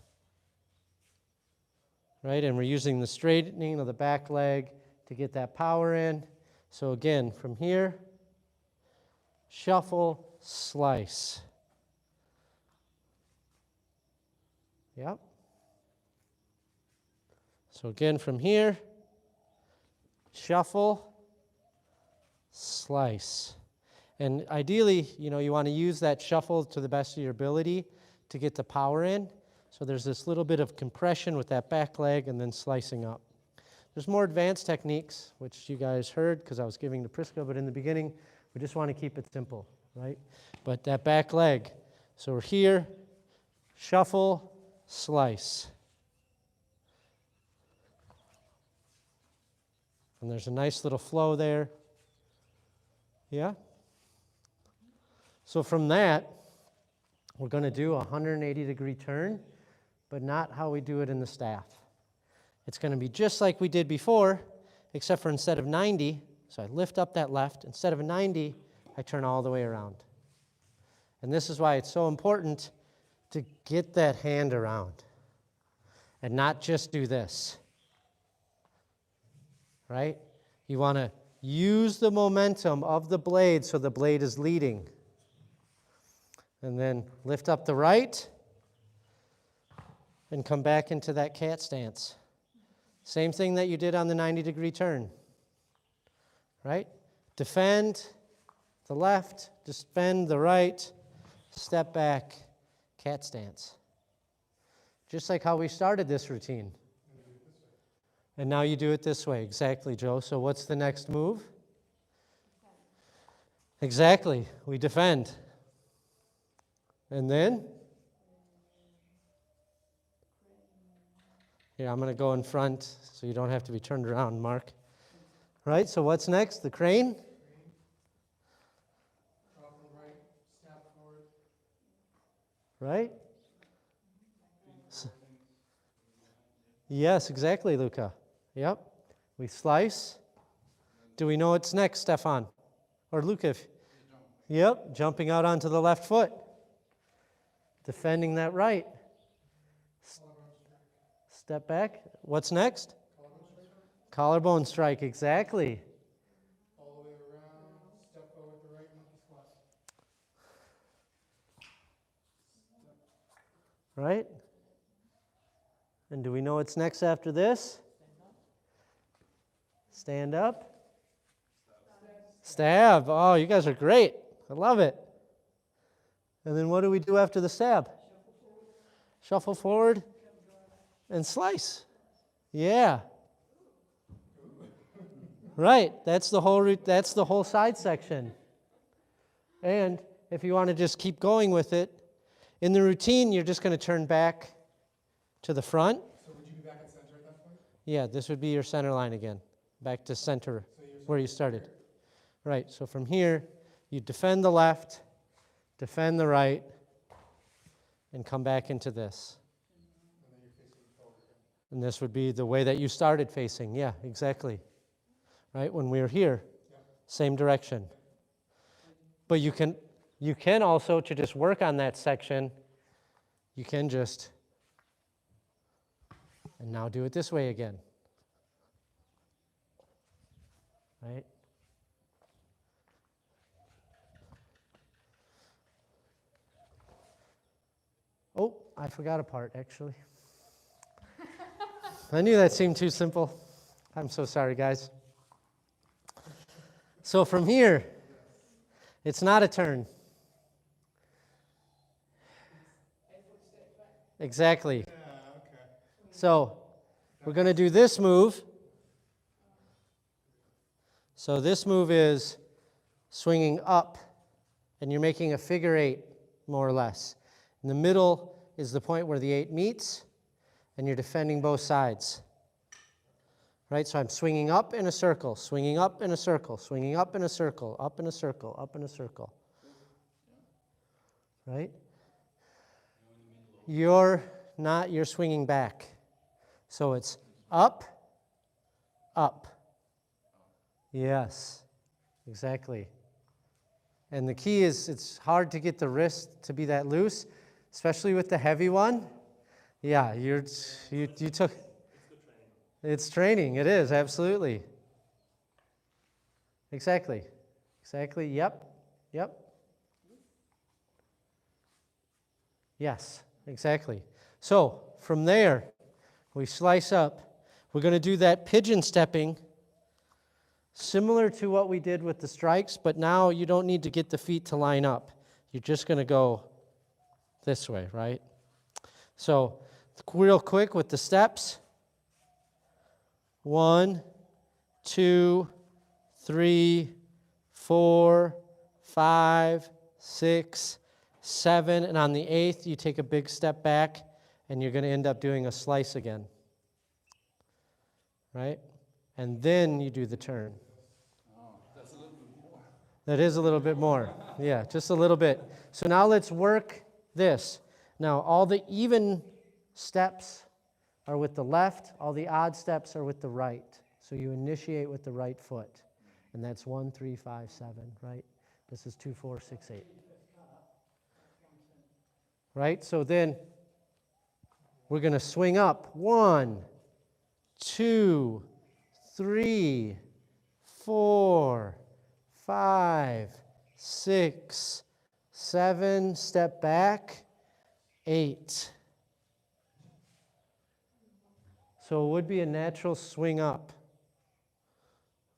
right? And we're using the straightening of the back leg to get that power in. So again, from here, shuffle, slice. Yep. So again, from here, shuffle, slice. And ideally, you want to use that shuffle to the best of your ability to get the power in. So there's this little bit of compression with that back leg and then slicing up. There's more advanced techniques, which you guys heard because I was giving to Prisca, but in the beginning, we just want to keep it simple, right? But that back leg, so we're here, shuffle, slice. And there's a nice little flow there. Yeah? So from that, we're going to do a 180-degree turn, but not how we do it in the staff. It's going to be just like we did before, except for instead of 90, so I lift up that left, instead of a 90, I turn all the way around. And this is why it's so important to get that hand around and not just do this, right? You want to use the momentum of the blade so the blade is leading. And then lift up the right and come back into that cat stance. Same thing that you did on the 90-degree turn, right? Defend the left, defend the right, step back, cat stance. just like how we started this routine. And now you do it this way. Exactly, Joe. So what's the next move? Exactly. We defend. And then? Here, I'm going to go in front so you don't have to be turned around, Mark. Right, so what's next? The crane? Drop from right, snap forward. Right? Yes, exactly, Luca. Yep. We slice. Do we know what's next, Stefan? Or Luca? Yep, jumping out onto the left foot. Defending that right. Step back. What's next? Collarbone strike, exactly. All the way around, step forward with the right monkey squat. Right? And do we know what's next after this? Stand up. Stab. Oh, you guys are great. I love it. And then what do we do after the stab? Shuffle forward and slice. Yeah. Right. That's the whole side section. And if you want to just keep going with it, in the routine, you're just going to turn back to the front. So would you be back at center at that point? Yeah, this would be your center line again. Back to center where you started. Right, so from here, you defend the left, defend the right, and come back into this. And then you're facing forward again. And this would be the way that you started facing. Yeah, exactly. Right, when we were here, same direction. But you can also, to just work on that section, you can just, and now do it this way again. Right? Oh, I forgot a part, actually. I knew that seemed too simple. I'm so sorry, guys. So from here, it's not a turn. Exactly. Yeah, okay. So we're going to do this move. So this move is swinging up, and you're making a figure eight, more or less. In the middle is the point where the 8 meets, and you're defending both sides. Right, so I'm swinging up in a circle, swinging up in a circle, swinging up in a circle, up in a circle, up in a circle. Right? You're swinging back. So it's up, up. Yes, exactly. And the key is it's hard to get the wrist to be that loose, especially with the heavy one. Yeah, you took. It's training. It is, absolutely. Exactly. Exactly. Yep. Yep. Yes, exactly. So from there, we slice up. We're going to do that pigeon stepping, similar to what we did with the strikes, but now you don't need to get the feet to line up. You're just going to go this way, right? So real quick with the steps. 1, 2, 3, 4, 5, 6, 7, and on the 8th, you take a big step back, and you're going to end up doing a slice again. Right? And then you do the turn. That's a little bit more. That is a little bit more. Yeah, just a little bit. So now let's work this. Now, all the even steps are with the left, all the odd steps are with the right. So you initiate with the right foot. And that's 1, 3, 5, 7, right? This is 2, 4, 6, 8. Right? So then we're going to swing up. 1, 2, 3, 4, 5, 6, 7, step back, 8. So it would be a natural swing up,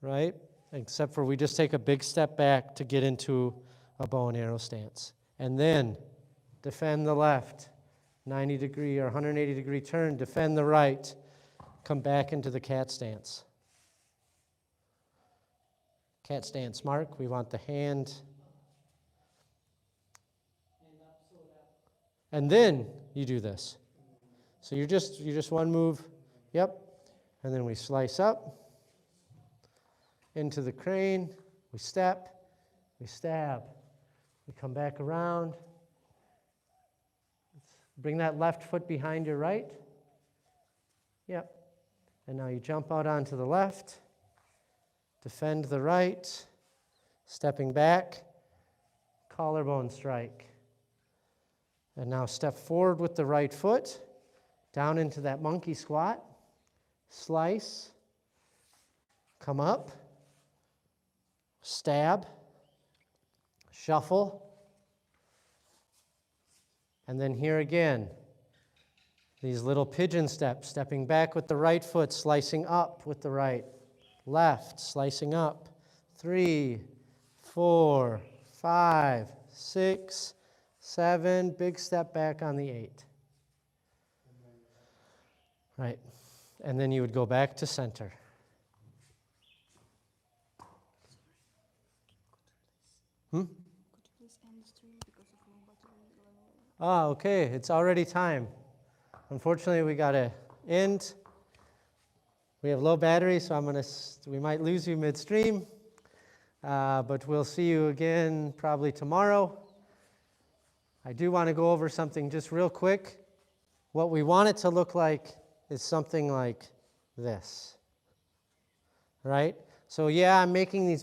right? Except for we just take a big step back to get into a bow and arrow stance. And then defend the left, 90 degree or 180 degree turn, defend the right, come back into the cat stance. Cat stance mark, we want the hand. And then you do this. So you're just one move, yep. And then we slice up into the crane, we step, we stab, we come back around. Bring that left foot behind your right. Yep. And now you jump out onto the left, defend the right, stepping back, collarbone strike. And now step forward with the right foot, down into that monkey squat, slice, come up, stab, shuffle, and then here again, these little pigeon steps, stepping back with the right foot, slicing up with the right, left, slicing up, 3, 4, 5, 6, 7, big step back on the 8. Right, and then you would go back to center. Ah, okay, it's already time. Unfortunately, we got to end. We have low battery, so we might lose you midstream. But we'll see you again probably tomorrow. I do want to go over something just real quick. What we want it to look like is something like this. Right? So yeah, I'm making these